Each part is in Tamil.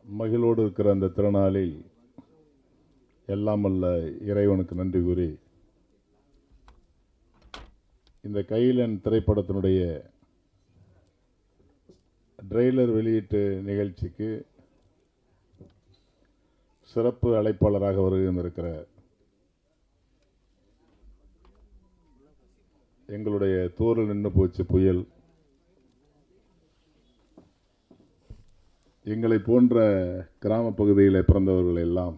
மகிழோடு இருக்கிற அந்த திருநாளில் எல்லாம் அல்ல இறைவனுக்கு நன்றி கூறி இந்த கைலன் திரைப்படத்தினுடைய ட்ரெய்லர் வெளியீட்டு நிகழ்ச்சிக்கு சிறப்பு அழைப்பாளராக வருகின்றிருக்கிற எங்களுடைய தூரில் நின்று போச்சு புயல், எங்களை போன்ற கிராம பகுதியில் பிறந்தவர்கள் எல்லாம்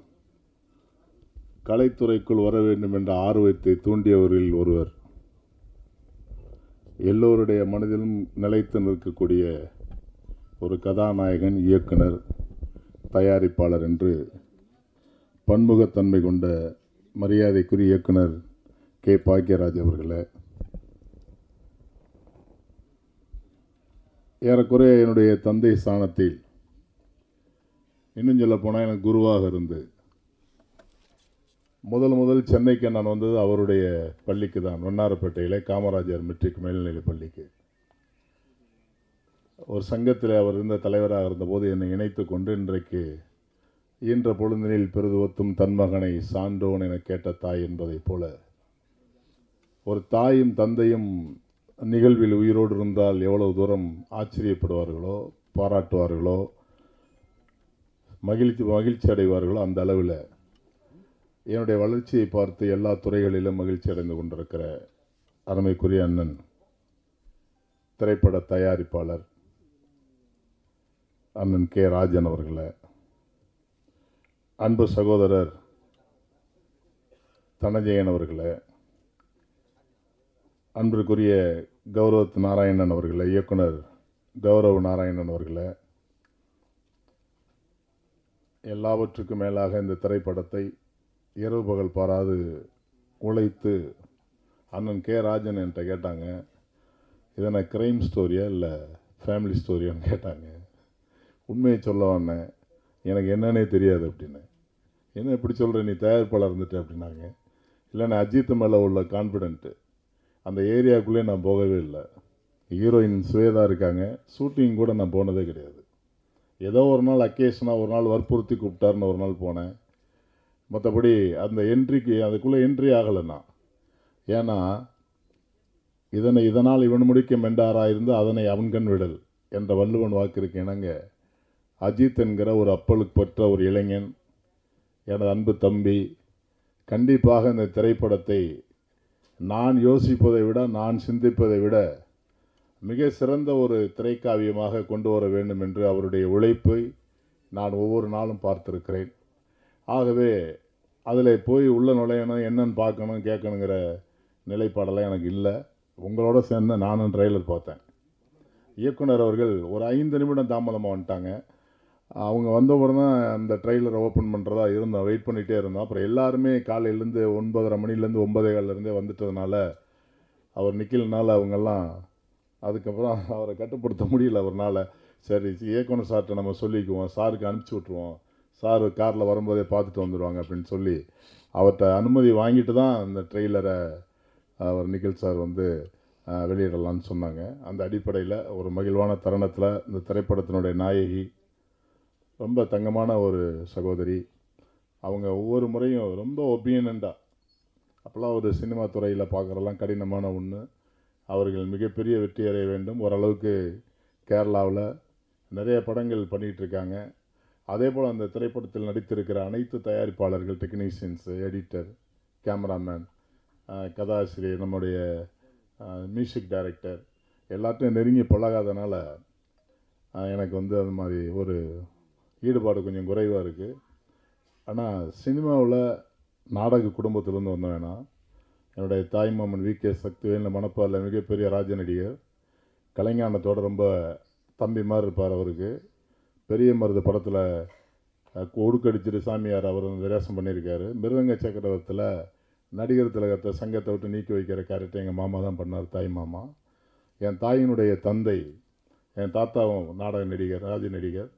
கலைத்துறைக்குள் வர வேண்டும் என்ற ஆர்வத்தை தூண்டியவர்களில் ஒருவர், எல்லோருடைய மனதிலும் நிலைத்து நிற்கக்கூடிய ஒரு கதாநாயகன், இயக்குனர், தயாரிப்பாளர் என்று பன்முகத்தன்மை கொண்ட மரியாதைக்குரிய இயக்குனர் கே. பாக்கியராஜ் அவர்களே, ஏறக்குறைய என்னுடைய தந்தை ஸ்தானத்தில், இன்னும் சொல்ல போனால் எனக்கு குருவாக இருந்து முதல் சென்னைக்கு நான் வந்தது அவருடைய பள்ளிக்கு தான், வண்ணாரப்பேட்டையிலே காமராஜர் மெட்ரிக் மேல்நிலை பள்ளிக்கு. ஒரு சங்கத்தில் அவர் இருந்த தலைவராக இருந்தபோது என்னை இணைத்து கொண்டு, இன்றைக்கு ஈன்ற பொழுதினில் பெருதுவத்தும் தன்மகனை சான்றோன் என கேட்ட தாய் என்பதைப் போல, ஒரு தாயும் தந்தையும் நிகழ்வில் உயிரோடு இருந்தால் எவ்வளவு தூரம் ஆச்சரியப்படுவார்களோ, பாராட்டுவார்களோ, மகிழ்ச்சி அடைவார்களோ, அந்த அளவில் என்னுடைய வளர்ச்சியை பார்த்து எல்லா துறைகளிலும் மகிழ்ச்சி அடைந்து கொண்டிருக்கிற அருமைக்குரிய அண்ணன், திரைப்பட தயாரிப்பாளர் அண்ணன் கே. ராஜன் அவர்களே, அன்பு சகோதரர் தனஜெயன் அவர்களே, அன்பிற்குரிய கௌரவ் நாராயணன் அவர்களே, இயக்குனர் கௌரவ் நாராயணன் அவர்களே, எல்லாவற்றுக்கும் மேலாக இந்த திரைப்படத்தை இரவு பகல் பாராது உழைத்து அண்ணன் கே. ராஜன் என்கிட்ட கேட்டாங்க, இதனை கிரைம் ஸ்டோரியா இல்லை ஃபேமிலி ஸ்டோரியான்னு கேட்டாங்க. உண்மையை சொல்ல வந்தேன், எனக்கு என்னன்னே தெரியாது அப்படின்னு. என்ன இப்படி சொல்கிற, நீ தயாரிப்பாளர் இருந்துட்டு அப்படின்னாங்க. இல்லை, நான் அஜித் மேலே உள்ள கான்ஃபிடென்ட்டு, அந்த ஏரியாவுக்குள்ளே நான் போகவே இல்லை. ஹீரோயின் ஸ்வேதா இருக்காங்க, ஷூட்டிங் கூட நான் போனதே கிடையாது. ஏதோ ஒரு நாள் அக்கேஷனாக ஒரு நாள் வற்புறுத்தி கூப்பிட்டாருன்னு ஒரு நாள் போனேன். மற்றபடி அந்த என்ட்ரிக்கு அதுக்குள்ளே என்ட்ரி ஆகலைன்னா, ஏன்னா இதனால் இவன் முடிக்க மெண்டாராக இருந்து அதனை அவன்கண் விடல் என்ற வள்ளுவன் வாக்கிற்கு இணங்க, அஜித் என்கிற ஒரு அப்பலுக்கு பெற்ற ஒரு இளைஞன், எனது அன்பு தம்பி, கண்டிப்பாக இந்த திரைப்படத்தை நான் யோசிப்பதை விட, நான் சிந்திப்பதை விட மிக சிறந்த ஒரு திரைக்காவியமாக கொண்டு வர வேண்டும் என்று அவருடைய உழைப்பை நான் ஒவ்வொரு நாளும் பார்த்திருக்கிறேன். ஆகவே அதில் போய் உள்ள நுழையணும், என்னன்னு பார்க்கணும், கேட்கணுங்கிற நிலைப்பாடெல்லாம் எனக்கு இல்லை. உங்களோட சேர்ந்து நானும் ட்ரெய்லர் பார்த்தேன். இயக்குனர் அவர்கள் ஒரு 5 நிமிடம் தாமதமாக வந்துட்டாங்க. அவங்க வந்தபோது தான் அந்த ட்ரெய்லரை ஓப்பன் பண்ணுறதா இருந்தோம், வெயிட் பண்ணிகிட்டே இருந்தோம். அப்புறம் எல்லாருமே காலையிலேருந்து 9:30 மணிலேருந்து 9:15 வந்துட்டதுனால அவர் நிற்கலனால அவங்கெல்லாம், அதுக்கப்புறம் அவரை கட்டுப்படுத்த முடியல அவர்னால. சரி, இயக்குனர் சார்கிட்ட நம்ம சொல்லிக்குவோம், சாருக்கு அனுப்பிச்சி விட்ருவோம், சார் காரில் வரும்போதே பார்த்துட்டு வந்துடுவாங்க அப்படின்னு சொல்லி அவர்கிட்ட அனுமதி வாங்கிட்டு தான் அந்த ட்ரெய்லரை அவர் நிகில் சார் வந்து வெளியிடலான்னு சொன்னாங்க. அந்த அடிப்படையில் ஒரு மகிழ்வான தருணத்தில் இந்த திரைப்படத்தினுடைய நாயகி, ரொம்ப தங்கமான ஒரு சகோதரி, அவங்க ஒவ்வொரு முறையும் ரொம்ப ஒபீனியண்டாக, அப்போல்லாம் ஒரு சினிமா துறையில் பார்க்குறதெல்லாம் கடினமான ஒன்று, அவர்கள் மிகப்பெரிய வெற்றி அடைய வேண்டும். ஓரளவுக்கு கேரளாவில் நிறைய படங்கள் பண்ணிகிட்ருக்காங்க. அதே போல் அந்த திரைப்படத்தில் நடித்திருக்கிற அனைத்து தயாரிப்பாளர்கள், டெக்னீஷியன்ஸு, எடிட்டர், கேமராமேன், கதாசிரியர், நம்முடைய மியூசிக் டைரக்டர் எல்லாத்தையும் நெருங்கி பழகாதனால எனக்கு வந்து அது மாதிரி ஒரு ஈடுபாடு கொஞ்சம் குறைவாக இருக்குது. ஆனால் சினிமாவில் நாடக குடும்பத்திலேருந்து வந்தவேனா, என்னுடைய தாய்மாமன் வி.கே. சக்திவேல் மணப்பாறையில் மிகப்பெரிய ராஜ நடிகர், கலைஞானத்தோட ரொம்ப தம்பி மாதிரி இருப்பார். அவருக்கு பெரிய மருது படத்தில் ஒடுக்கடிச்சிட்டு சாமியார் அவர் விரேசம் பண்ணியிருக்காரு. மிருதங்க சக்கரவர்த்தியில் நடிகர் திலகத்தை சங்கத்தை விட்டு நீக்கி வைக்கிற கேரக்டர் எங்கள் மாமா தான் பண்ணார், தாய் மாமா. என் தாயினுடைய தந்தை, என் தாத்தாவும் நாடக நடிகர், ராஜ நடிகர்.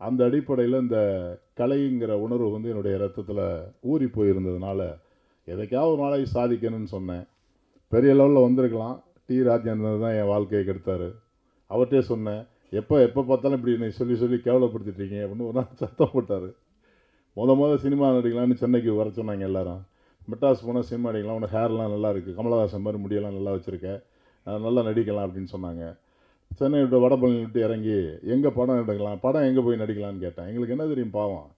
அந்த அடிப்படையில் இந்த கலைங்கிற உணர்வு வந்து என்னுடைய ரத்தத்தில் ஊறி போயிருந்ததுனால எதைக்காவது ஒரு நாளைக்கு சாதிக்கணும்னு சொன்னேன். பெரிய லெவலில் வந்திருக்கலாம். டி. ராஜேந்திரன் தான் என் வாழ்க்கையை கெடுத்தார். அவர்கிட்டே சொன்னேன், எப்போ எப்போ பார்த்தாலும் இப்படி என்னை சொல்லி சொல்லி கேவலப்படுத்திட்டீங்க அப்படின்னு ஒரு நாள் சத்தம் போட்டார். மொதல் சினிமா நடிக்கலான்னு சென்னைக்கு வர சொன்னாங்க எல்லாரும். மெட்ராஸ் போனால் சினிமா நடிக்கலாம், உனக்கு ஹேர்லாம் நல்லா இருக்குது, கமலஹாசன் மாதிரி முடியெல்லாம் நல்லா வச்சுருக்கேன், நல்லா நடிக்கலாம் அப்படின்னு சொன்னாங்க. சென்னை விட்டு வடபழனி விட்டு இறங்கி எங்கே படம் எடுக்கலாம், படம் எங்கே போய் நடிக்கலான்னு கேட்டேன். எங்களுக்கு என்ன தெரியும் பாவம்,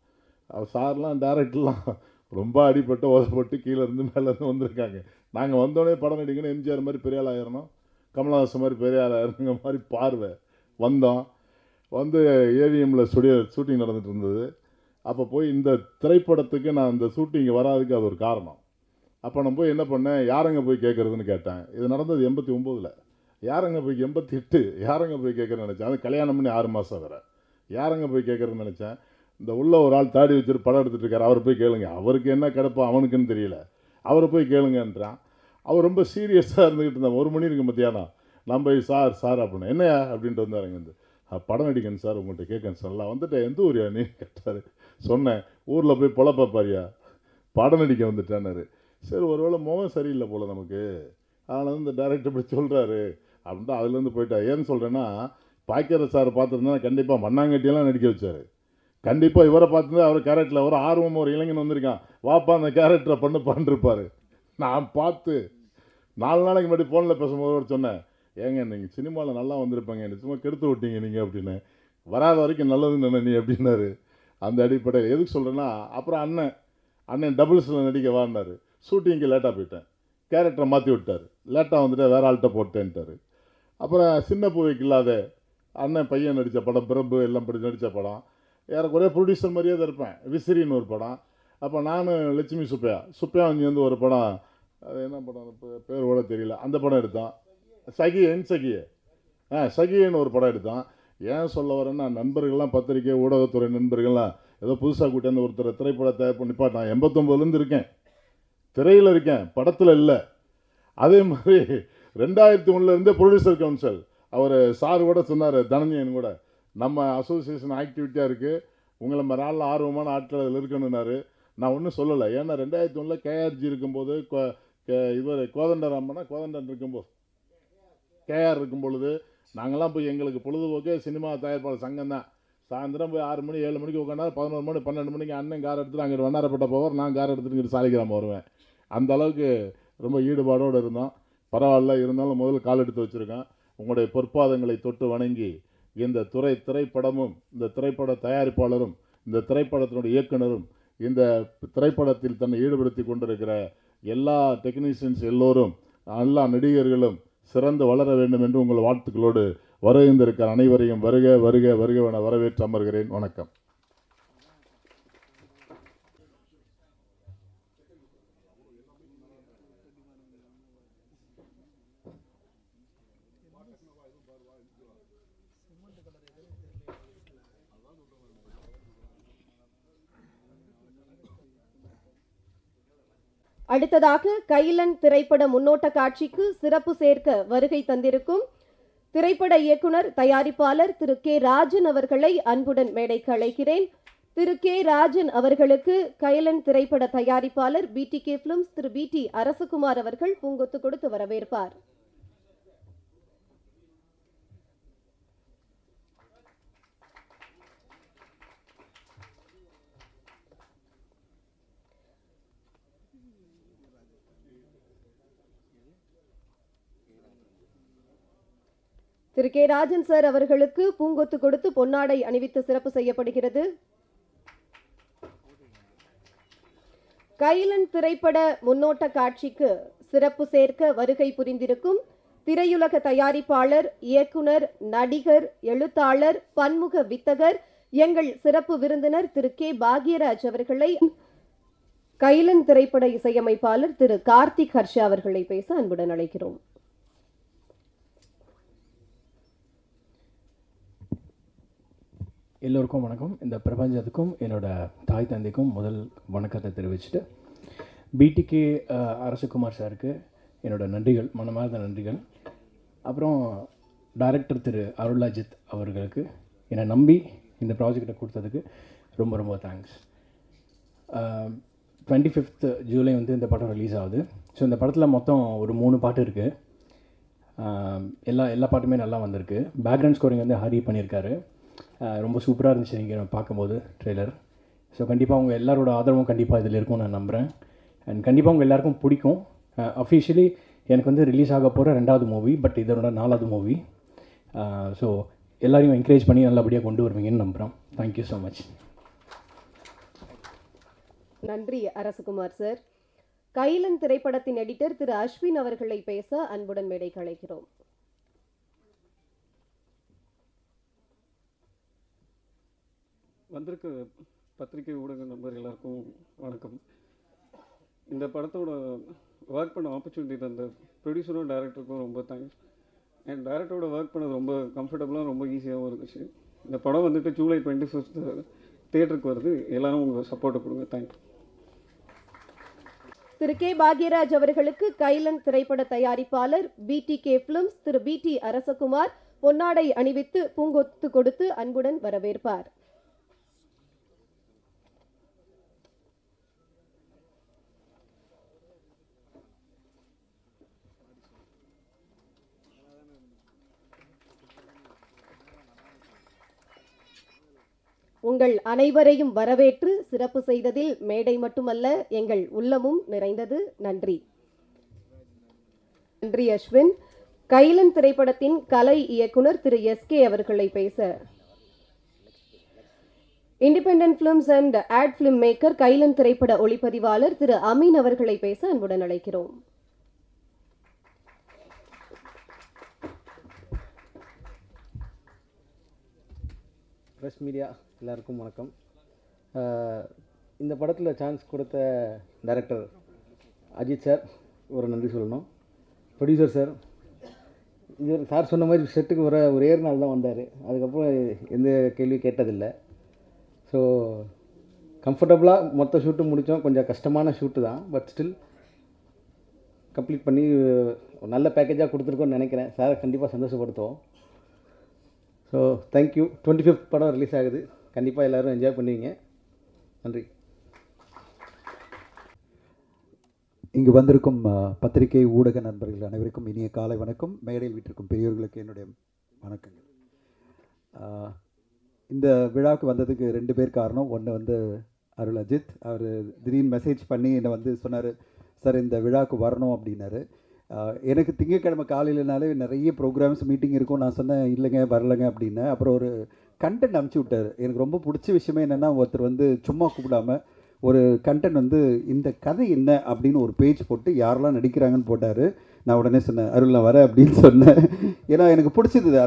அவர் சார்லாம் டேரக்டர்லாம் ரொம்ப அடிப்பட்டு உதப்பட்டு கீழே இருந்து மேலேருந்து வந்திருக்காங்க. நாங்கள் வந்தோடனே படம் நடிக்கணும், எம்ஜிஆர் மாதிரி பெரிய ஆள் ஆயிரணும், கமலஹாசன் மாதிரி பெரிய ஆள் ஆயிருங்கிற மாதிரி பார்வை. வந்தோம், வந்து ஏவிஎம்மில் ஷூட்டிங் நடந்துகிட்டு இருந்தது. அப்போ போய் இந்த திரைப்படத்துக்கு நான் இந்த ஷூட்டிங் வராதுக்கு அது ஒரு காரணம். அப்போ நான் போய் என்ன பண்ணேன், யாரங்க போய் கேட்குறதுன்னு கேட்டேன். இது நடந்தது 89. யாரங்க போய் 88 யாரங்க போய் கேட்குறேன்னு நினச்சேன். அது கல்யாணம் பண்ணி 6 மாதம் வேறு. யாரங்க போய் கேட்குறதுன்னு நினச்சேன். இந்த உள்ள ஒரு ஆள் தாடி வச்சுட்டு படம் எடுத்துகிட்டு இருக்கார், அவரை போய் கேளுங்க, அவருக்கு என்ன கிடப்போ அவனுக்குன்னு தெரியல, அவரை போய் கேளுங்கன்றான். அவர் ரொம்ப சீரியஸாக இருந்துக்கிட்டு இருந்தான். 1 மணி இருக்கு மத்தியானம். நான் போய் சார் அப்படின்னு, என்னையா அப்படின்ட்டு வந்தாருங்க. இந்த படம் நடிக்கணும் சார், உங்கள்கிட்ட கேட்கணும் சார். எல்லாம் வந்துட்டேன், எந்த ஊரியா நீ கேட்டார். சொன்னேன், ஊரில் போய் பொழப்பாரியா, படம் நடிக்க வந்துட்டானாரு. சரி, ஒருவேளை முகம் சரியில்லை போல் நமக்கு, அதனால் இந்த டைரக்டர் இப்படி சொல்கிறாரு அப்படின்ட்டு அதுலேருந்து போயிட்டார். ஏன்னு சொல்கிறேன்னா, பாய்க்கிற சார் பார்த்துருந்தா கண்டிப்பாக மண்ணாங்கட்டியெல்லாம் நடிக்க வச்சார். கண்டிப்பாக இவரை பார்த்துருந்தா அவர் கேரக்டரில் ஒரு ஆர்வம், ஒரு இளைஞன் வந்திருக்கான், வாப்பா அந்த கேரக்டரை பண்ணிருப்பார். நான் பார்த்து 4 நாளைக்கு முன்னாடி ஃபோனில் பேசும்போது ஒரு சொன்னேன், ஏங்க நீங்கள் சினிமாவில் நல்லா வந்திருப்பாங்க, நிச்சயமாக கெடுத்து விட்டீங்க நீங்கள் அப்படின்னு. வராத வரைக்கும் நல்லதுன்னு நினை அப்படின்னாரு. அந்த அடிப்படையில் எதுக்கு சொல்கிறேன்னா, அப்புறம் அண்ணன் டபுள்ஸில் நடிக்க வாடினார். ஷூட்டிங்க்கு லேட்டாக போயிட்டேன், கேரக்டரை மாற்றி விட்டார். லேட்டாக வந்துட்டு வேறு ஆள்கிட்ட போட்டேன்ட்டார். அப்புறம் சின்ன பூவைக்கு இல்லாத அண்ணன் பையன் நடித்த படம், பிரபு எல்லாம் படி நடித்த படம், ஏறக்குறைய ப்ரொடியூசர் மாதிரியே தான் இருப்பேன். விசிறின்னு ஒரு படம். அப்போ நானும் லட்சுமி சுப்பையா வந்து ஒரு படம், அது என்ன படம் இப்போ பேர் கூட தெரியல, அந்த படம் எடுத்தான். சகின்னு ஒரு படம் எடுத்தான். ஏன் சொல்ல வரேன்னா, நண்பர்கள்லாம் பத்திரிக்கை ஊடகத்துறை நண்பர்கள்லாம் ஏதோ புதுசாக கூட்டியாந்து ஒருத்தர் திரைப்படத்தை நிப்பாட்டு. நான் 89லேருந்து இருக்கேன், திரையில் இருக்கேன், படத்தில் இல்லை. அதே மாதிரி 2001 ப்ரொடியூசர் கவுன்சில் அவர் சார் கூட சொன்னார், தனஞ்சயன் கூட, நம்ம அசோசியேஷன் ஆக்டிவிட்டியாக இருக்குது, உங்களை மாதிரி ஆளில் ஆர்வமான ஆட்கள் அதில் இருக்கணுன்னாரு. நான் ஒன்றும் சொல்லலை. ஏன்னா 2001 கேஆர்ஜி இருக்கும்போது, இவர் கோதண்டன் இருக்கும்போது, கேஆர் இருக்கும் பொழுது நாங்கள்லாம் போய் எங்களுக்கு பொழுதுபோக்கே சினிமா தயாரிப்பாளர் சங்கம் தான். சாயந்தரம் போய் 6 மணி 7 மணிக்கு உட்காந்து 11 மணி 12 மணிக்கு அண்ணன் கார் எடுத்துகிட்டு அங்கே வண்ணாரப்பட்ட போவார், நான் கார் எடுத்துகிட்டு இங்கிட்டு சாலிகிராமம் வருவேன். அந்த அளவுக்கு ரொம்ப ஈடுபாடோடு இருந்தோம். பரவாயில்ல, இருந்தாலும் முதல்ல கால் எடுத்து வச்சுருக்கேன். உங்களுடைய பொற்பாதங்களை தொட்டு வணங்கி, இந்த திரைப்படமும் இந்த திரைப்பட தயாரிப்பாளரும் இந்த திரைப்படத்தினுடைய இயக்குனரும் இந்த திரைப்படத்தில் தன்னை ஈடுபடுத்தி கொண்டிருக்கிற எல்லா டெக்னீஷியன்ஸ் எல்லோரும், எல்லா நடிகர்களும் சிறந்து வளர வேண்டும் என்று உங்கள் வாழ்த்துக்களோடு வருகின்றிருக்கிற அனைவரையும் வருக வருக வருகவென வரவேற்று அமர்கிறேன். வணக்கம். அடுத்ததாக கைலன் திரைப்பட முன்னோட்ட காட்சிக்கு சிறப்பு சேர்க்க வருகை தந்திருக்கும் திரைப்பட இயக்குனர் தயாரிப்பாளர் திரு கே ராஜன் அவர்களை அன்புடன் மேடைக்கு அழைக்கிறேன். திரு கே ராஜன் அவர்களுக்கு கைலன் திரைப்பட தயாரிப்பாளர் BTK பிலிம்ஸ் திரு BT அரசகுமார் அவர்கள் பூங்கொத்து கொடுத்து வரவேற்பார். திரு கே ராஜன் சார் அவர்களுக்கு பூங்கொத்து கொடுத்து பொன்னாடை அணிவித்து சிறப்பு செய்யப்படுகிறது. கைலன் திரைப்பட முன்னோட்ட காட்சிக்கு சிறப்பு சேர்க்க வருகை புரிந்திருக்கும் திரையுலக தயாரிப்பாளர், இயக்குனர், நடிகர், எழுத்தாளர், பன்முக வித்தகர், எங்கள் சிறப்பு விருந்தினர் திரு கே பாக்யராஜ் அவர்களை, கைலன் திரைப்பட இசையமைப்பாளர் திரு கார்த்திக் ஹர்ஷா அவர்களை பேச அன்புடன் அழைக்கிறோம். எல்லோருக்கும் வணக்கம். இந்த பிரபஞ்சத்துக்கும் என்னோட தாய் தந்தைக்கும் முதல் வணக்கத்தை தெரிவிச்சுட்டு, BTK அரசகுமார் சாருக்கு என்னோட நன்றிகள், மனமார்ந்த நன்றிகள். அப்புறம் டைரக்டர் திரு அருளாஜித் அவர்களுக்கு என்னை நம்பி இந்த ப்ராஜெக்டை கொடுத்ததுக்கு ரொம்ப ரொம்ப தேங்க்ஸ். 25th ஜூலை இந்த படம் ரிலீஸ் ஆகுது. ஸோ இந்த படத்தில் மொத்தம் ஒரு 3 பாட்டு இருக்குது. எல்லா பாட்டுமே நல்லா வந்திருக்கு. பேக்ரவுண்ட் ஸ்கோரிங் வந்து ஹரி பண்ணியிருக்காரு. ரொம்ப சூப்பராக இருந்துச்சு நீங்கள் பார்க்கும்போது ட்ரெய்லர். ஸோ கண்டிப்பாக உங்கள் எல்லாரோட ஆதரவும் கண்டிப்பாக இதில் இருக்கும்னு நான் நம்புகிறேன். அண்ட் கண்டிப்பாக உங்கள் எல்லாருக்கும் பிடிக்கும். அஃபிஷியலி எனக்கு வந்து ரிலீஸ் ஆக போகிற 2வது மூவி, பட் இதனோட 4வது மூவி. ஸோ எல்லாரையும் என்கரேஜ் பண்ணி நல்லபடியாக கொண்டு வருவீங்கன்னு நம்புகிறோம். Thank you so much. நன்றி அரசகுமார் சார். கைலன் திரைப்படத்தின் எடிட்டர் திரு அஸ்வின் அவர்களை பேச அன்புடன் மேடைக்கு அழைக்கிறோம். வந்திருக்க பத்திரிகை ஊடக நண்பர் எல்லாருக்கும் வணக்கம். இந்த படத்தோட ஒர்க் பண்ண ஆப்பர்ச்சுனிட்டி தந்த ப்ரொடியூசரும் டைரக்டருக்கும் ரொம்ப தேங்க்ஸ். அண்ட் டைரக்டரோட ஒர்க் பண்ணது ரொம்ப கம்ஃபர்டபுளாக ரொம்ப ஈஸியாகவும் இருந்துச்சு. இந்த படம் வந்துட்டு ஜூலை 25 தியேட்டருக்கு வருது. எல்லாரும் உங்கள் சப்போர்ட்டை கொடுங்க. தேங்க்யூ. திரு கே பாக்யராஜ் அவர்களுக்கு கைலன் திரைப்பட தயாரிப்பாளர் BTK Films திரு BT அரசகுமார் பொன்னாடை அணிவித்து பூங்கொத்து கொடுத்து அன்புடன் வரவேற்பார். உங்கள் அனைவரையும் வரவேற்று சிறப்பு செய்ததில் மேடை மட்டுமல்ல எங்கள் உள்ளமும் நிறைந்தது. நன்றி. நன்றி அஸ்வின். கைலன் திரைப்படத்தின் கலை இயக்குனர் திரு SK அவர்களை பேச independent films and ad film maker Kailan திரைப்பட ஒளிப்பதிவாளர் திரு அமீன் அவர்களை பேச அன்புடன் அழைக்கிறோம். ப்ரெஸ் மீடியா எல்லாருக்கும் வணக்கம். இந்த படத்தில் சான்ஸ் கொடுத்த டைரக்டர் அஜித் சார் ஒரு நன்றி சொல்லணும். ப்ரொடியூசர் சார், இது சார் சொன்ன மாதிரி செட்டுக்கு ஒரே நாள் தான் வந்தார். அதுக்கப்புறம் எந்த கேள்வி கேட்டதில்லை. ஸோ கம்ஃபர்டபுளாக மொத்த ஷூட்டும் முடித்தோம். கொஞ்சம் கஷ்டமான ஷூட்டு தான், பட் ஸ்டில் கம்ப்ளீட் பண்ணி ஒரு நல்ல பேக்கேஜாக கொடுத்துருக்கோன்னு நினைக்கிறேன். சாரை கண்டிப்பாக சந்தோஷப்படுத்துவோம். So thank you. 25th படம் ரிலீஸ் ஆகுது. கண்டிப்பாக எல்லோரும் என்ஜாய் பண்ணுவீங்க. நன்றி. இங்கு வந்திருக்கும் பத்திரிகை ஊடக நண்பர்கள் அனைவருக்கும் இனிய காலை வணக்கம். மேடையில் வீட்டிற்கும் பெரியவர்களுக்கு என்னுடைய வணக்கங்கள். இந்த விழாவுக்கு வந்ததுக்கு 2 பேர் காரணம். ஒன்று வந்து அருள் அஜித். அவர் திடீர்னு மெசேஜ் பண்ணி என்னை வந்து சொன்னார், சார் இந்த விழாவுக்கு வரணும் அப்படின்னாரு. எனக்கு திங்கட்கிழமை காலையிலனாலே நிறைய ப்ரோக்ராம்ஸ் மீட்டிங் இருக்கும். நான் சொன்னேன் இல்லைங்க வரலைங்க அப்படின்னு. அப்புறம் ஒரு கண்டென்ட் அனுப்பிச்சி விட்டார். எனக்கு ரொம்ப பிடிச்ச விஷயமே என்னென்னா, ஒருத்தர் வந்து சும்மா கூப்பிடாமல் ஒரு கண்டென்ட் வந்து இந்த கதை என்ன அப்படின்னு ஒரு பேஜ் போட்டு யாரெல்லாம் நடிக்கிறாங்கன்னு போட்டார். நான் உடனே சொன்னேன் அருள் நான் வரேன் அப்படின்னு சொன்னேன். ஏன்னா எனக்கு பிடிச்சது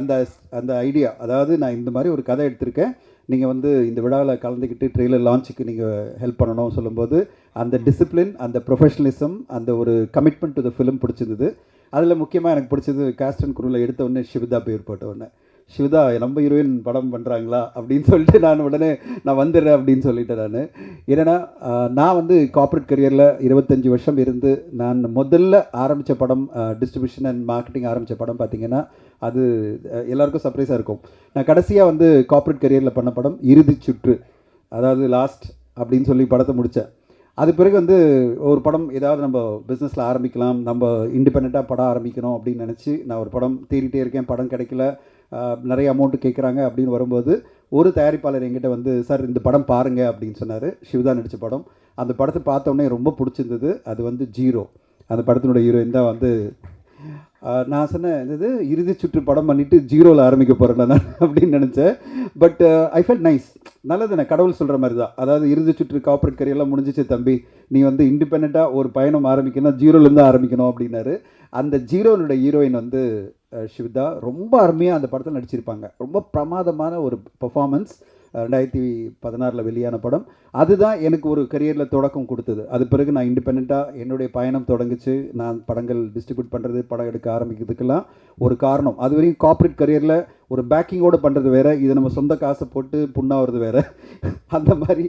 அந்த ஐடியா. அதாவது நான் இந்த மாதிரி ஒரு கதை எடுத்திருக்கேன், நீங்கள் வந்து இந்த விழாவில் கலந்துக்கிட்டு ட்ரெய்லர் லான்ச்சுக்கு நீங்கள் ஹெல்ப் பண்ணணும் சொல்லும்போது அந்த டிசிப்ளின், அந்த ப்ரொஃபஷனலிசம், அந்த ஒரு கமிட்மெண்ட் டு த ஃபிலிம் பிடிச்சிருந்தது. அதில் முக்கியமாக எனக்கு பிடிச்சது காஸ்ட் அண்ட் குரூவில் எடுத்த உடனே சிவதா பேர் போட்ட உடனே, சிவதா நம்ம ஹீரோயின் படம் பண்ணுறாங்களா அப்படின்னு சொல்லிட்டு நான் உடனே நான் வந்துடுறேன் அப்படின்னு சொல்லிட்டேன். ஏன்னா நான் வந்து கார்ப்பரேட் கரியரில் 25 வருஷம் இருந்து நான் முதல்ல ஆரம்பித்த படம், டிஸ்ட்ரிபியூஷன் அண்ட் மார்க்கெட்டிங் ஆரம்பித்த படம் பார்த்திங்கன்னா அது எல்லாருக்கும் சர்ப்ரைஸாக இருக்கும். நான் கடைசியாக வந்து கார்ப்பரேட் கரியரில் பண்ண படம் இறுதி சுற்று, அதாவது லாஸ்ட் அப்படின்னு சொல்லி படத்தை முடித்தேன். அது பிறகு வந்து ஒரு படம் ஏதாவது நம்ம பிஸ்னஸில் ஆரம்பிக்கலாம், நம்ம இண்டிபெண்ட்டாக படம் ஆரம்பிக்கணும் அப்படின்னு நினச்சி நான் ஒரு படம் தேடிட்டே இருக்கேன். படம் கிடைக்கல, நிறைய அமௌண்ட்டு கேட்குறாங்க அப்படின்னு வரும்போது ஒரு தயாரிப்பாளர் என்கிட்ட வந்து சார் இந்த படம் பாருங்கள் அப்படின்னு சொன்னார். சிவதா நடித்த படம். அந்த படத்தை பார்த்தோன்னே ரொம்ப பிடிச்சிருந்தது. அது வந்து ஜீரோ, அந்த படத்தினுடைய ஹீரோயின் தான் வந்து நான் சொன்னேன் இது இறுதி சுற்று படம் பண்ணிவிட்டு ஜீரோவில் ஆரம்பிக்க போகிறேன் நான் அப்படின்னு நினச்சேன். But I felt nice. நல்லது, நான் கடவுள் சொல்கிற மாதிரி தான். அதாவது இறுதி சுற்று கார்ப்பரேட் கரியெல்லாம் முடிஞ்சிச்சு தம்பி, நீ வந்து இண்டிபெண்ட்டாக ஒரு பயணம் ஆரம்பிக்கணும், ஜீரோலேருந்து ஆரம்பிக்கணும் அப்படின்னாரு. அந்த ஜீரோனுடைய ஹீரோயின் வந்து சிவதா ரொம்ப அருமையாக அந்த படத்தில் நடிச்சிருப்பாங்க. ரொம்ப பிரமாதமான ஒரு பர்ஃபார்மன்ஸ். 2016 வெளியான படம். அதுதான் எனக்கு ஒரு கரியரில் தொடக்கம் கொடுத்தது. அது பிறகு நான் இண்டிபெண்ட்டாக என்னுடைய பயணம் தொடங்குச்சு. நான் படங்கள் டிஸ்ட்ரிபியூட் பண்ணுறது, படம் எடுக்க ஆரம்பிக்கிறதுக்கெல்லாம் ஒரு காரணம். அது வரையும் கார்ப்பரேட் கரியரில் ஒரு பேக்கிங்கோடு பண்ணுறது வேறு, இதை நம்ம சொந்த காசை போட்டு புண்ணாகிறது வேறு. அந்த மாதிரி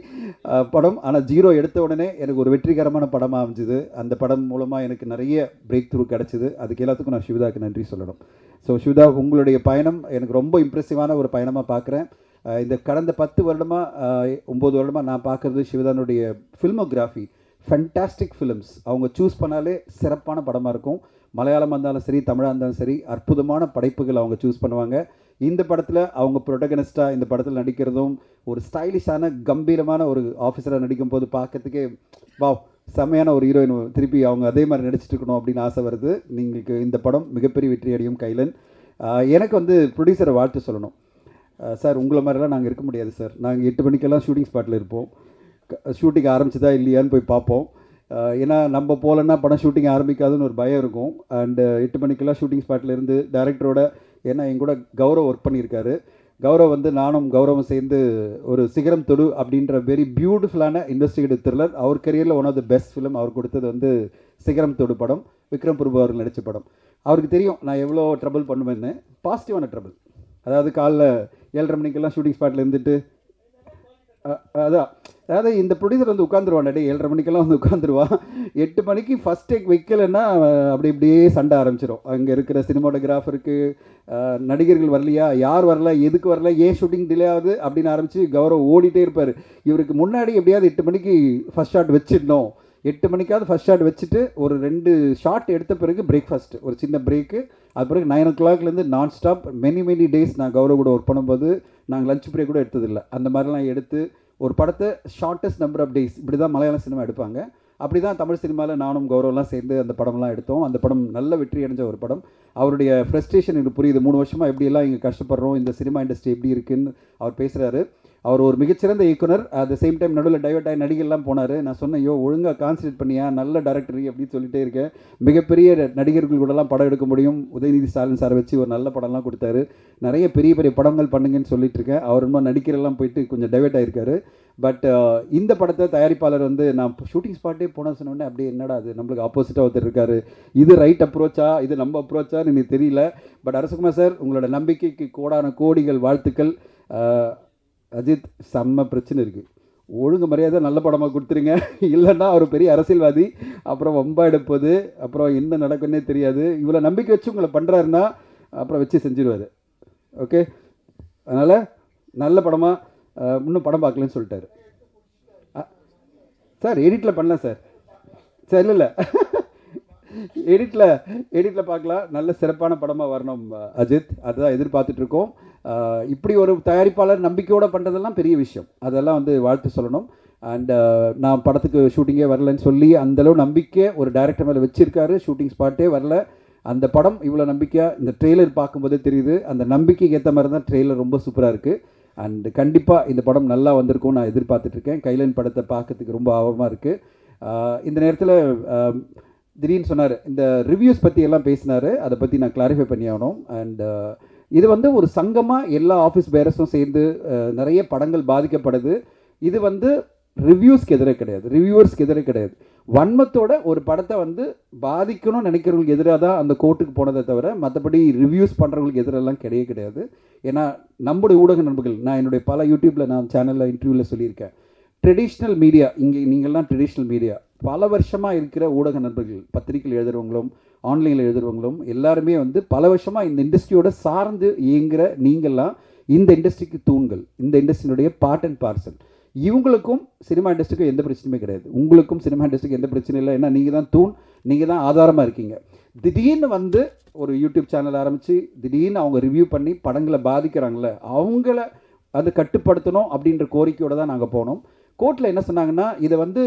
படம். ஆனால் ஜீரோ எடுத்த உடனே எனக்கு ஒரு வெற்றிகரமான படமாக அமைஞ்சுது. அந்த படம் மூலமாக எனக்கு நிறைய பிரேக் த்ரூ கிடச்சிது. அதுக்கு எல்லாத்துக்கும் நான் சிவதாக்கு நன்றி சொல்லணும். ஸோ சிவதா, உங்களுடைய பயணம் எனக்கு ரொம்ப இம்ப்ரெசிவான ஒரு பயணமாக பார்க்குறேன். இந்த கடந்த 10 வருடமாக 9 வருடமாக நான் பார்க்குறது சிவதானுடைய ஃபில்மோகிராஃபி. ஃபென்டாஸ்டிக் ஃபிலிம்ஸ் அவங்க சூஸ் பண்ணாலே சிறப்பான படமாக இருக்கும். மலையாளமாக இருந்தாலும் சரி, தமிழாக இருந்தாலும் சரி, அற்புதமான படைப்புகள் அவங்க சூஸ் பண்ணுவாங்க. இந்த படத்தில் அவங்க ப்ரொட்டகனிஸ்டாக இந்த படத்தில் நடிக்கிறதும் ஒரு ஸ்டைலிஷான கம்பீரமான ஒரு ஆஃபீஸராக நடிக்கும் போது பார்க்கறதுக்கே செம்மையான ஒரு ஹீரோயின் திருப்பி அவங்க அதே மாதிரி நடிச்சிட்டு இருக்கணும் அப்படின்னு ஆசை வருது. നിങ്ങൾക്ക് இந்த படம் மிகப்பெரிய வெற்றி அடையும். கைலன், எனக்கு வந்து ப்ரொடியூசரை வாழ்த்து சொல்லணும். சார் உங்களை மாதிரிலாம் நாங்கள் இருக்க முடியாது சார். நாங்கள் 8 மணிக்கெல்லாம் ஷூட்டிங் ஸ்பாட்டில் இருப்போம். ஷூட்டிங் ஆரம்பிச்சதா இல்லையான்னு போய் பார்ப்போம். ஏன்னா நம்ம போகலன்னா படம் ஷூட்டிங் ஆரம்பிக்காதுன்னு ஒரு பயம் இருக்கும். அண்டு 8 மணிக்கெல்லாம் ஷூட்டிங் ஸ்பாட்டில் இருந்து டைரக்டரோட, ஏன்னா எங்கூட கௌரவ் ஒர்க் பண்ணியிருக்காரு. கௌரவ் வந்து நானும் கௌரவம் சேர்ந்து ஒரு சிகரம் தொடு அப்படின்ற வெரி பியூட்டிஃபுல்லான இன்வெஸ்டிகேட்டிவ் த்ரில்லர், அவர் கரியரில் one of the best film அவர் கொடுத்தது வந்து சிகரம் தொடு படம், விக்ரம் பிரபு அவர்கள் நடித்த படம். அவருக்கு தெரியும் நான் எவ்வளோ ட்ரபிள் பண்ணுவேன்னு. பாசிட்டிவான ட்ரபிள், அதாவது காலைல 7:30 மணிக்கெல்லாம் ஷூட்டிங் ஸ்பாட்டில் இருந்துட்டு அதாவது இந்த ப்ரொடியூசர் வந்து உட்காந்துருவான், 7:30 மணிக்கெல்லாம் வந்து உட்காந்துருவான். 8 மணிக்கு ஃபஸ்ட் டேக் வைக்கலைன்னா அப்படி இப்படியே சண்டை ஆரம்பிச்சிடும். அங்கே இருக்கிற சினிமாட்டோகிராஃபருக்கு நடிகர்கள் வரலையா, யார் வரல, எதுக்கு வரல, ஏன் ஷூட்டிங் டிலே ஆகுது அப்படின்னு ஆரம்பித்து கௌரவ் ஓடிட்டே இருப்பார். இவருக்கு முன்னாடி எப்படியாவது 8 மணிக்கு ஃபஸ்ட் ஷாட் வச்சிடணும், 8 மணிக்காவது ஃபஸ்ட் ஷாட் வச்சுட்டு ஒரு 2 ஷாட் எடுத்த பிறகு பிரேக்ஃபாஸ்ட், ஒரு சின்ன பிரேக்கு, அது பிறகு 9 o'clockலேருந்து நான் ஸ்டாப். மெனி டேஸ் நான் கௌரவ் கூட ஒர்க் பண்ணும்போது நாங்கள் லஞ்ச் பிரேக் கூட எடுத்ததில்லை. அந்த மாதிரிலாம் எடுத்து ஒரு படத்தை ஷார்ட்டஸ்ட் நம்பர் ஆஃப் டேஸ், இப்படி தான் மலையாள சினிமா எடுப்பாங்க. அப்படி தான் தமிழ் சினிமாவில் நானும் கௌரவம்லாம் சேர்ந்து அந்த படம்லாம் எடுத்தோம். அந்த படம் நல்ல வெற்றி அடைஞ்ச ஒரு படம். அவருடைய ஃப்ரஸ்ட்ரேஷன் எனக்கு புரியுது. 3 வருஷமாக எப்படியெல்லாம் இங்கே கஷ்டப்படுறோம், இந்த சினிமா இண்டஸ்ட்ரி எப்படி இருக்குன்னு அவர் பேசுகிறாரு. அவர் ஒரு மிகச்சிறந்த இயக்குனர். அட் த சேம் டைம் நடுவில் டைவர்ட் ஆகி நடிகர்லாம் போனார். நான் சொன்னேன், ஐயோ ஒழுங்காக கான்சன்ட்ரேட் பண்ணியா, நல்ல டேரக்டர் அப்படின்னு சொல்லிட்டே இருக்கேன். மிகப்பெரிய நடிகர்கள் கூடலாம் படம் எடுக்க முடியும். உதயநிதி ஸ்டாலின் சாரை வச்சு ஒரு நல்ல படம்லாம் கொடுத்தாரு. நிறைய பெரிய படங்கள் பண்ணுங்கன்னு சொல்லிட்டு இருக்கேன். அவர் ரொம்ப நடிக்கிறெல்லாம் போயிட்டு கொஞ்சம் டைவர்ட் ஆகிருக்காரு. பட் இந்த படத்தை தயாரிப்பாளர் வந்து நான் ஷூட்டிங் ஸ்பாட்டே போன சொன்னோடனே அப்படியே என்னடா அது நம்மளுக்கு ஆப்போசிட்டாக ஒருத்தர் இருக்காரு, இது ரைட் அப்ரோச்சா, இது நம்ம அப்ரோச்சான்னு எனக்கு தெரியல. பட் அரசகுமார் சார், உங்களோட நம்பிக்கைக்கு கோடான கோடிகள் வாழ்த்துக்கள். அஜித், செம்ம பிரச்சனை இருக்குது, ஒழுங்கு மரியாதை நல்ல படமாக கொடுத்துருங்க. இல்லைன்னா அவர் பெரிய அரசியல்வாதி, அப்புறம் வம்பா எடுப்பது, அப்புறம் என்ன நடக்குன்னே தெரியாது. இவ்வளோ நம்பிக்கை வச்சு உங்களை பண்ணுறாருன்னா அப்புறம் வச்சு செஞ்சிடுவார். ஓகே, அதனால் நல்ல படமாக இன்னும் படம் பார்க்கலன்னு சொல்லிட்டாரு சார். எடிட்டில் பண்ணலாம் சார். சார் இல்லை எடிட்டில் பார்க்கலாம். நல்ல சிறப்பான படமாக வரணும் அஜித், அதுதான் எதிர்பார்த்துட்ருக்கோம். இப்படி ஒரு தயாரிப்பாளர் நம்பிக்கையோடு பண்ணுறதெல்லாம் பெரிய விஷயம், அதெல்லாம் வந்து வாழ்த்து சொல்லணும். அண்ட் நான் படத்துக்கு ஷூட்டிங்கே வரலன்னு சொல்லி அந்தளவு நம்பிக்கை ஒரு டைரக்டர் மேலே வச்சுருக்காரு. ஷூட்டிங் ஸ்பாட்டே வரல. அந்த படம் இவ்வளோ நம்பிக்கையாக இந்த ட்ரெய்லர் பார்க்கும்போதே தெரியுது. அந்த நம்பிக்கைக்கு ஏற்ற மாதிரி தான் ட்ரெய்லர் ரொம்ப சூப்பராக இருக்குது. அண்டு கண்டிப்பாக இந்த படம் நல்லா வந்திருக்கும் நான் எதிர்பார்த்துட்ருக்கேன். கைலன் படத்தை பார்க்கறதுக்கு ரொம்ப ஆர்வமாக இருக்குது. இந்த நேரத்தில் திடீர்னு சொன்னார், இந்த ரிவ்யூஸ் பற்றி எல்லாம் பேசினார், அதை பற்றி நான் கிளாரிஃபை பண்ணி ஆகணும். அண்ட் இது வந்து ஒரு சங்கமாக எல்லா ஆஃபீஸ் பேரஸும் சேர்ந்து நிறைய படங்கள் பாதிக்கப்படுது. இது வந்து ரிவ்யூஸ்க்கு எதிராக கிடையாது, ரிவ்யூவர்ஸ்க்கு எதிராக கிடையாது. வன்மத்தோட ஒரு படத்தை வந்து பாதிக்கணும்னு நினைக்கிறவங்களுக்கு எதிராக தான் அந்த கோர்ட்டுக்கு போனதை தவிர மற்றபடி ரிவ்யூஸ் பண்ணுறவங்களுக்கு எதிரெல்லாம் கிடையாது. ஏன்னா நம்முடைய ஊடக நண்பர்கள், நான் என்னுடைய பல யூடியூப்பில் நான் சேனலில் இன்டர்வியூவில் சொல்லியிருக்கேன், ட்ரெடிஷ்னல் மீடியா, இங்கே நீங்கள்லாம் ட்ரெடிஷ்னல் மீடியா பல வருஷமாக இருக்கிற ஊடக நண்பர்கள், பத்திரிகையில் எழுதுகிறவங்களும் ஆன்லைனில் எழுதுகிறவங்களும் எல்லாருமே வந்து பல வருஷமாக இந்த இண்டஸ்ட்ரியோட சார்ந்து இயங்குகிற நீங்கள்லாம் இந்த இண்டஸ்ட்ரிக்கு தூண்கள், இந்த இண்டஸ்ட்ரியினுடைய பார்ட் அண்ட் பார்சல். இவங்களுக்கும் சினிமா இண்டஸ்ட்ரிக்கும் எந்த பிரச்சனையுமே கிடையாது. உங்களுக்கும் சினிமா இண்டஸ்ட்ரிக்கு எந்த பிரச்சனையும் இல்லை. ஏன்னா நீங்கள் தான் தூண், நீங்கள் தான் ஆதாரமாக இருக்கீங்க. திடீர்னு வந்து ஒரு யூடியூப் சேனல் ஆரம்பித்து திடீர்னு அவங்க ரிவ்யூ பண்ணி படங்களை பாதிக்கிறாங்களே, அவங்கள அதை கட்டுப்படுத்தணும் அப்படின்ற கோரிக்கையோடு தான் நாங்கள் போனோம். கோர்ட்டில் என்ன சொன்னாங்கன்னா, இதை வந்து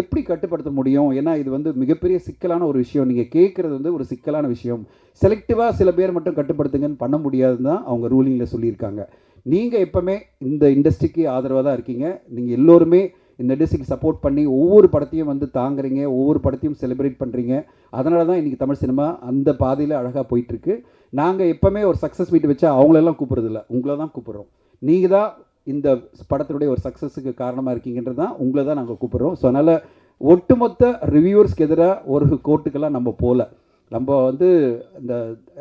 எப்படி கட்டுப்படுத்த முடியும், ஏன்னா இது வந்து மிகப்பெரிய சிக்கலான ஒரு விஷயம், நீங்கள் கேட்குறது வந்து ஒரு சிக்கலான விஷயம், செலக்டிவாக சில பேர் மட்டும் கட்டுப்படுத்துங்கன்னு பண்ண முடியாதுன்னு தான் அவங்க ரூலிங்கில் சொல்லியிருக்காங்க. நீங்கள் எப்போவுமே இந்த இண்டஸ்ட்ரிக்கு ஆதரவாக தான் இருக்கீங்க. நீங்கள் எல்லோருமே இந்த இண்டஸ்ட்ரிக்கு சப்போர்ட் பண்ணி ஒவ்வொரு படத்தையும் வந்து தாங்குறீங்க, ஒவ்வொரு படத்தையும் செலிப்ரேட் பண்ணுறீங்க. அதனால தான் இன்றைக்கி தமிழ் சினிமா அந்த பாதையில் அழகாக போயிட்டுருக்கு. நாங்கள் எப்போவுமே ஒரு சக்ஸஸ் மீட் வச்சா அவங்களெல்லாம் கூப்பிட்றதில்ல, உங்களை தான் கூப்பிட்றோம். நீங்கள் தான் இந்த படத்தினுடைய ஒரு சக்ஸஸுக்கு காரணமாக இருக்கீங்கன்றது தான் உங்களை தான் நாங்கள் கூப்பிட்றோம். ஸோ அதனால் ஒட்டுமொத்த ரிவ்யூவர்ஸ்க்கு எதிராக ஒரு கோர்ட்டுக்கெல்லாம் நம்ம போகல. நம்ம வந்து இந்த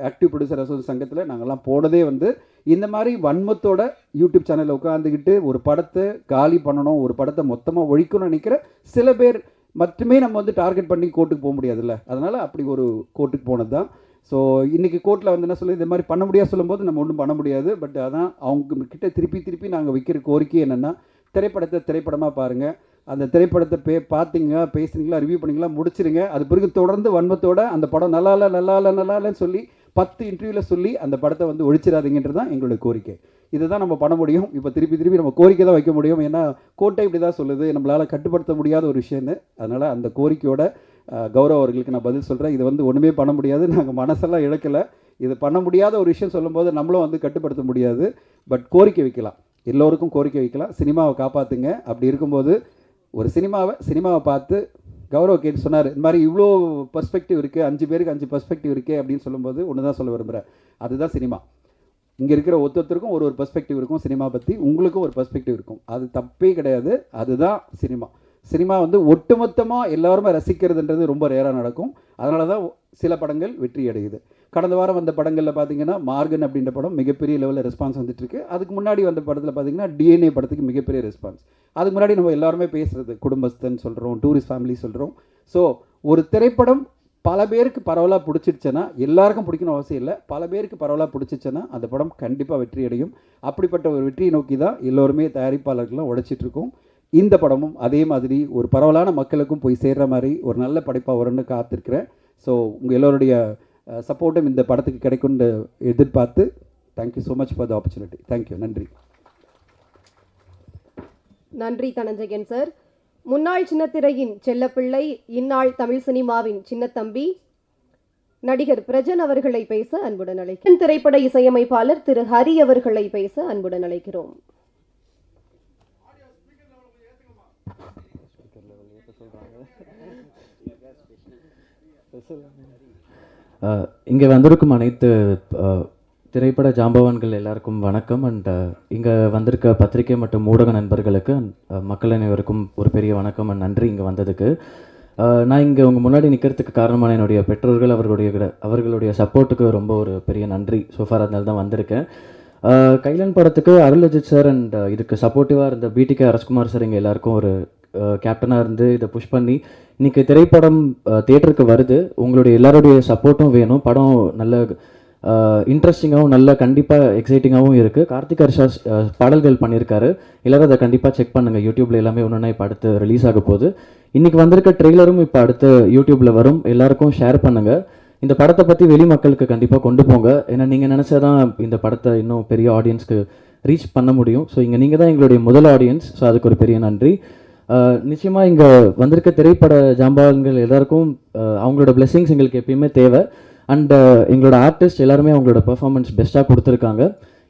ஆக்டிவ் ப்ரொடியூசர் அசோசியேஷன் சங்கத்தில் நாங்கள்லாம் போனதே வந்து இந்த மாதிரி வன்மத்தோட யூடியூப் சேனலில் உட்காந்துக்கிட்டு ஒரு படத்தை காலி பண்ணணும், ஒரு படத்தை மொத்தமாக ஒழிக்கணும்னு நினைக்கிற சில பேர் மட்டுமே நம்ம வந்து டார்கெட் பண்ணி கோர்ட்டுக்கு போக முடியாதுல்ல. அதனால் அப்படி ஒரு கோர்ட்டுக்கு போனது தான். ஸோ இன்றைக்கி கோர்ட்டில் வந்து என்ன சொல்லி இந்த மாதிரி பண்ண முடியாது சொல்லும்போது நம்ம ஒன்றும் பண்ண முடியாது. பட் அதான் அவங்க கிட்ட திருப்பி நாங்கள் வைக்கிற கோரிக்கை என்னென்னா, திரைப்படத்தை திரைப்படமாக பாருங்கள், அந்த திரைப்படத்தை பார்த்தீங்க, பேசுனீங்களா, ரிவ்யூ பண்ணீங்களா, முடிச்சிருங்க. அது பிறகு தொடர்ந்து வன்மத்தோட அந்த படம் நல்லா இல்லை நல்லா இல்லை நல்லா இல்லைன்னு சொல்லி 10 இன்டர்வியூவில் சொல்லி அந்த படத்தை வந்து ஒழிச்சிடாதீங்கன்றது தான் எங்களுடைய கோரிக்கை. இதுதான் நம்ம பண்ண முடியும். இப்போ திருப்பி நம்ம கோரிக்கை தான் வைக்க முடியும். ஏன்னா கோட்டை இப்படி தான் சொல்லுது, நம்மளால் கட்டுப்படுத்த முடியாத ஒரு விஷயம்னு. அதனால் அந்த கோரிக்கையோட கௌரவ் அவர்களுக்கு நான் பதில் சொல்கிறேன். இது வந்து ஒன்றுமே பண்ண முடியாது, நாங்கள் மனசெல்லாம் இழக்கலை. இது பண்ண முடியாத ஒரு விஷயம் சொல்லும்போது நம்மளும் வந்து கட்டுப்படுத்த முடியாது. பட் கோரிக்கை வைக்கலாம், எல்லோருக்கும் கோரிக்கை வைக்கலாம், சினிமாவை காப்பாற்றுங்க. அப்படி இருக்கும்போது ஒரு சினிமாவை பார்த்து கௌரவ் கேட்டு சொன்னார், இந்த மாதிரி இவ்வளோ பர்ஸ்பெக்டிவ் இருக்குது, 5 பேருக்கு 5 பர்ஸ்பெக்டிவ் இருக்குது அப்படின்னு சொல்லும்போது ஒன்று தான் சொல்ல விரும்புகிறேன், அதுதான் சினிமா. இங்கே இருக்கிற ஒருத்தருக்கும் ஒரு பர்ஸ்பெக்டிவ் இருக்கும் சினிமா பற்றி, உங்களுக்கும் ஒரு பர்ஸ்பெக்டிவ் இருக்கும். அது தப்பே கிடையாது, அதுதான் சினிமா. சினிமா வந்து ஒட்டுமொத்தமாக எல்லாருமே ரசிக்கிறதுன்றது ரொம்ப ரேராக நடக்கும். அதனால தான் சில படங்கள் வெற்றி அடையுது. கடந்த வாரம் வந்த படங்களில் பார்த்தீங்கன்னா மார்கன் அப்படின்ற படம் மிகப்பெரிய லெவலில் ரெஸ்பான்ஸ் வந்துட்டுருக்கு. அதுக்கு முன்னாடி வந்த படத்தில் பார்த்தீங்கன்னா டிஎன்ஏ படத்துக்கு மிகப்பெரிய ரெஸ்பான்ஸ். அதுக்கு முன்னாடி நம்ம எல்லாருமே பேசுகிறது குடும்பஸ்தன் சொல்கிறோம், டூரிஸ்ட் ஃபேமிலி சொல்கிறோம். ஸோ ஒரு திரைப்படம் பல பேருக்கு பரவலாக பிடிச்சிருச்சுன்னா, எல்லாருக்கும் பிடிக்கணும் அவசியம் இல்லை, பல பேருக்கு பரவலாக பிடிச்சிச்சுன்னா அந்த படம் கண்டிப்பாக வெற்றி அடையும். அப்படிப்பட்ட ஒரு வெற்றியை நோக்கி தான் எல்லோருமே தயாரிப்பாளர்கள்லாம் உழைச்சிட்ருக்கோம். இந்த படமும் அதே மாதிரி ஒரு பரவலான மக்களுக்கும் போய் சேர்கிற மாதிரி ஒரு நல்ல படைப்பாக வரும்னு காத்திருக்கிறேன். ஸோ உங்கள் எல்லோருடைய சப்போர்ட்டும் இந்த படத்துக்கு கிடைக்கும்னு எதிர்பார்த்து, thank you so much for the opportunity. Thank you, நன்றி. நன்றி தனஞ்சயன் சார். முன்னாள் சின்னத்திரையின் செல்லப்பிள்ளை, இந்நாள் தமிழ் சினிமாவின் சின்னத்தம்பி நடிகர் பிரஜன் அவர்களை பேச அன்புடன் அழைக்கிறோம். திரைப்பட இசையமைப்பாளர் திரு ஹரி அவர்களை பேச அன்புடன் அழைக்கிறோம். இங்கே வந்திருக்கும் அனைத்து திரைப்பட ஜாம்பவான்கள் எல்லாருக்கும் வணக்கம். அண்ட் இங்கே வந்திருக்க பத்திரிகை மற்றும் ஊடக நண்பர்களுக்கு மக்கள் அனைவருக்கும் ஒரு பெரிய வணக்கம் அண்ட் நன்றி இங்கே வந்ததுக்கு. நான் இங்கே உங்கள் முன்னாடி நிற்கிறதுக்கு காரணமான என்னுடைய பெற்றோர்கள், அவர்களுடைய சப்போர்ட்டுக்கு ரொம்ப ஒரு பெரிய நன்றி. சோஃபார் அதனால தான் வந்திருக்கேன். கைலான் படத்துக்கு அருள் அஜித் சார் அண்ட் இதுக்கு சப்போர்ட்டிவாக இருந்த பிடிகே அரசகுமார் சார் இங்கே எல்லாருக்கும் ஒரு கேப்டனாக இருந்து இதை புஷ் பண்ணி இன்றைக்கி திரைப்படம் தியேட்டருக்கு வருது. உங்களுடைய எல்லாருடைய சப்போர்ட்டும் வேணும். படம் நல்ல இன்ட்ரெஸ்டிங்காகவும் நல்ல கண்டிப்பாக எக்ஸைட்டிங்காகவும் இருக்குது. கார்த்திக் ஹர்ஷா பாடல்கள் பண்ணியிருக்காரு. எல்லோரும் அதை கண்டிப்பாக செக் பண்ணுங்கள். யூடியூப்பில் எல்லாமே ஒன்றுனா இப்போ அடுத்து ரிலீஸ் ஆக போகுது. இன்றைக்கி வந்திருக்க ட்ரெய்லரும் இப்போ அடுத்து யூடியூப்பில் வரும். எல்லாருக்கும் ஷேர் பண்ணுங்கள். இந்த படத்தை பற்றி வெளி மக்களுக்கு கண்டிப்பாக கொண்டு போங்க. ஏன்னா நீங்கள் நினச்சாதான் இந்த படத்தை இன்னும் பெரிய ஆடியன்ஸ்க்கு ரீச் பண்ண முடியும். ஸோ இங்கே நீங்கள் தான் எங்களுடைய முதல் ஆடியன்ஸ். ஸோ அதுக்கு ஒரு பெரிய நன்றி. நிச்சயமாக இங்கே வந்திருக்க திரைப்பட ஜாம்பவான்கள் எல்லாருக்கும் அவங்களோட பிளெஸிங்ஸ் எங்களுக்கு எப்பயுமே தேவை. அண்ட் எங்களோட ஆர்டிஸ்ட் எல்லாருமே அவங்களோட பெர்ஃபார்மன்ஸ் பெஸ்ட்டாக கொடுத்துருக்காங்க.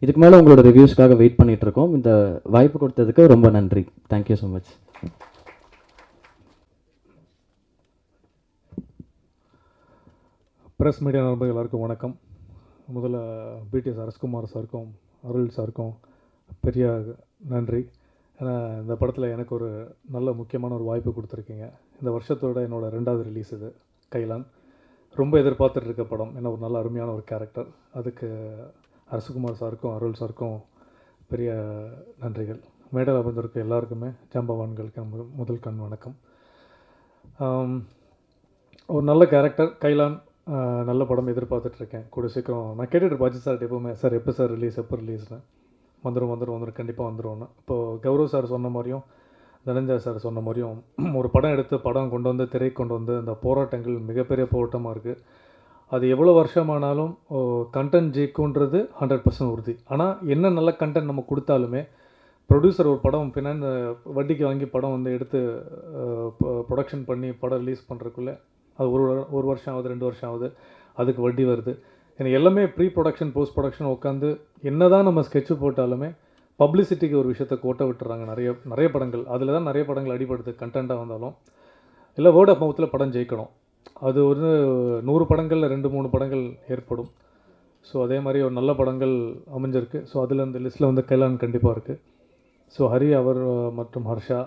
இதுக்கு மேலே உங்களோட ரிவ்யூஸ்க்காக வெயிட் பண்ணிகிட்ருக்கோம். இந்த வாய்ப்பு கொடுத்ததுக்கு ரொம்ப நன்றி. Thank you so much. Press media நண்பர்கள் எல்லாருக்கும் வணக்கம். முதல்ல பிடிஎஸ் அரசகுமார் சாருக்கும் அருள் சாருக்கும் பெரிய நன்றி. ஏன்னா இந்த படத்தில் எனக்கு ஒரு நல்ல முக்கியமான ஒரு வாய்ப்பு கொடுத்துருக்கீங்க. இந்த வருஷத்தோட என்னோடய 2வது ரிலீஸ் இது கைலான். ரொம்ப எதிர்பார்த்துட்டு இருக்க படம். ஏன்னா ஒரு நல்ல அருமையான ஒரு கேரக்டர். அதுக்கு அரசகுமார் சாருக்கும் அருள் சாருக்கும் பெரிய நன்றிகள். மேடையில் வந்திருக்க எல்லாருக்குமே ஜாம்பவான்களுக்கு முதல் கண் வணக்கம். ஒரு நல்ல கேரக்டர் கைலான், நல்ல படம் எதிர்பார்த்துட்ருக்கேன். கூட சீக்கிரம் நான் கேட்டுட்டு அஜித் சார் எப்போவுமே, சார் எப்போ சார் ரிலீஸ், எப்போ ரிலீஸ்னு. வந்துடும் கண்டிப்பாக வந்துடும்னு. இப்போது கௌரவ் சார் சொன்ன மாதிரியும் தனஞ்சய் சார் சொன்ன மாதிரியும் ஒரு படம் எடுத்து படம் கொண்டு வந்து திரை கொண்டு வந்து அந்த போராட்டங்கள் மிகப்பெரிய போராட்டமாக இருக்குது. அது எவ்வளோ வருஷமானாலும் கண்டென்ட் ஜெயிக்குன்றது 100% உறுதி. ஆனால் என்ன நல்ல கண்டென்ட் நம்ம கொடுத்தாலுமே ப்ரொடியூசர் ஒரு படம் பின்னாடி வட்டிக்கு வாங்கி படம் வந்து எடுத்து ப்ரொடக்ஷன் பண்ணி படம் ரிலீஸ் பண்ணுறதுக்குள்ளே அது ஒரு வருஷம் ஆகுது, 2 வருஷம் ஆகுது, அதுக்கு வட்டி வருது. எனக்கு எல்லாமே ப்ரீ ப்ரொடக்ஷன் போஸ்ட் ப்ரொடக்ஷன் உட்காந்து என்ன தான் நம்ம ஸ்கெட்சு போட்டாலுமே பப்ளிசிட்டிக்கு ஒரு விஷயத்தை கோட்டை விட்டுறாங்க நிறைய படங்கள். அதில் தான் நிறைய படங்கள் அடிபடுது. கண்டென்ட்டாக வந்தாலும் இல்லை வேர்ட் ஆஃப் மவுத்தில் படம் ஜெயிக்கணும். அது ஒரு 100 படங்களில் 2-3 படங்கள் ஏற்படும். ஸோ அதே மாதிரி ஒரு நல்ல படங்கள் அமைஞ்சிருக்கு. ஸோ அதில் இந்த லிஸ்ட்டில் வந்து கைலான் கண்டிப்பாக இருக்குது. ஸோ ஹரி அவர் மற்றும் ஹர்ஷா,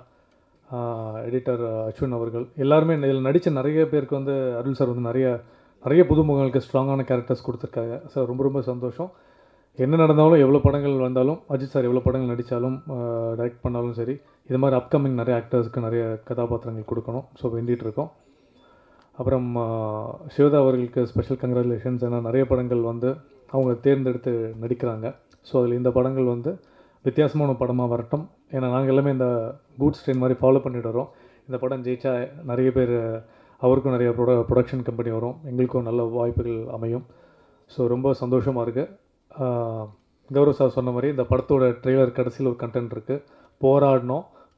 எடிட்டர் அஸ்வின் அவர்கள் எல்லாருமே இதில் நடித்த நிறைய பேருக்கு வந்து அருள் சார் வந்து நிறைய புதுமுகங்களுக்கு ஸ்ட்ராங்கான கேரக்டர்ஸ் கொடுத்துருக்காங்க. ஸோ ரொம்ப சந்தோஷம். என்ன நடந்தாலும் எவ்வளோ படங்கள் வந்தாலும் அஜித் சார் எவ்வளோ படங்கள் நடித்தாலும் டைரக்ட் பண்ணாலும் சரி, இது மாதிரி அப்கமிங் நிறைய ஆக்டர்ஸ்க்கு நிறைய கதாபாத்திரங்கள் கொடுக்கணும். ஸோ வேண்டிகிட்ருக்கோம். அப்புறம் சிவதா அவர்களுக்கு ஸ்பெஷல் கங்க்ராச்சுலேஷன்ஸ். ஏன்னா நிறைய படங்கள் வந்து அவங்க தேர்ந்தெடுத்து நடிக்கிறாங்க. ஸோ அதில் இந்த படங்கள் வந்து வித்தியாசமான படமாக வரட்டும். ஏன்னா நாங்கள் எல்லாமே இந்த கூட்ஸ் ட்ரெயின் மாதிரி ஃபாலோ பண்ணிட்டு வரோம். இந்த படம் ஜெயிச்சா நிறைய பேர் அவருக்கும் நிறைய ப்ரொடக்ஷன் கம்பெனி வரும், எங்களுக்கும் நல்ல வாய்ப்புகள் அமையும். ஸோ ரொம்ப சந்தோஷமாக இருக்குது. கௌரவ் சார் சொன்ன மாதிரி இந்த படத்தோட ட்ரெய்லர் கடைசியில் ஒரு கண்டென்ட் இருக்குது,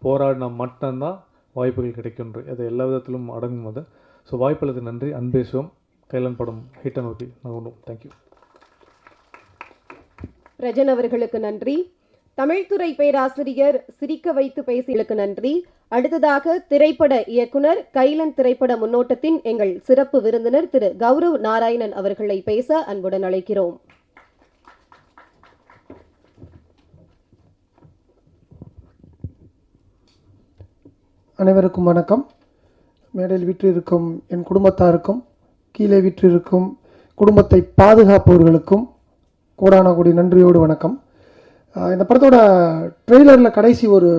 போராடினா மட்டும்தான் வாய்ப்புகள் கிடைக்குன்ற அது எல்லா விதத்திலும் அடங்கும் அது. ஸோ வாய்ப்புள்ளது நன்றி. அன்பேசுவோம். கைலான் படம் ஹிட்டை நோக்கி நகரும். தேங்க்யூ. ரஜன் அவர்களுக்கு நன்றி. தமிழ்துறை பேராசிரியர் சிரிக்க வைத்து பேசியலுக்கு நன்றி. அடுத்ததாக திரைப்பட இயக்குனர், கைலன் திரைப்பட முன்னோட்டத்தின் எங்கள் சிறப்பு விருந்தினர் திரு கௌரவ் நாராயணன் அவர்களை பேச அன்புடன் அழைக்கிறோம். அனைவருக்கும் வணக்கம். மேடையில் விற்றிருக்கும் என் குடும்பத்தாருக்கும் கீழே விற்றிருக்கும் குடும்பத்தை பாதுகாப்பவர்களுக்கும் கோடான கோடி நன்றியோடு வணக்கம். இந்த படத்தோட ட்ரெய்லரில் கடைசி ஒரு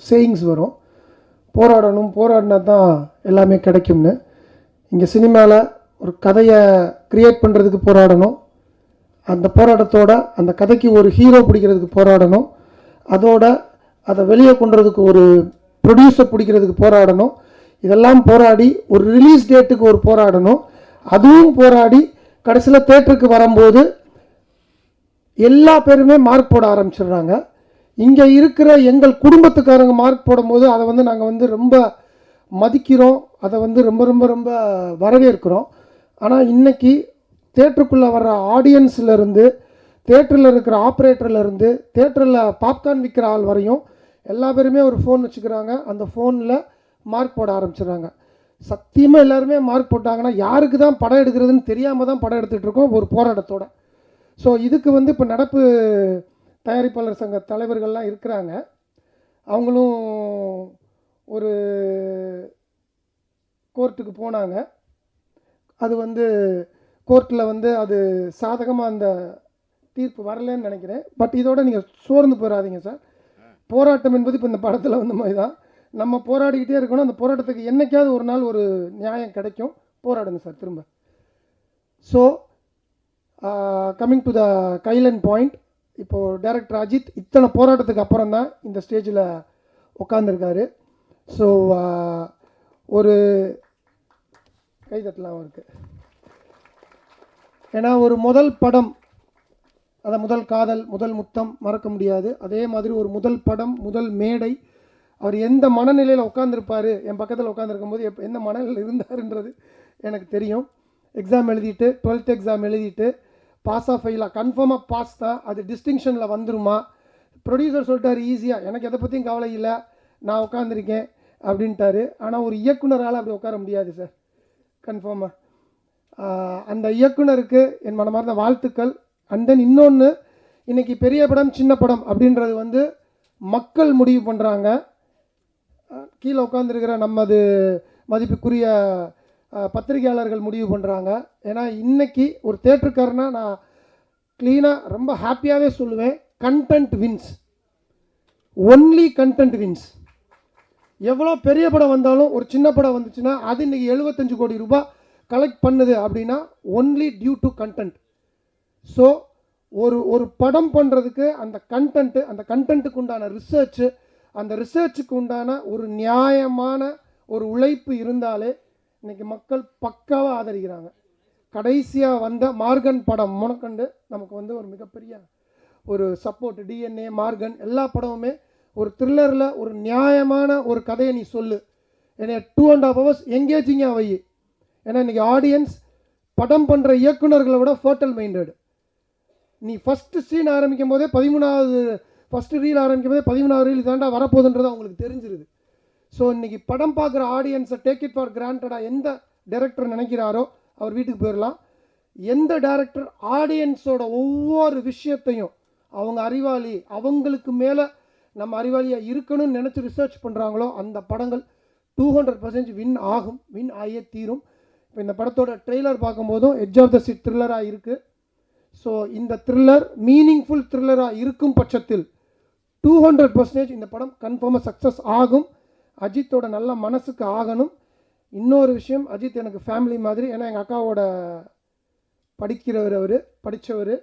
சேயிங்ஸ் வரும், போராடினா தான் எல்லாமே கிடைக்கும்னு. இங்கே சினிமாவில் ஒரு கதையை க்ரியேட் பண்ணுறதுக்கு போராடணும், அந்த போராட்டத்தோட அந்த கதைக்கு ஒரு ஹீரோ பிடிக்கிறதுக்கு போராடணும், அதோட அதை வெளியே கொண்டுறதுக்கு ஒரு ப்ரொடியூசர் பிடிக்கிறதுக்கு போராடணும், இதெல்லாம் போராடி ஒரு ரிலீஸ் டேட்டுக்கு ஒரு போராடணும், அதுவும் போராடி கடைசியில் தேட்டருக்கு வரும்போது எல்லா பேருமே மார்க் போட ஆரம்பிச்சிடுறாங்க. இங்கே இருக்கிற எங்கள் குடும்பத்துக்காரங்க மார்க் போடும்போது அதை நாங்கள் ரொம்ப மதிக்கிறோம், அதை ரொம்ப ரொம்ப ரொம்ப வரவேற்கிறோம். ஆனால் இன்றைக்கி தேட்டருக்குள்ளே வர்ற ஆடியன்ஸ்லேருந்து, தேட்டரில் இருக்கிற ஆப்ரேட்டர்லேருந்து, தேட்டரில் பாப்கார்ன் விற்கிற ஆள் வரையும் எல்லா பேருமே ஒரு ஃபோன் வச்சுக்கிறாங்க, அந்த ஃபோனில் மார்க் போட ஆரம்பிச்சிடுறாங்க. சத்தியமாக எல்லாருமே மார்க் போட்டாங்கன்னா யாருக்கு தான் படம் எடுக்கிறதுன்னு தெரியாமல் தான் படம் எடுத்துகிட்டு இருக்கோம் ஒரு போராட்டத்தோட. ஸோ இதுக்கு இப்போ நடப்பு தயாரிப்பாளர் சங்க தலைவர்கள்லாம் இருக்கிறாங்க, அவங்களும் ஒரு கோர்ட்டுக்கு போனாங்க. அது கோர்ட்டில் அது சாதகமாக அந்த தீர்ப்பு வரலன்னு நினைக்கிறேன். பட் இதோட நீங்கள் சோர்ந்து போயிடாதீங்க சார். போராட்டம் என்பது இப்போ இந்த படத்தில் மாதிரி தான், நம்ம போராடிக்கிட்டே இருக்கணும். அந்த போராட்டத்துக்கு என்றைக்காவது ஒரு நாள் ஒரு நியாயம் கிடைக்கும், போராடுங்க சார் திரும்ப. So coming to the Kailan point, இப்போது டைரக்டர் அஜித் இத்தனை போராட்டத்துக்கு அப்புறம் தான் இந்த ஸ்டேஜில் உட்காந்துருக்காரு. ஸோ ஒரு கைதட்டலாம் இருக்குது. ஏன்னா ஒரு முதல் படம், அதை முதல் காதல், முதல் முத்தம் மறக்க முடியாது. அதே மாதிரி ஒரு முதல் படம், முதல் மேடை, அவர் எந்த மனநிலையில் உட்காந்துருப்பார், என் பக்கத்தில் உட்காந்துருக்கும் போது எந்த மனநிலையில் இருந்தாருன்றது எனக்கு தெரியும். எக்ஸாம் எழுதிட்டு 12th எக்ஸாம் எழுதிட்டு பாஸாக ஃபெயிலாக, கன்ஃபார்மாக பாஸ் தான், அது டிஸ்டிங்ஷனில் வந்துருமா. ப்ரொடியூசர் சொல்லிட்டார் ஈஸியாக, எனக்கு எதை பற்றியும் கவலை இல்லை, நான் உட்காந்துருக்கேன் அப்படின்ட்டாரு. ஆனால் ஒரு இயக்குனரால் அப்படி உட்கார முடியாது சார், கன்ஃபார்மாக. அந்த இயக்குனருக்கு என் மனமார்ந்த வாழ்த்துக்கள். அண்ட் தென் இன்னொன்று, இன்றைக்கி பெரிய படம் சின்ன படம் அப்படின்றது மக்கள் முடிவு பண்ணுறாங்க. கீழே உட்காந்துருக்கிற நமது மதிப்புக்குரிய பத்திரிகையாளர்கள் முடிவு பண்ணுறாங்க. ஏன்னா இன்றைக்கி ஒரு தேட்டருக்காரனா நான் க்ளீனாக ரொம்ப ஹாப்பியாகவே சொல்லுவேன், content wins, only content wins. எவ்வளோ பெரிய படம் வந்தாலும் ஒரு சின்ன படம் வந்துச்சுன்னா அது இன்றைக்கி 75 கோடி ரூபாய் கலெக்ட் பண்ணுது அப்படின்னா only due to content. So ஒரு படம் பண்ணுறதுக்கு அந்த கண்டென்ட்டு, அந்த கண்டென்ட்டுக்கு உண்டான ரிசர்ச்சு, அந்த ரிசர்ச்சுக்கு உண்டான ஒரு நியாயமான ஒரு உழைப்பு இருந்தாலே இன்றைக்கி மக்கள் பக்காவாக ஆதரிக்கிறாங்க. கடைசியாக வந்த மார்கன் படம் முனக்கண்டு நமக்கு ஒரு மிகப்பெரிய ஒரு சப்போர்ட். டிஎன்ஏ, மார்கன் எல்லா படமுமே ஒரு த்ரில்லரில் ஒரு நியாயமான ஒரு கதையை நீ சொல்லு, என்னை 2.5 hours எங்கேஜிங்காக வை. ஏன்னா இன்றைக்கி ஆடியன்ஸ் படம் பண்ணுற இயக்குனர்களை விட ஃபர்டல் மைண்டட். நீ ஃபஸ்ட்டு சீன் ஆரம்பிக்கும் போதே 13வது ஃபஸ்ட்டு ரீல் ஆரம்பிக்கும் போதே 13வது ரீல் தாண்டா வரப்போகுதுன்றது அவங்களுக்கு தெரிஞ்சிருது. ஸோ இன்றைக்கி படம் பார்க்குற ஆடியன்ஸை டேக் இட் ஃபார் கிராண்டடாக எந்த டைரக்டர் நினைக்கிறாரோ அவர் வீட்டுக்கு போயிடலாம். எந்த டைரக்டர் ஆடியன்ஸோட ஒவ்வொரு விஷயத்தையும் அவங்க அறிவாளி, அவங்களுக்கு மேலே நம்ம அறிவாளியாக இருக்கணும்னு நினச்சி ரிசர்ச் பண்ணுறாங்களோ அந்த படங்கள் 200% வின் ஆகும், வின் ஆகியே தீரும். இப்போ இந்த படத்தோட ட்ரெய்லர் பார்க்கும்போதும் எட்ஜ் ஆஃப் த சீட் த்ரில்லராக இருக்குது. ஸோ இந்த த்ரில்லர் மீனிங்ஃபுல் த்ரில்லராக இருக்கும் பட்சத்தில் 200% இந்த படம் கன்ஃபார்மாக சக்ஸஸ் ஆகும். அஜித்தோட நல்ல மனசுக்கு ஆகணும். இன்னொரு விஷயம், அஜித் எனக்கு ஃபேமிலி மாதிரி. ஏன்னா எங்கள் அக்காவோட படிக்கிறவர், அவர் படித்தவர்,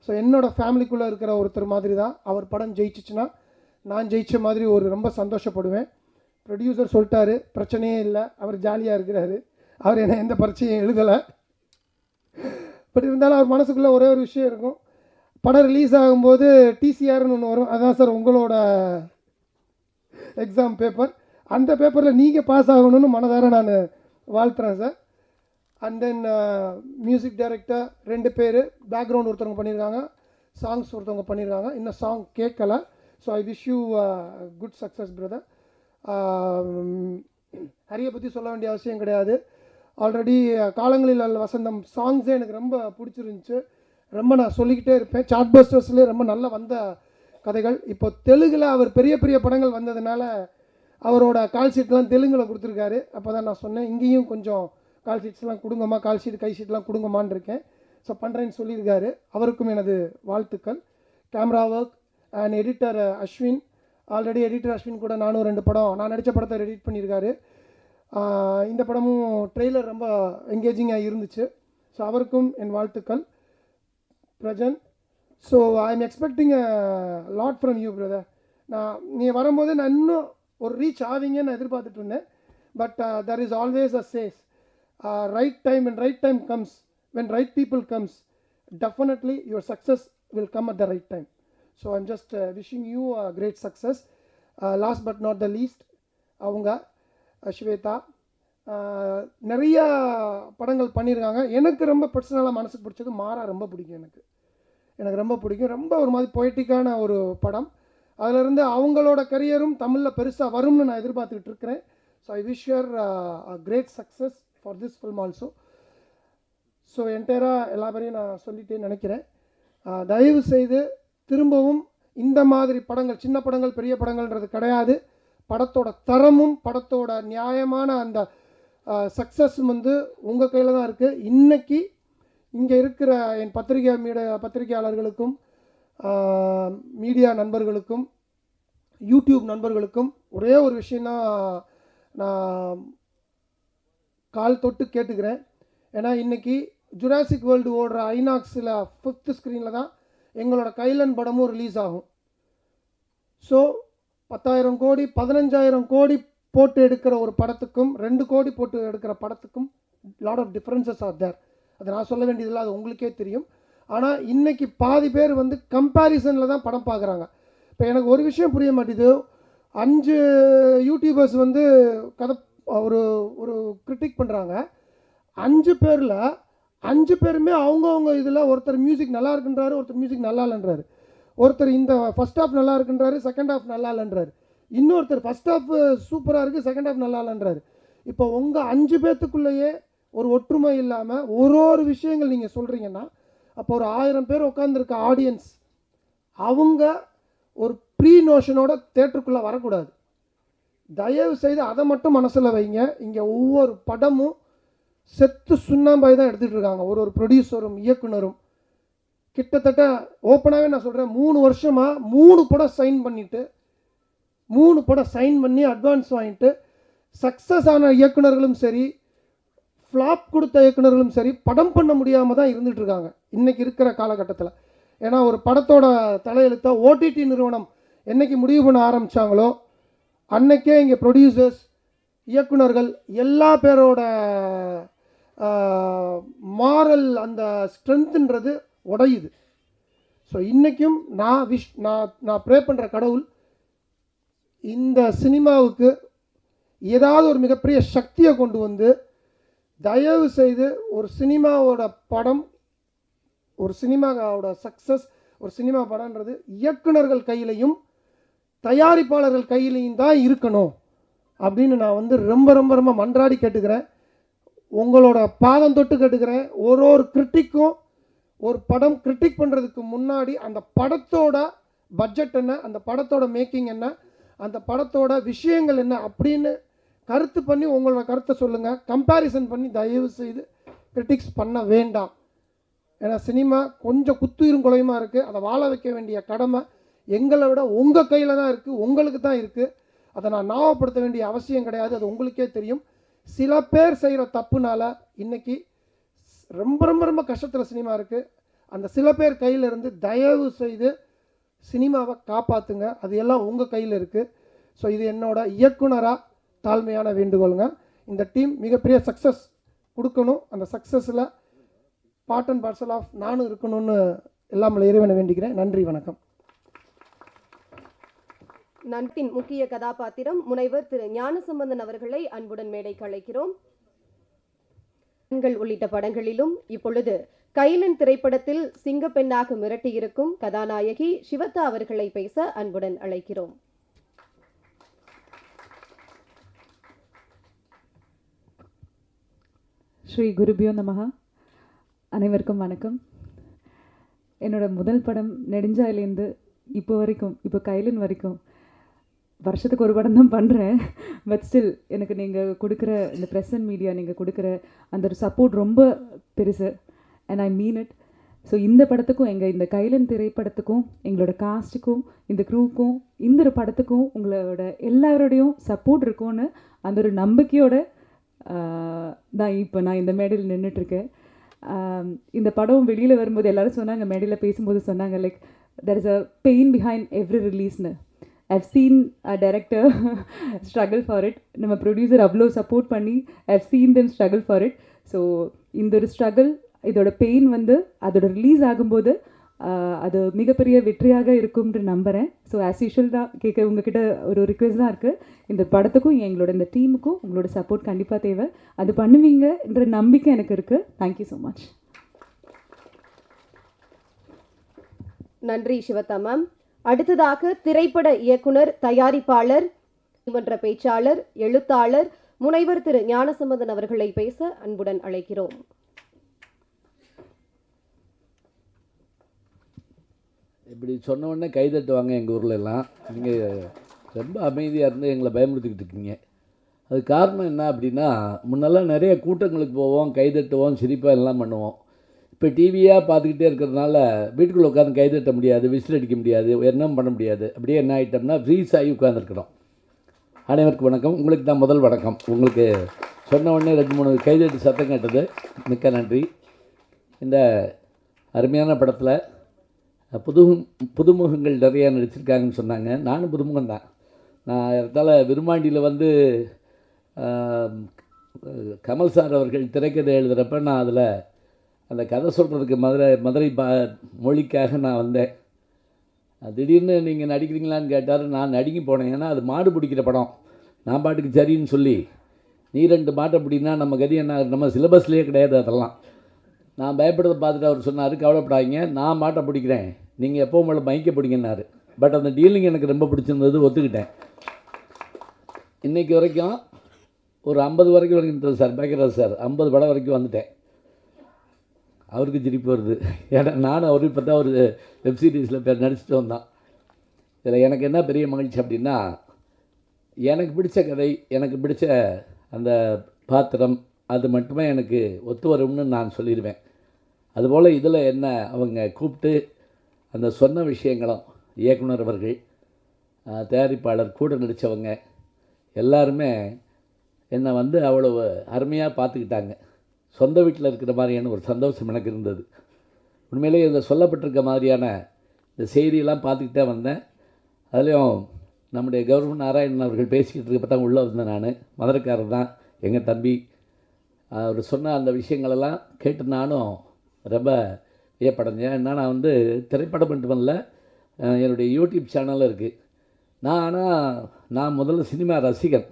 ஸோ என்னோடய ஃபேமிலிக்குள்ளே இருக்கிற ஒருத்தர் மாதிரி தான். அவர் படம் ஜெயிச்சிச்சுன்னா நான் ஜெயித்த மாதிரி ஒரு ரொம்ப சந்தோஷப்படுவேன். ப்ரொடியூசர் சொல்லிட்டாரு, பிரச்சனையே இல்லை, அவர் ஜாலியாக இருக்கிறாரு, அவர் என்ன எந்த பரீட்சையும் எழுதலை. பட் இருந்தாலும் அவர் மனசுக்குள்ளே ஒரே ஒரு விஷயம் இருக்கும். படம் ரிலீஸ் ஆகும்போது டிசிஆர்னு ஒன்று வரும், அதுதான் சார் உங்களோட எக்ஸாம் பேப்பர். அந்த பேப்பரில் நீங்கள் பாஸ் ஆகணும்னு மனதார நான் வாழ்த்துறேன் sir. And then music director 2 பேர், பேக்ரவுண்ட் ஒருத்தவங்க பண்ணியிருக்காங்க, சாங்ஸ் ஒருத்தவங்க பண்ணியிருக்காங்க, இன்னும் சாங் கேட்கல. So I wish you good success brother. ஹரியை பற்றி சொல்ல வேண்டிய அவசியம் கிடையாது. ஆல்ரெடி காலங்களில் அல்ல வசந்தம் சாங்ஸே எனக்கு ரொம்ப பிடிச்சிருந்துச்சு, ரொம்ப நான் சொல்லிக்கிட்டே இருப்பேன். சார்ட் பஸ்டர்ஸ்லேயே ரொம்ப நல்லா வந்த கதைகள். இப்போ தெலுங்கில் அவர் பெரிய பெரிய படங்கள் வந்ததுனால அவரோட கால் ஷீட்லாம் தெலுங்கில் கொடுத்துருக்காரு. அப்போ தான் நான் சொன்னேன், இங்கேயும் கொஞ்சம் கால் ஷீட்ஸ்லாம் கொடுங்கம்மா, கால் ஷீட் கை ஷீட்லாம் கொடுங்கம்மான்னு இருக்கேன். ஸோ பண்ணுறேன்னு சொல்லியிருக்காரு. அவருக்கும் எனது வாழ்த்துக்கள். Camera work and editor Ashwin, already editor Ashwin கூட நானும் 2 படம், நான் நடித்த படத்தை எடிட் பண்ணியிருக்காரு. இந்த படமும் ட்ரெய்லர் ரொம்ப என்கேஜிங்காக இருந்துச்சு. ஸோ அவருக்கும் என் வாழ்த்துக்கள். Prajan, so I am expecting a lot from you brother. நீ வரும்போது நான் இன்னும் ஒரு ரீச் ஆவீங்கன்னு நான் எதிர்பார்த்துட்டு இருந்தேன். But there is always a chase right time, when right time comes, when right people comes, definitely your success will come at the right time. So I'm just wishing you a great success. Last but not the least, அவங்க ஸ்வேதா நிறைய படங்கள் பண்ணியிருக்காங்க. எனக்கு ரொம்ப பர்சனலாக மனசுக்கு பிடிச்சது மாறா ரொம்ப பிடிக்கும். எனக்கு ரொம்ப பிடிக்கும். ரொம்ப ஒரு மாதிரி பொய்டிக்கான ஒரு படம். அதிலிருந்து அவங்களோட கரியரும் தமிழில் பெருசாக வரும்னு நான் எதிர்பார்த்துக்கிட்டு இருக்கிறேன். So I wish your a great success for this film also. So என்டையராக எல்லா பேரையும் நான் சொல்லிட்டேன்னு நினைக்கிறேன். தயவு செய்து திரும்பவும் இந்த மாதிரி படங்கள், சின்ன படங்கள் பெரிய படங்கள்ன்றது கிடையாது, படத்தோட தரமும் படத்தோட நியாயமான அந்த சக்ஸஸும் வந்து உங்கள் கையில் தான் இருக்குது. இன்றைக்கி இங்கே இருக்கிற என் பத்திரிகையாளர்களுக்கும் மீடியா நண்பர்களுக்கும் யூடியூப் நண்பர்களுக்கும் ஒரே ஒரு விஷயந்தான் நான் கால் தொட்டு கேட்டுக்கிறேன். ஏன்னா இன்றைக்கி ஜுராசிக் வேர்ல்டு ஓடுற ஐநாக்ஸில் 5th ஸ்க்ரீனில் தான் எங்களோட கைலன் படமும் ரிலீஸ் ஆகும். ஸோ 10,000 கோடி 15,000 கோடி போட்டு எடுக்கிற ஒரு படத்துக்கும் 2 கோடி போட்டு எடுக்கிற படத்துக்கும் lot of differences are there. அதை நான் சொல்ல வேண்டியதில்லை, அது உங்களுக்கே தெரியும். ஆனால் இன்றைக்கி பாதி பேர் வந்து கம்பேரிசனில் தான் படம் பார்க்குறாங்க. இப்போ எனக்கு ஒரு விஷயம் புரிய மாட்டேது. 5 யூடியூபர்ஸ் வந்து கதை ஒரு ஒரு கிரிட்டிக் பண்ணுறாங்க. 5 பேரில் 5 பேருமே அவங்கவுங்க இதில் ஒருத்தர் மியூசிக் நல்லா இருக்குன்றாரு, ஒருத்தர் மியூசிக் நல்லா இல்லைன்றாரு, ஒருத்தர் இந்த ஃபஸ்ட் ஹாஃப் நல்லா இருக்குன்றாரு, செகண்ட் ஹாஃப் நல்லா இல்லைன்றாரு, இன்னொருத்தர் ஃபஸ்ட் ஹாஃப் சூப்பராக இருக்குது, செகண்ட் ஹாஃப் நல்லா இல்லைன்றாரு. இப்போ உங்கள் 5 பேர்த்துக்குள்ளேயே ஒரு ஒற்றுமை இல்லாமல் ஒரு விஷயங்கள் நீங்கள் சொல்கிறீங்கன்னா, அப்போ ஒரு 1000 பேர் உட்காந்துருக்க ஆடியன்ஸ் அவங்க ஒரு ப்ரீ நோஷனோட தேட்டருக்குள்ளே வரக்கூடாது. தயவு செய்து அதை மட்டும் மனசில் வைங்க. இங்கே ஒவ்வொரு படமும் செத்து சுண்ணாம்பாய் தான் எடுத்துகிட்டு இருக்காங்க. ஒரு ப்ரொடியூசரும் இயக்குனரும் கிட்டத்தட்ட ஓப்பனாகவே நான் சொல்கிறேன், 3 வருஷமாக 3 படம் சைன் பண்ணி அட்வான்ஸ் வாங்கிட்டு சக்ஸஸ் ஆன இயக்குனர்களும் சரி, ஃப்ளாப் கொடுத்த இயக்குனர்களும் சரி, படம் பண்ண முடியாமல் தான் இருந்துகிட்டு இருக்காங்க இன்றைக்கி இருக்கிற காலகட்டத்தில். ஏன்னா ஒரு படத்தோட தலையெழுத்தை ஓடிடி நிறுவனம் என்றைக்கு முடிவு பண்ண ஆரம்பித்தாங்களோ அன்றைக்கே இங்கே ப்ரொடியூசர்ஸ், இயக்குனர்கள் எல்லா பேரோட மாரல் அந்த ஸ்ட்ரென்த்துன்றது உடையுது. ஸோ இன்றைக்கும் நான் ப்ரே பண்ணுற கடவுள் இந்த சினிமாவுக்கு ஏதாவது ஒரு மிகப்பெரிய சக்தியை கொண்டு வந்து தயவு செய்து ஒரு சினிமாவோட படம், ஒரு சினிமாவோட சக்ஸஸ், ஒரு சினிமா படம்ன்றது இயக்குனர்கள் கையிலையும் தயாரிப்பாளர்கள் கையிலையும் தான் இருக்கணும் அப்படின்னு நான் வந்து ரொம்ப ரொம்ப ரொம்ப மன்றாடி கேட்டுக்கிறேன். உங்களோட பாதம் தொட்டு கேட்டுக்கிறேன். ஒரு கிரிட்டிக்கும் ஒரு படம் கிரிட்டிக் பண்ணுறதுக்கு முன்னாடி அந்த படத்தோட பட்ஜெட் என்ன, அந்த படத்தோட மேக்கிங் என்ன, அந்த படத்தோட விஷயங்கள் என்ன அப்படின்னு கருத்து பண்ணி உங்களோட கருத்தை சொல்லுங்கள். கம்பேரிசன் பண்ணி தயவு செய்து கிரிட்டிக்ஸ் பண்ண வேண்டாம். ஏன்னா சினிமா கொஞ்சம் குத்துயிரும் குலையுமா இருக்குது. அதை வாழ வைக்க வேண்டிய கடமை எங்களை விட உங்கள் கையில் தான் இருக்குது, உங்களுக்கு தான் இருக்குது. அதை நான் ஞாபகப்படுத்த வேண்டிய அவசியம் கிடையாது, அது உங்களுக்கே தெரியும். சில பேர் செய்கிற தப்புனால இன்றைக்கி ரொம்ப ரொம்ப ரொம்ப கஷ்டத்தில் சினிமா இருக்குது. அந்த சில பேர் கையிலிருந்து தயவு செய்து சினிமாவை காப்பாற்றுங்க. அது எல்லாம் உங்கள் கையில் இருக்குது. ஸோ இது என்னோட இயக்குனராக தாழ்மையான வேண்டுகோளுங்க. இந்த டீம் மிகப்பெரிய சக்ஸஸ் கொடுக்கணும். அந்த சக்ஸஸில் பார்ட் அண்ட் பார்சல் ஆஃப் நானும் இருக்கணும்னு எல்லாம் இறைவனை வேண்டிக்கிறேன். நன்றி, வணக்கம். நன்றின் முக்கிய கதாபாத்திரம் முனைவர் திரு ஞானசம்பந்தன் அவர்களை அன்புடன் மேடைக்கு அழைக்கிறோம். உள்ளிட்ட படங்களிலும் இப்பொழுது கைலன் திரைப்படத்தில் சிங்கப்பெண்ணாக மிரட்டியிருக்கும் கதாநாயகி சிவதா அவர்களை பேச அன்புடன் அழைக்கிறோம். ஸ்ரீ குருபியோ நமஹா. அனைவருக்கும் வணக்கம். என்னோட முதல் படம் நெடுஞ்சாயிலேருந்து இப்போ கைலன் வரைக்கும் வருஷத்துக்கு ஒரு படம் தான் பண்ணுறேன். பட் ஸ்டில் எனக்கு நீங்கள் கொடுக்குற இந்த ப்ரெஸ் அண்ட் மீடியா நீங்கள் கொடுக்குற அந்த ஒரு சப்போர்ட் ரொம்ப பெருசு. And I mean it. So இந்த படத்துக்கும் இந்த கைலன் திரைப்படத்துக்கும் எங்களோட காஸ்ட்டுக்கும் இந்த க்ரூவுக்கும் இந்த ஒரு படத்துக்கும் உங்களோட எல்லாரோடையும் சப்போர்ட் இருக்கும்னு அந்த ஒரு நம்பிக்கையோட தான் இப்போ நான் இந்த மேடையில் நின்றுட்டுருக்கேன். இந்த படம் வெளியில் வரும்போது எல்லோரும் சொன்னாங்க, மேடையில் பேசும்போது சொன்னாங்க, like there is a pain behind every ரிலீஸ்னு. I've seen a director struggle for it. நம்ம ப்ரொடியூசர் அவ்வளோ சப்போர்ட் பண்ணி I've seen them struggle for it. So இந்த ஒரு ஸ்ட்ரகிள், இதோட பெயின் அதோட ரிலீஸ் ஆகும்போது அது மிகப்பெரிய வெற்றியாக இருக்கும்னு நம்புகிறேன். ஸோ ஆஸ் யூஷுவல் தான் உங்ககிட்ட ஒரு ரிக்வெஸ்ட் தான் இருக்குது. இந்த படத்துக்கும் எங்களோட இந்த டீமுக்கும் உங்களோட சப்போர்ட் கண்டிப்பாக தேவை. அது பண்ணுவீங்கன்ற நம்பிக்கை எனக்கு இருக்குது. Thank you so much. நன்றி சிவதா மேம். அடுத்ததாக திரைப்பட இயக்குனர், தயாரிப்பாளர், மன்ற பேச்சாளர், எழுத்தாளர் முனைவர் திரு ஞானசம்பந்தன் அவர்களை பேச அன்புடன் அழைக்கிறோம். இப்படி சொன்ன உடனே கைதட்டுவாங்க எங்கள் ஊரில் எல்லாம். நீங்கள் ரொம்ப அமைதியாக இருந்து எங்களை பயமுறுத்திக்கிட்டு இருக்கீங்க. அது காரணம் என்ன அப்படின்னா, முன்னெல்லாம் நிறைய கூட்டங்களுக்கு போவோம், கைதட்டுவோம், சிரிப்பாக எல்லாம் பண்ணுவோம். இப்போ டிவியாக பார்த்துக்கிட்டே இருக்கிறதுனால வீட்டுக்குள்ளே உட்காந்து கைதட்ட முடியாது, விசில் அடிக்க முடியாது, என்னவும் பண்ண முடியாது. அப்படியே என்ன ஆகிட்டோம்னா ஃப்ரீஸ் ஆகி உட்காந்துருக்குறோம். அனைவருக்கும் வணக்கம். உங்களுக்கு தான் முதல் வணக்கம். உங்களுக்கு சொன்ன உடனே 2-3 கைதட்டு சத்தம் கேட்டது, மிக்க நன்றி. இந்த அருமையான படத்தில் புதுமுகங்கள் நிறையா நடிச்சிருக்காங்கன்னு சொன்னாங்க. நானும் புதுமுகம் தான். நான் இடத்தால் விருமாண்டியில் கமல் சார் அவர்கள் திரைக்கதை எழுதுகிறப்ப நான் அதில் அந்த கதை சொல்கிறதுக்கு மதுரை மொழிக்காக நான் வந்தேன். திடீர்னு நீங்கள் நடிக்கிறீங்களான்னு கேட்டார். நான் நடிக்க போனேன். ஏன்னா அது மாடு பிடிக்கிற படம். நான் பாட்டுக்கு சரின்னு சொல்லி, நீ 2 மாட்டை பிடினா நம்ம கதி என்ன, நம்ம சிலபஸ்லேயே கிடையாது அதெல்லாம். நான் பயப்படுறதை பார்த்துட்டு அவர் சொன்னார், கவலைப்படாதீங்க, நான் மாட்டை பிடிக்கிறேன், நீங்கள் எப்போ உங்களை மைக்க பிடிங்கன்னாரு. பட் அந்த டீலிங் எனக்கு ரொம்ப பிடிச்சிருந்தது, ஒத்துக்கிட்டேன். இன்றைக்கி வரைக்கும் ஒரு 50 வரைக்கும் சார், பேக்கராஜ் சார் 50 படம் வரைக்கும் வந்துட்டேன். அவருக்கு சிரிப்பு வருது. ஏன்னா நானும் அவரு இப்போ தான் ஒரு வெப்சீரிஸில் நடிச்சுட்டு வந்தான். இதில் எனக்கு என்ன பெரிய மகிழ்ச்சி அப்படின்னா, எனக்கு பிடிச்ச கதை, எனக்கு பிடிச்ச அந்த பாத்திரம், அது மட்டுமே எனக்கு ஒத்து வரும்னு நான் சொல்லிடுவேன். அதுபோல் இதில் என்ன அவங்க கூப்பிட்டு அந்த சொன்ன விஷயங்களும், இயக்குனர் அவர்கள், தயாரிப்பாளர், கூட நடித்தவங்க எல்லாருமே என்னை அவ்வளவு அருமையாக பார்த்துக்கிட்டாங்க. சொந்த வீட்டில் இருக்கிற மாதிரியான ஒரு சந்தோஷம் எனக்கு இருந்தது. உண்மையிலேயே இதில் சொல்லப்பட்டிருக்க மாதிரியான இந்த செய்தியெல்லாம் பார்த்துக்கிட்டே வந்தேன். அதுலேயும் நம்முடைய கௌரவ நாராயணன் அவர்கள் பேசிக்கிட்டு இருக்கப்போ தான் உள்ளே வந்தேன். நான் மதுரைக்காரர் தான், எங்கள் தம்பி. அவர் சொன்ன அந்த விஷயங்களெல்லாம் கேட்டு நானும் ரொம்ப வியப்படைஞ்சேன். ஏன்னா நான் திரைப்படம் மட்டுமல்ல, என்னுடைய யூடியூப் சேனலும் இருக்குது. நான் முதல்ல சினிமா ரசிகன்.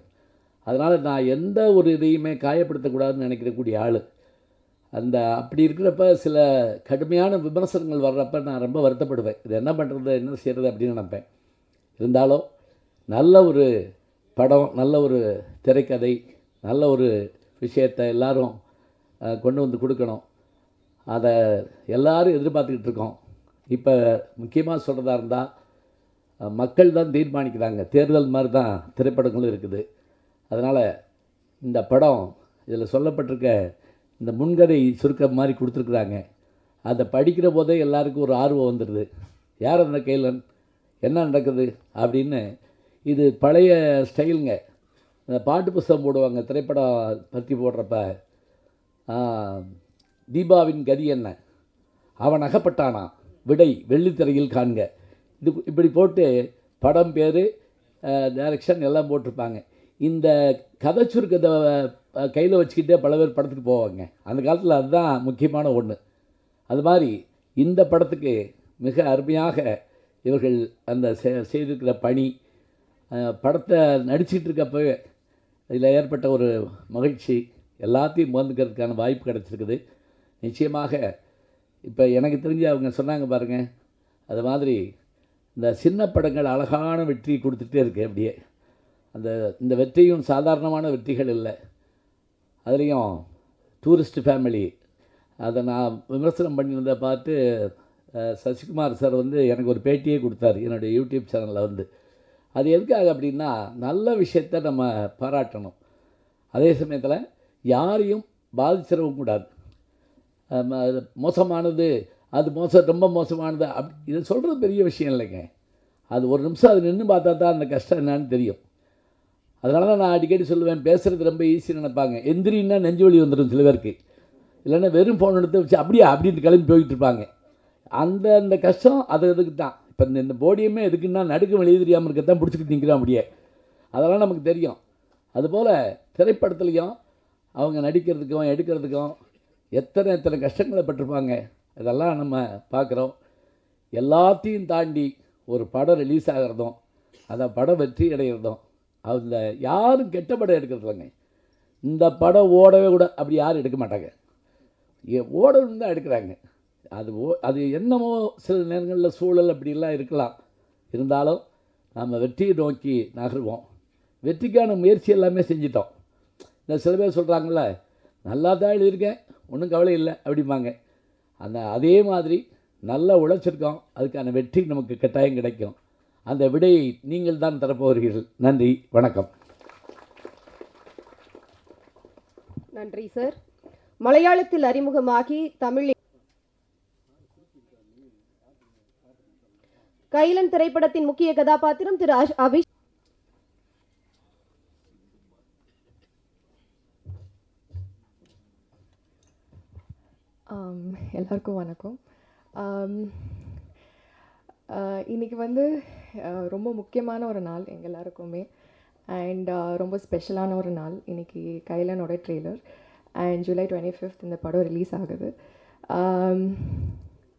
அதனால் நான் எந்த ஒரு இதையுமே காயப்படுத்தக்கூடாதுன்னு நினைக்கிறக்கூடிய ஆள். அப்படி இருக்கிறப்ப சில கடுமையான விமர்சனங்கள் வர்றப்ப நான் ரொம்ப வருத்தப்படுவேன். இது என்ன பண்ணுறது, என்ன செய்கிறது அப்படின்னு நினைப்பேன். இருந்தாலும் நல்ல ஒரு படம், நல்ல ஒரு திரைக்கதை, நல்ல ஒரு விஷயத்தை எல்லாரும் கொண்டு வந்து கொடுக்கணும். அதை எல்லாரும் எதிர்பார்த்துக்கிட்டு இருக்கோம். இப்போ முக்கியமாக சொல்கிறதா இருந்தால், மக்கள் தான் தீர்மானிக்கிறாங்க. தேர்தல் மாதிரி தான் திரைப்படங்களும் இருக்குது. அதனால் இந்த படம், இதில் சொல்லப்பட்டிருக்க இந்த முன்கதை சுருக்கம் மாதிரி கொடுத்துருக்குறாங்க. அதை படிக்கிற போதே எல்லாருக்கும் ஒரு ஆர்வம் வந்துடுது. யார் அந்த கைலன், என்ன நடக்குது அப்படின்னு. இது பழைய ஸ்டைலுங்க. இந்த பாட்டு புஸ்தகம் போடுவாங்க திரைப்படம் பற்றி போடுறப்ப, தீபாவின் கதி என்ன, அவன் அகப்பட்டானா, விடை வெள்ளித்திரையில் காண்க. இது இப்படி போட்டு படம் பேர், டைரக்ஷன் எல்லாம் போட்டிருப்பாங்க. இந்த கதை சுருக்கத்தை கையில் வச்சுக்கிட்டே பல பேர் படத்துக்கு போவாங்க. அந்த காலத்தில் அதுதான் முக்கியமான ஒன்று. அது மாதிரி இந்த படத்துக்கு மிக அருமையாக இவர்கள் அந்த செய்திருக்கிற பணி, படத்தை நடிச்சிட்டு இருக்கப்பவே இதில் ஏற்பட்ட ஒரு மகிழ்ச்சி எல்லாத்தையும் முகந்துக்கிறதுக்கான வாய்ப்பு கிடச்சிருக்குது. நிச்சயமாக இப்போ எனக்கு தெரிஞ்சு அவங்க சொன்னாங்க பாருங்கள், அது மாதிரி இந்த சின்ன படங்கள் அழகான வெற்றி கொடுத்துட்டே இருக்கு. அப்படியே இந்த வெற்றியும் சாதாரணமான வெற்றிகள் இல்லை. அதுலேயும் டூரிஸ்ட் ஃபேமிலி, அதை நான் விமர்சனம் பண்ணியிருந்த பார்த்து சசிகுமார் சார் வந்து எனக்கு ஒரு பேட்டியே கொடுத்தாரு என்னுடைய யூடியூப் சேனலில் வந்து. அது எதுக்காக அப்படின்னா, நல்ல விஷயத்தை நம்ம பாராட்டணும், அதே சமயத்தில் யாரையும் பாதிச்சிடவும் கூடாது. மோசமானது அது ரொம்ப மோசமானது இதை சொல்கிறது பெரிய விஷயம் இல்லைங்க. அது ஒரு நிமிஷம் அது நின்று பார்த்தா தான் அந்த கஷ்டம் என்னான்னு தெரியும். அதனால தான் நான் அடிக்கடி சொல்லுவேன், பேசுகிறது ரொம்ப ஈஸின்னு நினைப்பாங்க. எந்திரின்னா நெஞ்சு வலி வந்துடும் சில பேருக்கு. இல்லைன்னா வெறும் ஃபோன் எடுத்து வச்சு அப்படின்ட்டு கிளம்பி போய்கிட்டு இருப்பாங்க. அந்த கஷ்டம் அதுக்கு தான். இப்போ இந்த போடியமே எதுக்குன்னா நடுக்கம் வெளியே தெரியாமல் இருக்கத்தான் பிடிச்சிக்கிட்டு நிற்கிறோம் அப்படியே. அதெல்லாம் நமக்கு தெரியும். அதுபோல் திரைப்படத்துலேயும் அவங்க நடிக்கிறதுக்கும் எடுக்கிறதுக்கும் எத்தனை கஷ்டங்களை பட்டிருப்பாங்க. இதெல்லாம் நம்ம பார்க்குறோம். எல்லாத்தையும் தாண்டி ஒரு படம் ரிலீஸ் ஆகிறதும், அந்த படம் வெற்றி அடைகிறதும், அதில் யாரும் கெட்ட படம் எடுக்கிறது இல்லைங்க. இந்த படம் ஓடவே கூட அப்படி யாரும் எடுக்க மாட்டாங்க. ஓடணும் தான் எடுக்கிறாங்க. அது என்னமோ சில நேரங்களில் சூழல் அப்படிலாம் இருக்கலாம். இருந்தாலும் நம்ம வெற்றியை நோக்கி நகருவோம். வெற்றிக்கான முயற்சி எல்லாமே செஞ்சிட்டோம். இந்த சில பேர் சொல்கிறாங்கள, நல்லா தான் எழுதியிருக்கேன், ஒன்றும் கவலை இல்லை அப்படிம்பாங்க. அதே மாதிரி நல்லா உழைச்சிருக்கோம், அதுக்கான வெற்றி நமக்கு கட்டாயம் கிடைக்கும். அந்த விடையை நீங்கள் தான் தரப்போகிறீர்கள். நன்றி, வணக்கம். நன்றி சார். மலையாளத்தில் அறிமுகமாகி தமிழில் கைலன் திரைப்படத்தின் முக்கிய கதாபாத்திரம் திரு அபிஷேக். எல்லாருக்கும் வணக்கம். இன்றைக்கி வந்து ரொம்ப முக்கியமான ஒரு நாள் எங்கள் எல்லாருக்குமே. அண்ட் ரொம்ப ஸ்பெஷலான ஒரு நாள் இன்றைக்கி. கைலனோட ட்ரெய்லர் அண்ட் ஜூலை 25 இந்த படம் ரிலீஸ் ஆகுது.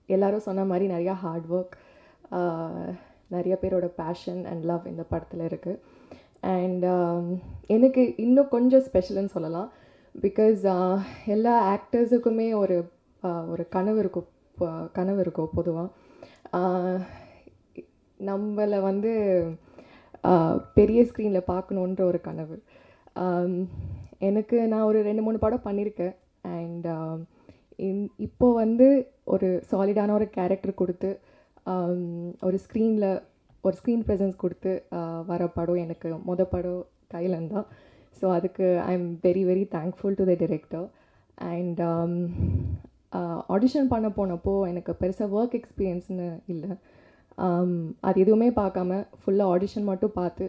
எல்லோரும் சொன்ன மாதிரி நிறையா ஹார்ட் ஒர்க், நிறைய பேரோட பேஷன் அண்ட் லவ் இந்த படத்தில் இருக்குது. அண்ட் எனக்கு இன்னும் கொஞ்சம் ஸ்பெஷல்னு சொல்லலாம். பிகாஸ் எல்லா ஆக்டர்ஸுக்குமே ஒரு கனவு இருக்கும் பொதுவாக. நம்மளை வந்து பெரிய ஸ்க்ரீனில் பார்க்கணுன்ற ஒரு கனவு எனக்கு. நான் ஒரு 2-3 படம் பண்ணியிருக்கேன். அண்ட் இப்போது வந்து ஒரு சாலிடான ஒரு கேரக்டர் கொடுத்து ஒரு ஸ்க்ரீன் ப்ரெசன்ஸ் கொடுத்து வர படம் எனக்கு படம் கைலன் தான். ஸோ அதுக்கு I am very very thankful to the director. And audition பண்ண போனப்போ எனக்கு பெருசாக ஒர்க் எக்ஸ்பீரியன்ஸ்னு இல்லை. அது எதுவுமே பார்க்காம ஃபுல்லாக ஆடிஷன் மட்டும் பார்த்து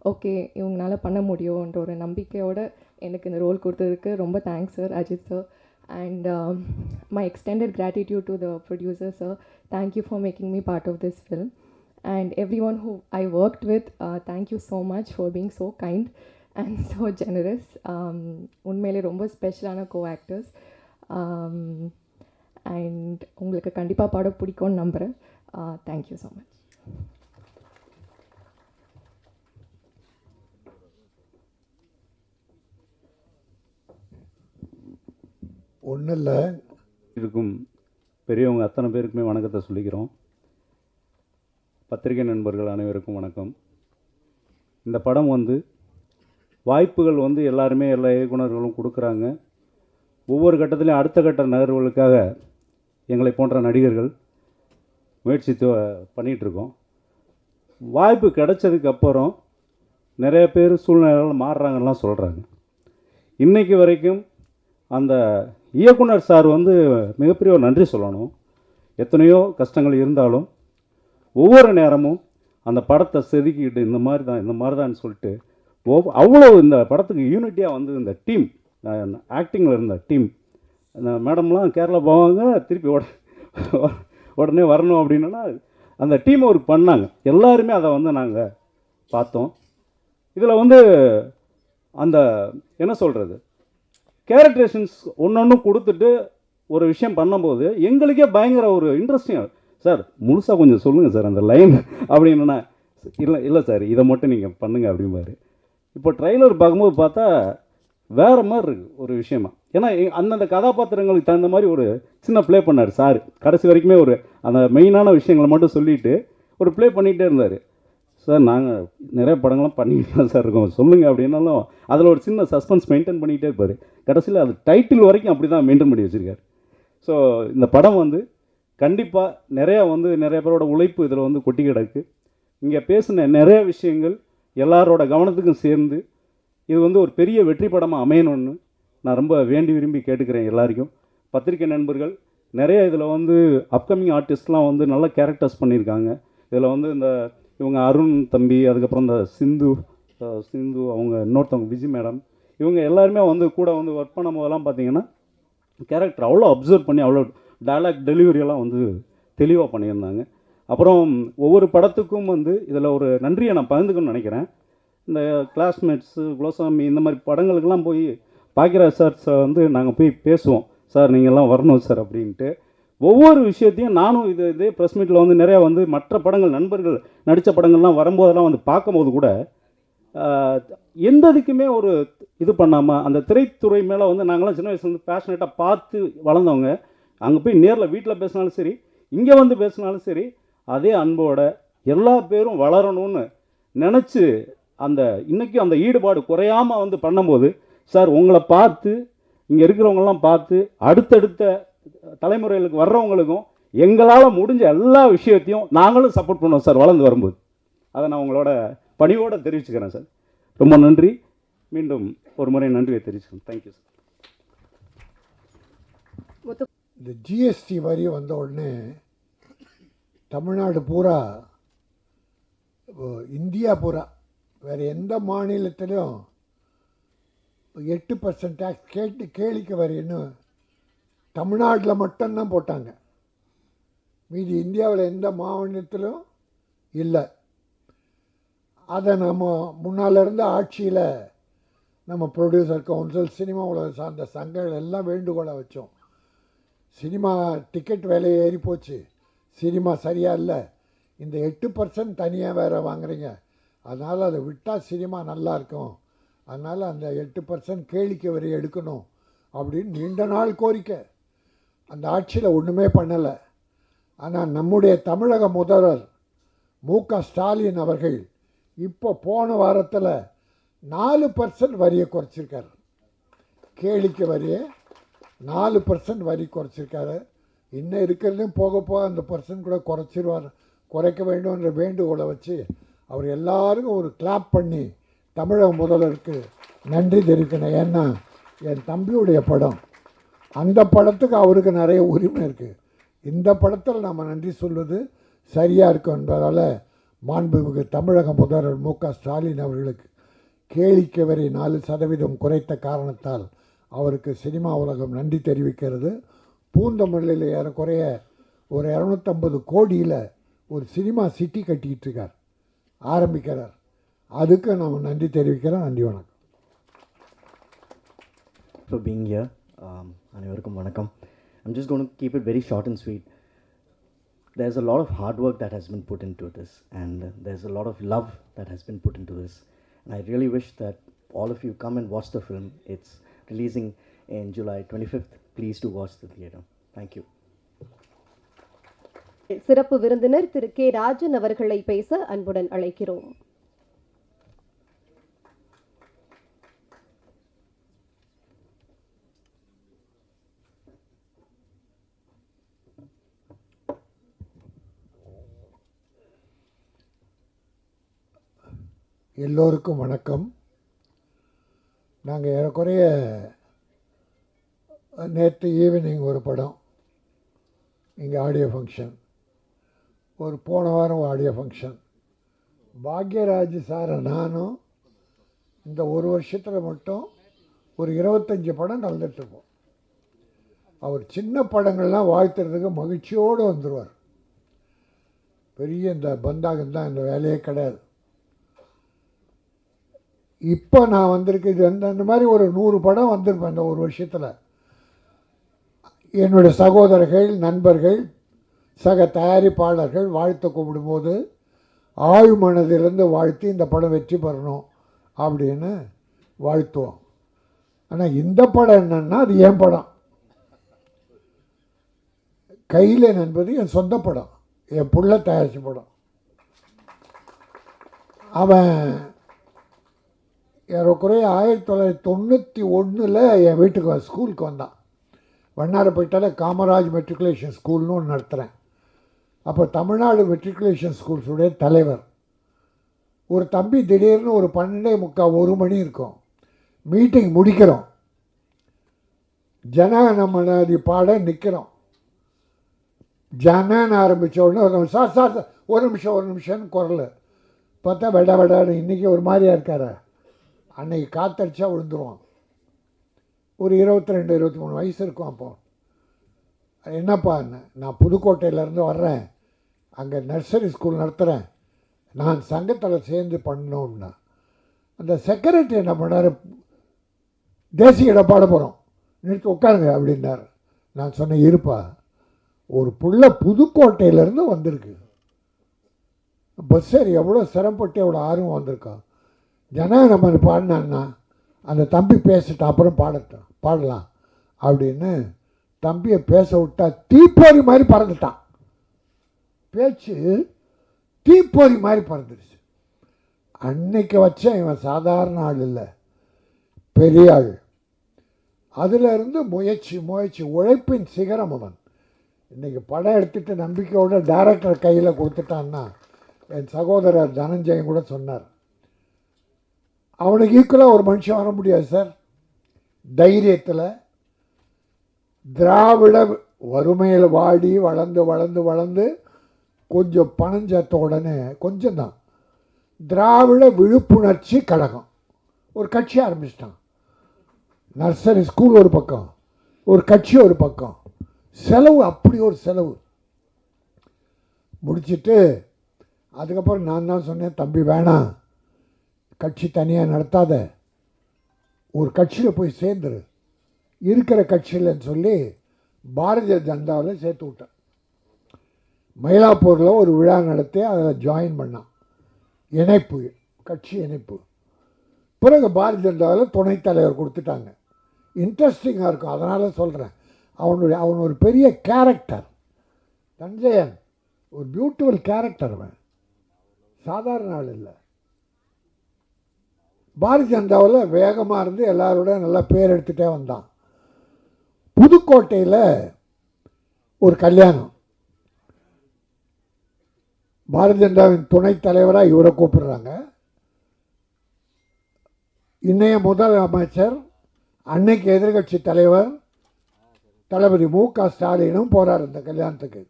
ஓகே இவங்களால பண்ண முடியும்ன்ற ஒரு நம்பிக்கையோடு எனக்கு இந்த ரோல் கொடுத்ததுக்கு ரொம்ப thanks sir, Ajith sir. And my extended gratitude to the producer sir. Thank you for making me part of this film. And everyone who I worked with, thank you so much for being so kind and so generous. உண்மையிலே ரொம்ப ஸ்பெஷலான co-actors. அண்ட் உங்களுக்கு கண்டிப்பாக படம் பிடிக்கும்னு நம்புகிறேன். Thank you so much. ஒன்றும் இல்லை, இருக்கும் பெரியவங்க அத்தனை பேருக்குமே வணக்கத்தை சொல்லிக்கிறோம். பத்திரிகை நண்பர்கள் அனைவருக்கும் வணக்கம். இந்த படம் வந்து வாய்ப்புகள் வந்து எல்லாருமே எல்லா இயக்குநர்களும் கொடுக்குறாங்க. ஒவ்வொரு கட்டத்திலையும் அடுத்த கட்ட நகர்வுகளுக்காக எங்களை போன்ற நடிகர்கள் முயற்சி பண்ணிகிட்ருக்கோம். வாய்ப்பு கிடைச்சதுக்கப்புறம் நிறைய பேர் சூழ்நிலைகள் மாறுறாங்கலாம் சொல்கிறாங்க. இன்றைக்கு வரைக்கும் அந்த இயக்குனர் சார் வந்து மிகப்பெரிய ஒரு நன்றி சொல்லணும். எத்தனையோ கஷ்டங்கள் இருந்தாலும் ஒவ்வொரு நேரமும் அந்த படத்தை செதுக்கிட்டு இந்த மாதிரி தான் சொல்லிட்டு அவ்வளோ இந்த படத்துக்கு யூனிட்டியாக வந்து இந்த டீம் ஆக்டிங்கில் இருந்த டீம், இந்த மேடம்லாம் கேரளா போவாங்க, திருப்பி உடனே வரணும் அப்படின்னா அந்த டீம் ஒர்க் பண்ணாங்க. எல்லாருமே அதை வந்து நாங்கள் பார்த்தோம். இதில் வந்து அந்த என்ன சொல்கிறது, கேரக்டரேஷன்ஸ் ஒன்று கொடுத்துட்டு ஒரு விஷயம் பண்ணும்போது எங்களுக்கே பயங்கர ஒரு இன்ட்ரெஸ்டிங். சார் முழுசாக கொஞ்சம் சொல்லுங்கள் சார் அந்த லைன் அப்படின்னா, இல்லை சார் இதை மட்டும் நீங்கள் பண்ணுங்கள் அப்படிம்பாரு. இப்போ ட்ரைலர் பார்க்கும்போது பார்த்தா வேறு மாதிரி இருக்குது ஒரு விஷயமா. ஏன்னா அந்தந்த கதாபாத்திரங்களுக்கு தகுந்த மாதிரி ஒரு சின்ன ப்ளே பண்ணார் சார். கடைசி வரைக்குமே ஒரு அந்த மெயினான விஷயங்களை மட்டும் சொல்லிவிட்டு ஒரு ப்ளே பண்ணிகிட்டே இருந்தார். சார் நாங்கள் நிறைய படங்கள்லாம் பண்ணிக்கிட்டு தான் சார் இருக்கோம், சொல்லுங்கள் அப்படின்னாலும் அதில் ஒரு சின்ன சஸ்பென்ஸ் மெயின்டைன் பண்ணிகிட்டே இருப்பார். கடைசியில் அது டைட்டில் வரைக்கும் அப்படி தான் மெயின்டைன் பண்ணி வச்சுருக்காரு. ஸோ இந்த படம் வந்து கண்டிப்பாக நிறைய பேரோட உழைப்பு இதில் வந்து கொட்டி கிடக்கு. இங்கே பேசின நிறைய விஷயங்கள் எல்லாரோட கவனத்துக்கும் சேர்ந்து இது வந்து ஒரு பெரிய வெற்றி படமாக அமையணும்னு நான் ரொம்ப வேண்டி விரும்பி கேட்டுக்கிறேன் எல்லாருக்கும். பத்திரிக்கை நண்பர்கள் நிறைய இதில் வந்து அப்கமிங் ஆர்டிஸ்ட்லாம் வந்து நல்ல கேரக்டர்ஸ் பண்ணியிருக்காங்க. இதில் வந்து இந்த இவங்க அருண் தம்பி, அதுக்கப்புறம் இந்த சிந்து அவங்க இன்னொருத்தவங்க விஜய் மேடம், இவங்க எல்லாருமே வந்து கூட வந்து ஒர்க் பண்ணும் போதெல்லாம் பார்த்தீங்கன்னா கேரக்டர் அவ்வளோ அப்சர்வ் பண்ணி அவ்வளோ டயலாக் டெலிவரியெல்லாம் வந்து தெளிவாக பண்ணியிருந்தாங்க. அப்புறம் ஒவ்வொரு படத்துக்கும் வந்து இதில் ஒரு நன்றியை நான் பகிர்ந்துக்கணும்னு நினைக்கிறேன். இந்த கிளாஸ்மேட்ஸு, குலசாமி இந்த மாதிரி படங்களுக்கெல்லாம் போய் பாக்கியராஜ் சார் வந்து நாங்கள் போய் பேசுவோம், சார் நீங்கள்லாம் வரணும் சார் அப்படின்ட்டு. ஒவ்வொரு விஷயத்தையும் நானும் இதே ப்ரெஸ் மீட்டில் வந்து நிறையா வந்து மற்ற படங்கள் நண்பர்கள் நடித்த படங்கள்லாம் வரும்போதெல்லாம் வந்து பார்க்கும்போது கூட எந்த இதுக்குமே ஒரு இது பண்ணாமல் அந்த திரைத்துறை மேலே வந்து நாங்களாம் சின்ன வயசுலேருந்து பேஷனேட்டாக பார்த்து வளர்ந்தவங்க. அங்கே போய் நேரில் வீட்டில் பேசினாலும் சரி, இங்கே வந்து பேசினாலும் சரி, அதே அன்போட எல்லா பேரும் வளரணும்னு நினச்சி அந்த இன்றைக்கும் அந்த ஈடுபாடு குறையாமல் வந்து பண்ணும்போது, சார் உங்களை பார்த்து இங்கே இருக்கிறவங்கெல்லாம் பார்த்து அடுத்தடுத்த தலைமுறைகளுக்கு வர்றவங்களுக்கும் எங்களால் முடிஞ்ச எல்லா விஷயத்தையும் நாங்களும் சப்போர்ட் பண்ணுவோம் சார் வளர்ந்து வரும்போது. அதை நான் உங்களோட பணியோடு தெரிவிச்சுக்கிறேன் சார். ரொம்ப நன்றி. மீண்டும் ஒரு முறை நன்றியை தெரிவிச்சுக்கிறேன். Thank you sir. இந்த ஜிஎஸ்டி வரி வந்த உடனே தமிழ்நாடு பூரா, இந்தியா பூரா, வேறு எந்த மாநிலத்திலும் 8% டேக்ஸ் கேளிக்கை வரின்னு தமிழ்நாட்டில் மட்டும்தான் போட்டாங்க. மீதி இந்தியாவில் எந்த மாநிலத்திலும் இல்லை. அதை நம்ம முன்னால் இருந்த ஆட்சியில் நம்ம ப்ரொடியூசர் கவுன்சில், சினிமா உலக சார்ந்த சங்கங்கள் எல்லாம் வேண்டுகோளை வச்சோம். சினிமா டிக்கெட் விலை ஏறி போச்சு, சினிமா சரியாக இல்லை, இந்த 8% தனியாக வேறு வாங்குறீங்க, அதனால் அதை விட்டால் சினிமா நல்லாயிருக்கும், அதனால் அந்த 8% கேளிக்கை வரி எடுக்கணும் அப்படின்னு நீண்ட நாள் கோரிக்கை. அந்த ஆட்சியில் ஒன்றுமே பண்ணலை. ஆனால் நம்முடைய தமிழக முதல்வர் மு.க. ஸ்டாலின் அவர்கள் இப்போ போன வாரத்தில் 4% வரியை குறைச்சிருக்காரு. கேளிக்கை வரியை 4% வரி குறைச்சிருக்காரு. இன்னும் இருக்கிறதையும் போக போக அந்த பர்சன்ட் கூட குறைக்க வேண்டும்ன்ற வேண்டுகோளை வச்சு அவர் எல்லாருக்கும் ஒரு கிளாப் பண்ணி தமிழக முதல்வருக்கு நன்றி தெரிவிக்கணும். ஏன்னா என் தம்பியுடைய படம், அந்த படத்துக்கு அவருக்கு நிறைய உரிமை இருக்குது. இந்த படத்தில் நம்ம நன்றி சொல்வது சரியாக இருக்கும் என்பதால் மாண்புமிகு தமிழக முதல்வர் மு.க. ஸ்டாலின் அவர்களுக்கு கேளிக்கை வரி 4% குறைத்த காரணத்தால் அவருக்கு சினிமா உலகம் நன்றி தெரிவிக்கிறது. பூந்தமல்லியில் ஏறக்குறைய ஒரு 250 கோடியில் ஒரு சினிமா சிட்டி கட்டிக்கிட்டு இருக்கார், ஆரம்பிக்கிறார். அதுக்கு நம்ம நன்றி தெரிவிக்கிறோம். நன்றி, வணக்கம். For being here. அனைவருக்கும் வணக்கம். I'm just going to keep it very short and sweet. There's a lot of hard work that has been put into this, and there's a lot of love that has been put into this. And I really wish that all of you come and watch the film. It's releasing in July 25th. Please do watch the theater. Thank you. சிறப்பு விருந்தினர் திரு கே. ராஜன் அவர்களை பேச அன்புடன் அழைக்கிறோம். எல்லோருக்கும் வணக்கம். நாங்கள் ஏறக்குறைய நேற்று ஈவினிங் ஒரு படம் இங்கே ஆடியோ ஃபங்க்ஷன், ஒரு போன வாரம் ஆடியோ ஃபங்க்ஷன். பாக்யராஜ் சாரை நானும் இந்த ஒரு வருஷத்தில் மட்டும் ஒரு 25 படம் கலந்துட்டுருக்கோம். அவர் சின்ன படங்கள்லாம் வாழ்த்துறதுக்கு மகிழ்ச்சியோடு வந்துடுவார். பெரிய இந்த பந்தாகந்தான் இந்த வேலையே கிடையாது. இப்போ நான் வந்திருக்கு இது அந்த மாதிரி ஒரு 100 படம் வந்திருப்பேன் இந்த ஒரு வருஷத்தில். என்னுடைய சகோதரர்கள், நண்பர்கள், சக தயாரிப்பாளர்கள் வாழ்த்து கூப்பிடும்போது ஆழ் மனதிலிருந்து வாழ்த்தி இந்த படம் வெற்றி பெறணும் அப்படின்னு வாழ்த்துவோம். ஆனால் இந்த படம் என்னன்னா அது என் படம். கையிலன் என்பது என் சொந்த படம், என் புள்ள தயாரித்த படம். அவன் ஏறக்குறைய 1991 என் வீட்டுக்கு ஸ்கூலுக்கு வந்தான். வண்ணாரப்பேட்டையில காமராஜ் மெட்ரிகுலேஷன் ஸ்கூல்னு ஒன்று நடத்துகிறேன். அப்போ தமிழ்நாடு மெட்ரிகுலேஷன் ஸ்கூல்ஸுடைய தலைவர் ஒரு தம்பி திடீர்னு ஒரு 12:45 1 மணி இருக்கும், மீட்டிங் முடிக்கிறோம், ஜனகணமனதி பாட நிற்கிறோம். ஜனன்னு ஆரம்பித்த உடனே சார் சார் ஒரு நிமிஷம்னு குரல் பார்த்தா விடான்னு இன்றைக்கி ஒரு மாதிரியாக இருக்காரு. அன்னைக்கு காத்தடிச்சா விழுந்துருவான். ஒரு 22 23 வயசு இருக்கும். அப்போ என்னப்பா நான் புதுக்கோட்டையிலேருந்து வர்றேன், அங்கே நர்சரி ஸ்கூல் நடத்துகிறேன், நான் சங்கத்தில் சேர்ந்து பண்ணோம்னா அந்த செக்ரட்டரி என்ன பண்ணார், தேசிய பாட போகிறோம் நிறுத்தி உட்காருங்க அப்படின்னார். நான் சொன்னேன் இருப்பா, ஒரு புள்ள புதுக்கோட்டையிலேருந்து வந்திருக்கு, பஸ் ஏறி எவ்வளோ சிரமப்பட்டு எவ்வளோ ஆர்வம் வந்திருக்கான், ஜனகணமன பாடினான்னா அந்த தம்பி பேசிட்டு அப்புறம் பாடலாம் அப்படின்னு தம்பியை பேச விட்டா தீப்பொறி மாதிரி பறந்துட்டான். பேச்சு தீப்பொறி மாதிரி பறந்துடுச்சு. அன்னைக்கு வச்ச இவன் சாதாரண ஆள் இல்லை, பெரிய ஆள். அதிலிருந்து முயற்சி உழைப்பின் சிகரம் அவன். இன்றைக்கி படம் எடுத்துகிட்டு நம்பிக்கையோட டைரக்டர் கையில் கொடுத்துட்டான்னா, என் சகோதரர் தனஞ்சயன் கூட சொன்னார், அவனுக்கு ஈக்குவலாக ஒரு மனுஷன் வர முடியாது சார். தைரியத்தில் திராவிட வறுமையில் வாடி வளர்ந்து கொஞ்சம் பணம் சேர்த்த உடனே கொஞ்சம் தான் திராவிட விழிப்புணர்ச்சி கழகம் ஒரு கட்சி ஆரம்பிச்சிட்டான். நர்சரி ஸ்கூல் ஒரு பக்கம், ஒரு கட்சி ஒரு பக்கம், செலவு அப்படி ஒரு செலவு முடிச்சுட்டு அதுக்கப்புறம் நான் தான் சொன்னேன், தம்பி வேணாம், கட்சி தனியாக நடத்தாத, ஒரு கட்சியில் போய் சேர்ந்துரு, இருக்கிற கட்சியில்னு சொல்லி பாரதிய ஜனதாவில் சேர்த்து விட்டேன். மயிலாப்பூரில் ஒரு விழா நடத்தி அதில் ஜாயின் பண்ணான், இணைப்பு, கட்சி இணைப்பு. பிறகு பாரதிய ஜனதாவில் துணைத் தலைவர் கொடுத்துட்டாங்க. இன்ட்ரெஸ்டிங்காக இருக்கும், அதனால் சொல்கிறேன். அவன் ஒரு பெரிய கேரக்டர், தஞ்சையன் ஒரு பியூட்டிஃபுல் கேரக்டர். அவன் சாதாரண ஆள் இல்லை. பாரதிய ஜனதாவில் வேகமாக இருந்து எல்லாரோட நல்லா பேர் எடுத்துகிட்டே வந்தான். புதுக்கோட்டையில் ஒரு கல்யாணம், பாரதிய ஜனதாவின் துணைத் தலைவராக இவரை கூப்பிடுறாங்க. இன்றைய முதல் அமைச்சர், அன்னைக்கு எதிர்கட்சி தலைவர் தளபதி மு.க. ஸ்டாலினும் போகிறார் இந்த கல்யாணத்துக்கு.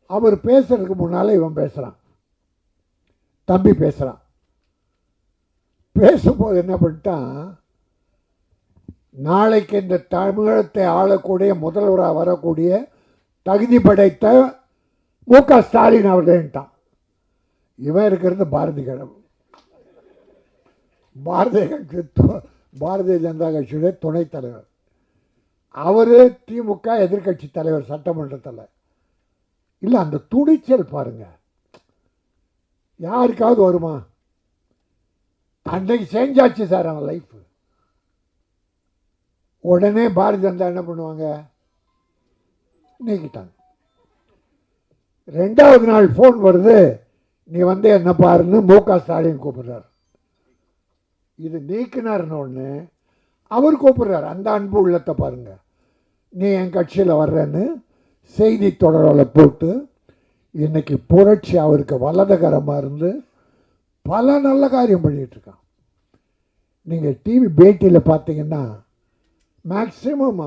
அவர் பேசுறதுக்கு முன்னால் இவன் பேசுகிறான், தம்பி பேசுகிறான். பேசும்போது என்ன பண்ணிட்டான், நாளைக்கு இந்த தமிழகத்தை ஆளக்கூடிய முதல்வராக வரக்கூடிய தகுதி படைத்த மு.க. ஸ்டாலின் அவர்கள்ட்டான். இவன் இருக்கிறது பாரதிய ஜனதா கட்சியுடைய துணைத் தலைவர். அவர் திமுக எதிர்கட்சி தலைவர் சட்டமன்றத்தில். இல்லை, அந்த துணிச்சல் பாருங்க, யாருக்காவது வருமா? அன்றைக்கு செஞ்சாச்சு சார் அவன் லைஃப். உடனே பாரதிய ஜனதா என்ன பண்ணுவாங்க, நீக்கிட்டாங்க. 2வது நாள் ஃபோன் வருது, நீ வந்து என்ன பாருன்னு மு.க. ஸ்டாலின் கூப்பிடுறார். இது நீக்கினார்னு ஒன்று அவர் கூப்பிடுறார். அந்த அன்பு உள்ளத்தை பாருங்க, நீ என் கட்சியில் வர்றேன்னு செய்தி தொடரில் போட்டு இன்னைக்கு புரட்சி அவருக்கு வலதுகரமாக இருந்து பல நல்ல காரியம் பண்ணிகிட்ருக்கான். நீங்கள் டிவி பேட்டியில் பார்த்தீங்கன்னா மேக்சிமம்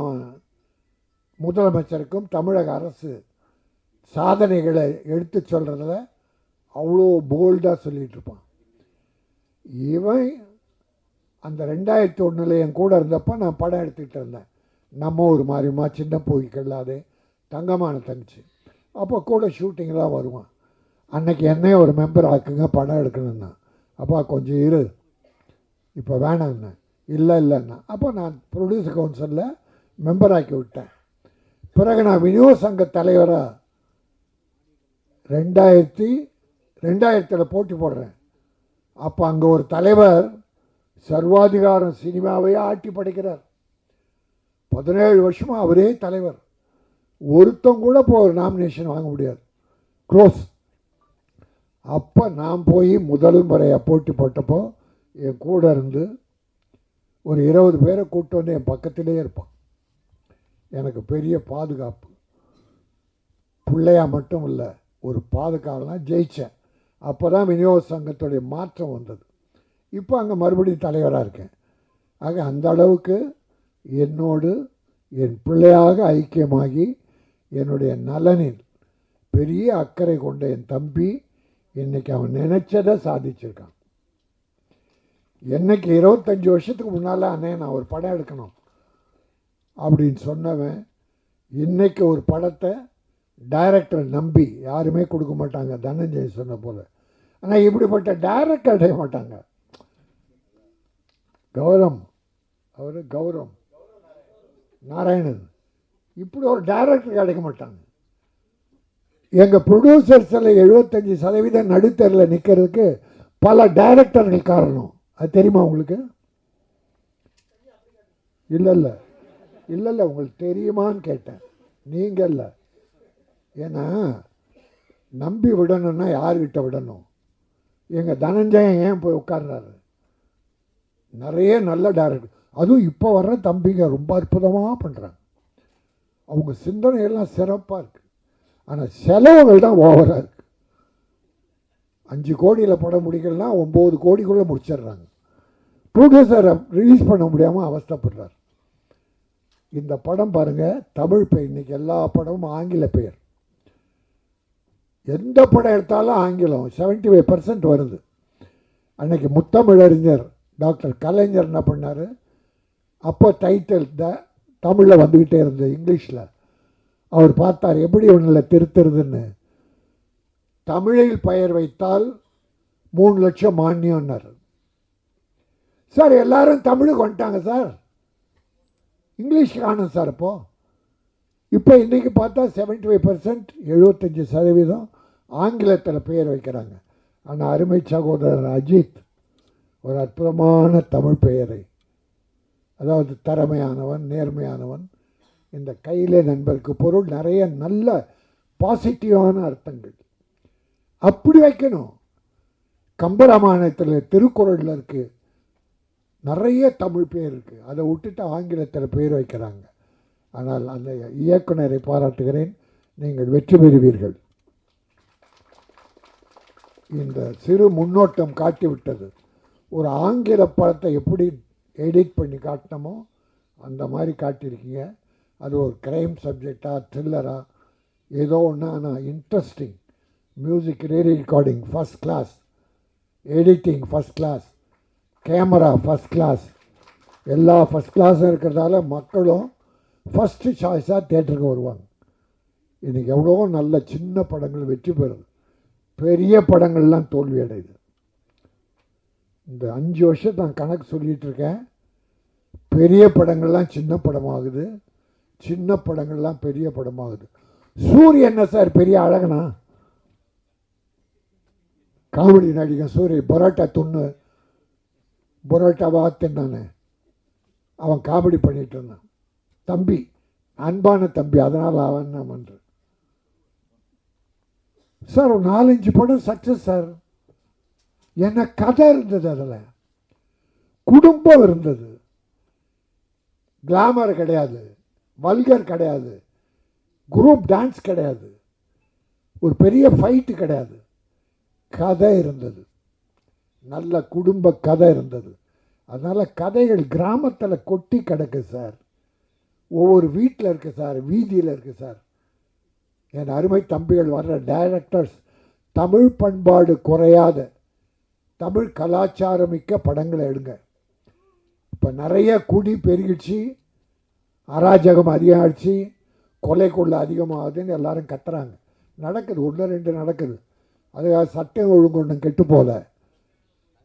முதலமைச்சருக்கும் தமிழக அரசு சாதனைகளை எடுத்து சொல்கிறதுல அவ்வளோ போல்டாக சொல்லிகிட்டு இருப்பான். இவன் அந்த 2001 என் கூட இருந்தப்போ நான் படம் எடுத்துக்கிட்டு இருந்தேன். நம்ம ஒரு மாதிரிமா சின்ன போய்க்கல்லாது தங்கமான தங்கச்சி. அப்போ கூட ஷூட்டிங்லாம் வருவான். அன்னைக்கு என்னையே ஒரு மெம்பர் ஆக்குங்க படம் எடுக்கணுன்னா. அப்பா கொஞ்சம் இரு, இப்போ வேணாண்ணா. இல்லைன்னா அப்போ நான் ப்ரொடியூசர் கவுன்சிலில் மெம்பர் ஆக்கி விட்டேன். பிறகு நான் விநியோக சங்க தலைவராக 2000 போட்டி போடுறேன். அப்போ அங்கே ஒரு தலைவர் சர்வாதிகாரம் சினிமாவையே ஆட்டி படைக்கிறார். 17 வருஷமாக அவரே தலைவர். ஒருத்தம் கூட இப்போ ஒரு நாமினேஷன் வாங்க முடியாது, க்ளோஸ். அப்போ நான் போய் முதல் முறையாக போட்டி போட்டப்போ என் கூட இருந்து ஒரு 20 பேரை கூப்பிட்டு வந்து என் பக்கத்திலே இருப்பான். எனக்கு பெரிய பாதுகாப்பு. பிள்ளையா மட்டும் இல்லை, ஒரு பாதுகாவலாம் ஜெயித்தேன். அப்போ தான் விநியோக சங்கத்துடைய மாற்றம் வந்தது. இப்போ அங்கே மறுபடியும் தலைவராக இருக்கேன். ஆக அந்த அளவுக்கு என்னோடு என் பிள்ளையாக ஐக்கியமாகி என்னுடைய நலனில் பெரிய அக்கறை கொண்ட என் தம்பி இன்றைக்கி அவன் நினச்சதை சாதிச்சிருக்கான். என்னைக்கு 25 வருஷத்துக்கு முன்னால் அண்ணே நான் ஒரு படம் எடுக்கணும் அப்படின்னு சொன்னவன் இன்றைக்கி ஒரு படத்தை டைரக்டரை நம்பி யாருமே கொடுக்க மாட்டாங்க, தனஞ்சய் சொன்ன போல். ஆனால் இப்படிப்பட்ட டைரக்டர் அடைய மாட்டாங்க. கௌரவம் நாராயணன் இப்படி ஒரு டைரக்டர் கிடைக்க மாட்டாங்க. எங்கள் ப்ரொடியூசர்ஸில் 75% நடுத்தரில் நிற்கிறதுக்கு பல டைரக்டர்கள் காரணம். அது தெரியுமா உங்களுக்கு? இல்லை உங்களுக்கு தெரியுமான்னு கேட்டேன். நீங்கள் இல்லை. ஏன்னா நம்பி விடணும்னா யார்கிட்ட விடணும்? எங்கள் தனஞ்சயன் ஏன் போய் உட்கார்றாரு? நிறைய நல்ல டைரக்டர், அதுவும் இப்போ வர்ற தம்பிங்க ரொம்ப அற்புதமாக பண்ணுறாங்க. அவங்க சிந்தனையெல்லாம் சிறப்பாக இருக்குது. ஆனால் செலவுகள் தான் ஓவராக இருக்குது. 5 கோடியில் படம் முடிக்கலன்னா 9 கோடிக்குள்ளே முடிச்சிடுறாங்க. ப்ரொடியூசரை ரிலீஸ் பண்ண முடியாமல் அவஸ்தைப்படுறார். இந்த படம் பாருங்கள், தமிழ் பெயர். இன்றைக்கி எல்லா படமும் ஆங்கில பெயர். எந்த படம் எடுத்தாலும் ஆங்கிலம் 75% வருது. அன்றைக்கி முத்தமிழறிஞர் டாக்டர் கலைஞர் என்ன பண்ணார்? அப்போ டைட்டில் தமிழில் வந்துக்கிட்டே இருந்தது, இங்கிலீஷில். அவர் பார்த்தார் எப்படி ஒன்றில் திருத்துறதுன்னு. தமிழில் பெயர் வைத்தால் 3 லட்சம் மானியம்னார். சார் எல்லாரும் தமிழுக்கு வந்துட்டாங்க சார், இங்கிலீஷ் காணும் சார். இப்போ இன்றைக்கி பார்த்தா 75% 75% ஆங்கிலத்தில் பெயர் வைக்கிறாங்க. ஆனால் அருமை சகோதரர் அஜித் ஒரு அற்புதமான தமிழ் பெயரை, அதாவது திறமையானவன், நேர்மையானவன், இந்த கையிலே நண்பருக்கு பொருள், நிறைய நல்ல பாசிட்டிவான அர்த்தங்கள் அப்படி வைக்கணும். கம்பராமாயணத்தில் திருக்குறளில் இருக்குது, நிறைய தமிழ் பேர் இருக்குது. அதை விட்டுட்டு ஆங்கிலத்தில் பேர் வைக்கிறாங்க. ஆனால் அந்த இயக்குனரை பாராட்டுகிறேன், நீங்கள் வெற்றி பெறுவீர்கள். இந்த சிறு முன்னோட்டம் காட்டிவிட்டது. ஒரு ஆங்கில படத்தை எப்படி எடிட் பண்ணி காட்டினமோ அந்த மாதிரி காட்டியிருக்கீங்க. அது ஒரு க்ரைம் சப்ஜெக்டாக, த்ரில்லராக, ஏதோ ஒன்று. ஆனால் இன்ட்ரெஸ்டிங். Music recording first class, editing first class, camera first class, எல்லா ஃபஸ்ட் கிளாஸும் இருக்கிறதால மக்களும் ஃபஸ்ட்டு சாய்ஸாக தேட்டருக்கு வருவாங்க. இன்றைக்கி எவ்வளோ நல்ல சின்ன படங்கள் வெற்றி பெறுது, பெரிய படங்கள்லாம் தோல்வி அடையுது. இந்த 5 வருஷம் நான் கணக்கு சொல்லிகிட்ருக்கேன். பெரிய படங்கள்லாம் சின்ன படமாகுது, சின்ன படங்கள்லாம் பெரிய படமாகுது. சூரிய என்ன சார் பெரிய அழகனா? காமெடி நடிகன் சூரிய பரோட்டா துண்ணு, பரோட்டாவா தின்னானே, அவன் காமெடி பண்ணிகிட்டு இருந்தான். தம்பி அன்பான தம்பி, அதனால் அவன் என்ன பண்ணுறேன் சார். ஒரு 4-5 படம் சக்ஸஸ் சார். என்ன கதை இருந்தது, அதில் குடும்பம் இருந்தது, கிளாமர் கிடையாது, வல்கர் கிடையாது, குரூப் டான்ஸ் கிடையாது, ஒரு பெரிய ஃபைட்டு கிடையாது, கதை இருந்தது, நல்ல குடும்ப கதை இருந்தது. அதனால் கதைகள் கிராமத்தில் கொட்டி கிடக்கு சார், ஒவ்வொரு வீட்டில் இருக்குது சார், வீதியில் இருக்குது சார். என் அருமை தம்பிகள் வர்ற டைரக்டர்ஸ் தமிழ் பண்பாடு குறையாத, தமிழ் கலாச்சாரமிக்க படங்களை எடுங்க. இப்போ நிறைய குடி பெருகிடுச்சு, அராஜகம் அதிகமாகிடுச்சு, கொலை கொள்ள அதிகமாகுதுன்னு எல்லாரும் கத்துறாங்க. நடக்குது, 1-2 நடக்குது. அதுக்காக சட்டம் ஒழுங்கு ஒன்றும் கெட்டு போகல,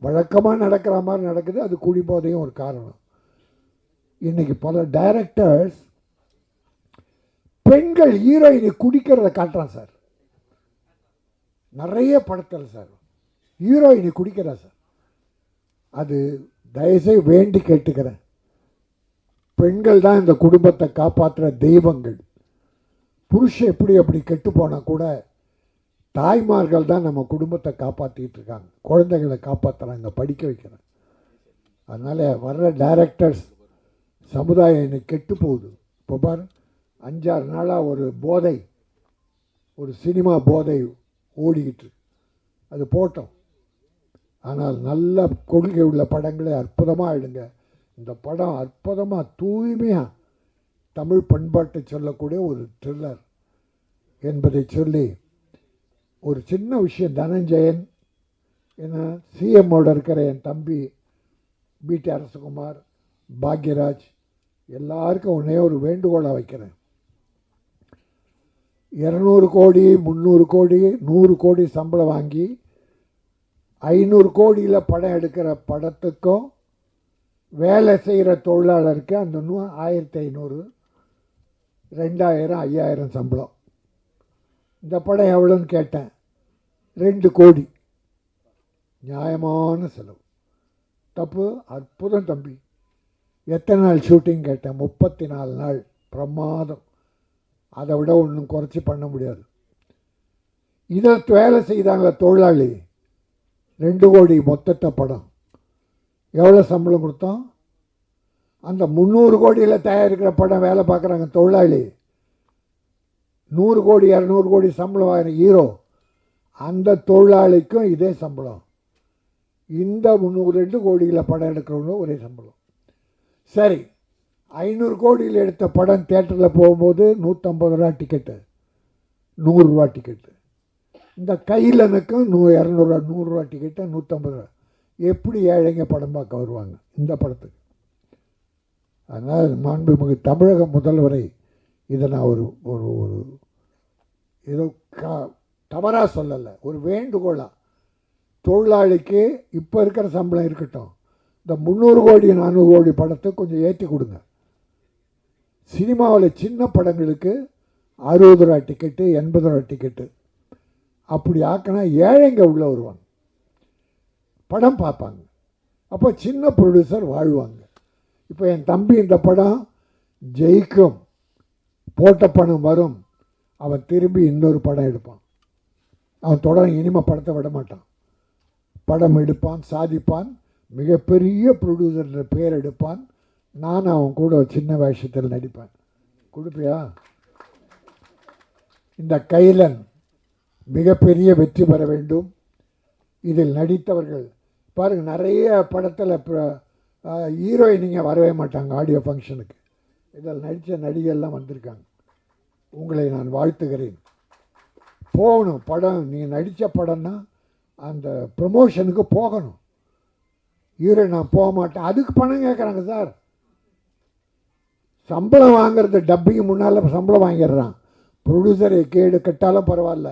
வழக்கமாக நடக்கிற மாதிரி நடக்குது. அது குடிபோதையும் ஒரு காரணம். இன்றைக்கி பல டைரக்டர்ஸ் பெண்கள் ஹீரோயினை குடிக்கிறத காட்டுறான் சார். நிறைய படத்தில் சார் ஹீரோயினை குடிக்கிறா சார். அது தயவுசெய்து வேண்டி கேட்டுக்கிறேன், பெண்கள் தான் இந்த குடும்பத்தை காப்பாற்றுற தெய்வங்கள். புருஷன் எப்படி அப்படி கெட்டு போனால் கூட தாய்மார்கள் தான் நம்ம குடும்பத்தை காப்பாற்றிட்டு இருக்காங்க, குழந்தைகளை காப்பாற்றுறாங்க, படிக்க வைக்கிறாங்க. அதனால் வர்ற டைரக்டர்ஸ் சமுதாயம் இன்னைக்கு கெட்டு போகுது. இப்போ பாரு, 5-6 நாளாக ஒரு போதை, ஒரு சினிமா போதை ஓடிக்கிட்டு, அது போட்டோம். ஆனால் நல்ல கொள்கை உள்ள படங்களை அற்புதமாக எடுங்க. இந்த படம் அற்புதமாக தூய்மையாக தமிழ் பண்பாட்டை சொல்லக்கூடிய ஒரு த்ரில்லர் என்பதை சொல்லி, ஒரு சின்ன விஷயம், தனஞ்சயன் ஏன்னா சிஎம்மோட இருக்கிற என் தம்பி பிடி அரசகுமார், பாக்யராஜ் எல்லாருக்கும் ஒன்றே ஒரு வேண்டுகோளை வைக்கிறேன். 200 கோடி 300 கோடி 100 கோடி சம்பளம் வாங்கி 500 கோடியில் படம் எடுக்கிற படத்துக்கும் வேலை செய்கிற தொழிலாளருக்கு அந்த 1500 2000 5000 சம்பளம். இந்த படம் எவ்வளோன்னு கேட்டேன், 2 கோடி. நியாயமான செலவு. தப்பு? அற்புதம் தம்பி. எத்தனை நாள் ஷூட்டிங் கேட்டேன், 34 நாள். பிரமாதம். அதை விட ஒன்றும் குறைச்சி பண்ண முடியாது. இதை வேலை செய்தாங்கள தொழிலாளி, 2 கோடி மொத்தத்தை படம். எவ்வளோ சம்பளம் கொடுத்தோம்? அந்த 300 கோடியில் தயாரிக்கிற படம் வேலை பார்க்குறாங்க தொழிலாளி, 100 கோடி 200 கோடி சம்பளம் வாங்கின ஹீரோ, அந்த தொழிலாளிக்கும் இதே சம்பளம். இந்த 302 கோடியில் படம் எடுக்கிறவங்களும் ஒரே சம்பளம். சரி, 500 கோடியில் எடுத்த படம் தேட்டரில் போகும்போது 150 ரூபா டிக்கெட்டு, 100 ரூபா டிக்கெட்டு. இந்த கையிலனுக்கும் 200 ரூபா 100 ரூபா டிக்கெட்டு, 150 ரூபா. எப்படி ஏழைங்க படம் பார்க்க வருவாங்க இந்த படத்துக்கு? அதனால் மாண்புமிகு தமிழக முதல்வரை இதை நான் ஒரு ஒரு ஒரு ஏதோ தவறாக சொல்லலை, ஒரு வேண்டுகோளாக, தொழிலாளிக்கு இப்போ இருக்கிற சம்பளம் இருக்கட்டும், இந்த 300 கோடி 400 கோடி படத்தை கொஞ்சம் ஏற்றி கொடுங்க. சினிமாவில் சின்ன படங்களுக்கு 60 ரூபா டிக்கெட்டு 80 ரூபா டிக்கெட்டு அப்படி ஆக்கினா ஏழைங்க உள்ளே வருவாங்க, படம் பார்ப்பாங்க. அப்போ சின்ன ப்ரொடியூசர் வாழ்வாங்க. இப்போ என் தம்பி இந்த படம் ஜெயிக்கும், போட்ட பணம் வரும், அவன் திரும்பி இன்னொரு படம் எடுப்பான். அவன் தொடர் இனிமே படத்தை விட மாட்டான், படம் எடுப்பான், சாதிப்பான், மிகப்பெரிய ப்ரொடியூசர்ன்ற பேர் எடுப்பான். நான் அவன் கூட ஒரு சின்ன வேஷத்தில் நடிப்பேன். கொடுப்பியா? இந்த கைலன் மிகப்பெரிய வெற்றி பெற வேண்டும். இதில் நடித்தவர்கள் பாருங்கள், நிறைய படத்தில் ஹீரோயினிங்க வரவே மாட்டாங்க ஆடியோ ஃபங்க்ஷனுக்கு. இதில் நடித்த நடிகர்லாம் வந்திருக்காங்க. உங்களை நான் வாழ்த்துகிறேன். போகணும் படம், நீங்கள் நடித்த படம்னா அந்த ப்ரமோஷனுக்கு போகணும். ஹீரோயின் நான் போக மாட்டேன், அதுக்கு பணம் கேட்குறாங்க சார். சம்பளம் வாங்கிறது டப்பிங் முன்னால் சம்பளம் வாங்கிடுறான். ப்ரொடியூசரை கேடு கட்டாலும் பரவாயில்ல,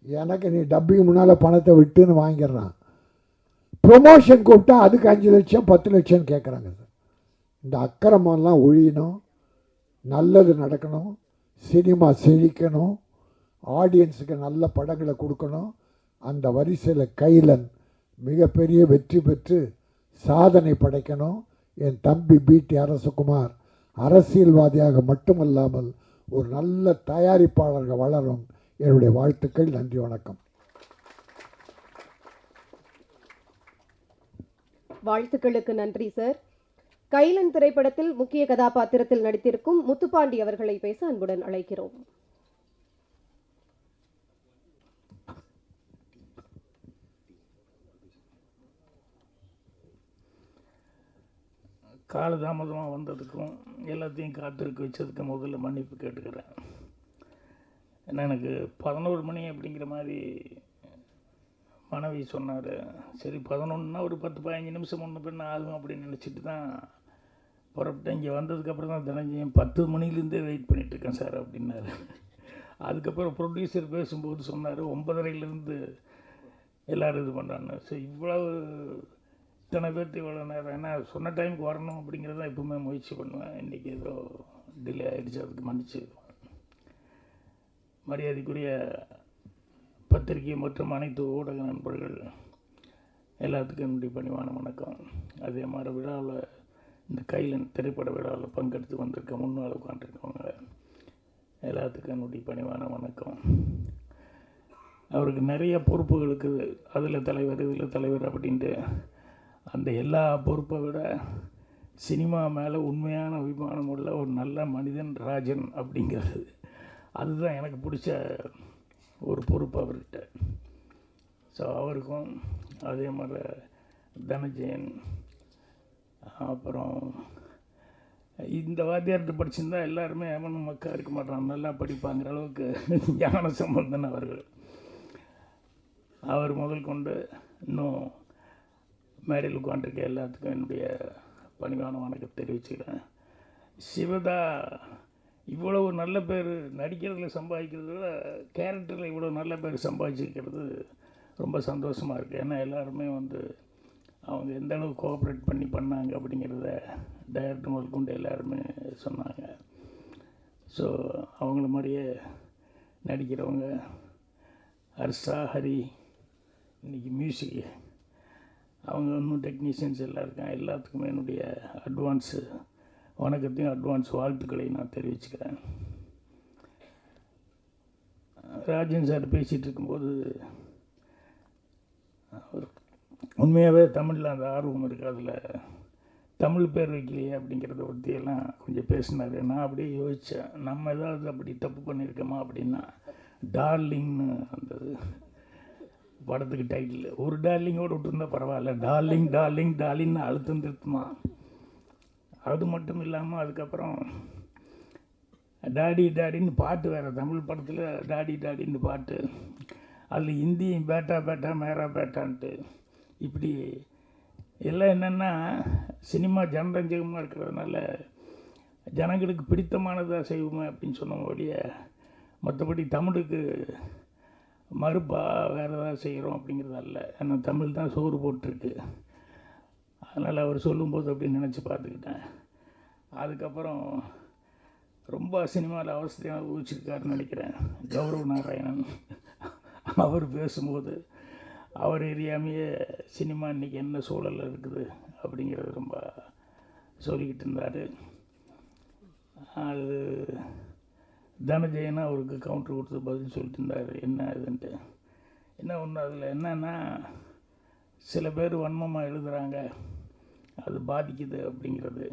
எனக்கு நீ டப்பிங் முன்னால் பணத்தை விட்டுன்னு வாங்கிடுறான். ப்ரொமோஷன் கூப்பிட்டா அதுக்கு 5 லட்சம் 10 லட்சம்னு கேட்குறாங்க சார். இந்த அக்கிரமெல்லாம் ஒழியணும், நல்லது நடக்கணும், சினிமா செழிக்கணும், ஆடியன்ஸுக்கு நல்ல படங்களை கொடுக்கணும். அந்த வரிசையில் கைலன் மிகப்பெரிய வெற்றி பெற்று சாதனை படைக்கணும். என் தம்பி பிடி அரசகுமார் அரசியல்வாதியாக மட்டுமல்லாமல் ஒரு நல்ல தயாரிப்பாளர்கள் வளரும். என்னுடைய வாழ்த்துக்கள். நன்றி, வணக்கம். வாழ்த்துக்களுக்கு நன்றி சார். கைலன் திரைப்படத்தில் முக்கிய கதாபாத்திரத்தில் நடித்திருக்கும் முத்துப்பாண்டி அவர்களை பேச அன்புடன் அழைக்கிறோம். காலதாமதமாக வந்ததுக்கும் எல்லாத்தையும் காத்திருக்க வச்சதுக்கு முதல்ல மன்னிப்பு கேட்டுக்கிறேன். ஏன்னா எனக்கு 11 மணி அப்படிங்கிற மாதிரி மனைவி சொன்னார். சரி 11ன்னா ஒரு 10-15 நிமிஷம் முன்ன பின்ன ஆகும் அப்படின்னு நினச்சிட்டு தான் புறப்பட்டு இங்கே வந்ததுக்கப்புறம் தான் தனஞ்சயன் 10 மணிலேருந்தே வெயிட் பண்ணிகிட்ருக்கேன் சார் அப்படின்னாரு. அதுக்கப்புறம் ப்ரொடியூசர் பேசும்போது சொன்னார் 9:30லேருந்து எல்லோரும் இது பண்ணுறாங்க. ஸோ இவ்வளவு இத்தனை பேர்த்து இவ்வளோ நேரம், ஏன்னா சொன்ன டைமுக்கு வரணும் அப்படிங்கிறத எப்பவுமே முயற்சி பண்ணுவேன். இன்றைக்கி ஏதோ டிலே ஆகிடுச்சு, அதுக்கு மன்னிச்சு. மரியாதைக்குரிய பத்திரிகை மற்றும் அனைத்து ஊடக நண்பர்கள் எல்லாத்துக்கும் என்னுடைய பணிவான வணக்கம். அதே மாதிரி விழாவில் இந்த கைலன் திரைப்பட விழாவில் பங்கெடுத்து வந்திருக்க முன்னால் உட்காந்துருக்கவங்க எல்லாத்துக்கும் என்னுடைய பணிவான வணக்கம். அவருக்கு நிறைய பொறுப்புகள் இருக்குது, அதில் தலைவர் இதில் தலைவர் அப்படின்ட்டு. அந்த எல்லா பொறுப்பை விட சினிமா மேலே உண்மையான அபிமானம் உள்ள ஒரு நல்ல மனிதன் ராஜன் அப்படிங்கிறது, அதுதான் எனக்கு பிடிச்ச ஒரு பொறுப்பு அவர்கிட்ட. ஸோ அவருக்கும் அதே மாதிரி தனஞ்சயன், அப்புறம் இந்த வாத்தியார்கிட்ட படிச்சிருந்தா எல்லாருமே அவனும் மக்கா இருக்க மாட்டான், நல்லா படிப்பாங்கிற அளவுக்கு ஞான சம்பந்தன் அவர்கள். அவர் முதல் கொண்டு இன்னும் மேடையில் உட்காந்துருக்க எல்லாத்துக்கும் என்னுடைய பணிவான வணக்கம் தெரிவிச்சுக்கிறேன். சிவதா இவ்வளவு நல்ல பேர் நடிக்கிறதுல சம்பாதிக்கிறத விட கேரக்டரில் இவ்வளோ நல்ல பேர் சம்பாதிச்சிருக்கிறது ரொம்ப சந்தோஷமாக இருக்குது. ஏன்னா எல்லாருமே வந்து அவங்க எந்த அளவுக்கு கோஆப்ரேட் பண்ணி பண்ணாங்க அப்படிங்கிறத டைரக்டர் முதல் கொண்டு எல்லாருமே சொன்னாங்க. ஸோ அவங்கள மாதிரியே நடிக்கிறவங்க ஹர்ஷா, ஹரி, இன்றைக்கி மியூசிக், அவங்க இன்னும் டெக்னீஷியன்ஸ் எல்லாம் இருக்காங்க. எல்லாத்துக்குமே என்னுடைய அட்வான்ஸு வணக்கத்தையும் அட்வான்ஸ் வாழ்த்துக்களையும் நான் தெரிவிச்சுக்கிறேன். ராஜன் சார் பேசிகிட்டு இருக்கும்போது அவர் உண்மையாகவே தமிழில் அந்த ஆர்வம் இருக்குது, அதில் தமிழ் பேர் வைக்கலையே அப்படிங்கிறத பற்றியெல்லாம் கொஞ்சம் பேசினார். நான் அப்படியே யோசித்தேன், நம்ம ஏதாவது அப்படி தப்பு பண்ணியிருக்கோமா அப்படின்னா. டார்லிங்னு அந்த படத்துக்கு டைட்டில் ஒரு டார்லிங்கோடு விட்டுருந்தா பரவாயில்ல, டார்லிங் டார்லிங் டார்லிங்னு அழுத்தம் திருத்துமா. அது மட்டும் இல்லாமல் அதுக்கப்புறம் டாடி டாடின்னு பாட்டு வேறு, தமிழ் படத்தில் டாடி டாடின்னு பாட்டு, அதில் ஹிந்தியும் பேட்டா பேட்டா மேரா பேட்டான்ட்டு. இப்படி எல்லாம் என்னென்னா சினிமா ஜனரஞ்சகமாக இருக்கிறதுனால ஜனங்களுக்கு பிடித்தமானதாக செய்வோமே அப்படின்னு சொன்ன ஒழிய மற்றபடி தமிழுக்கு மறுப்பா வேறு ஏதாவது செய்கிறோம் அப்படிங்கிறது அல்ல. ஏன்னா தமிழ் தான் சோறு போட்டிருக்கு. அதனால் அவர் சொல்லும்போது அப்படின்னு நினச்சி பார்த்துக்கிட்டேன். அதுக்கப்புறம் ரொம்ப சினிமாவில் அவசியம் ஊச்சிருக்காருன்னு நினைக்கிறேன் கௌரவ நாராயணன். அவர் பேசும்போது அவர் எரியாமையே சினிமா இன்றைக்கி என்ன சூழலில் இருக்குது அப்படிங்கிறது ரொம்ப சொல்லிக்கிட்டு இருந்தார். அது தனஞ்சயனா அவருக்கு கவுண்டர் கொடுத்து பதில் சொல்லிட்டு இருந்தார் என்ன இதுன்ட்டு. என்ன ஒன்று அதில் என்னென்னா, சில பேர் வன்மமாக எழுதுகிறாங்க, அது பாதிக்குது அப்படிங்கிறது.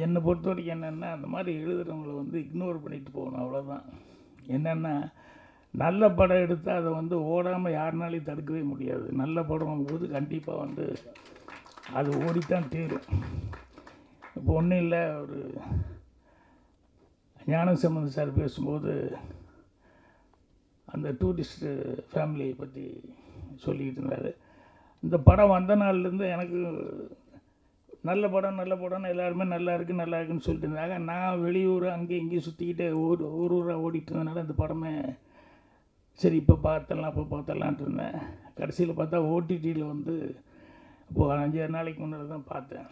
என்னை பொறுத்த வரைக்கும் என்னென்னா, அந்த மாதிரி எழுதுகிறவங்கள வந்து இக்னோர் பண்ணிட்டு போகணும், அவ்வளோதான். என்னென்னா நல்ல படம் எடுத்தால் அதை வந்து ஓடாமல் யாருனாலையும் தடுக்கவே முடியாது. நல்ல படம் போது கண்டிப்பாக வந்து அது ஓடித்தான் தீரும். இப்போ ஒன்றும் இல்லை, ஒரு ஞானசம்பந்தன் சார் பேசும்போது அந்த டூரிஸ்ட்டு ஃபேமிலியை பற்றி சொல்லிக்கிட்டு இருந்தார். இந்த படம் வந்த நாள்லேருந்து எனக்கு நல்ல படம்னு எல்லாருமே நல்லா இருக்குன்னு சொல்லிட்டு இருந்தாங்க. நான் வெளியூர் அங்கே இங்கேயும் சுற்றிக்கிட்டே ஊராக ஓடிட்டு இருந்ததுனால இந்த படமே சரி இப்போ பார்த்தலான்ட்டு இருந்தேன். கடைசியில் பார்த்தா ஓடிடியில் வந்து இப்போது 5-6 நாளைக்கு முன்னாடி தான் பார்த்தேன்.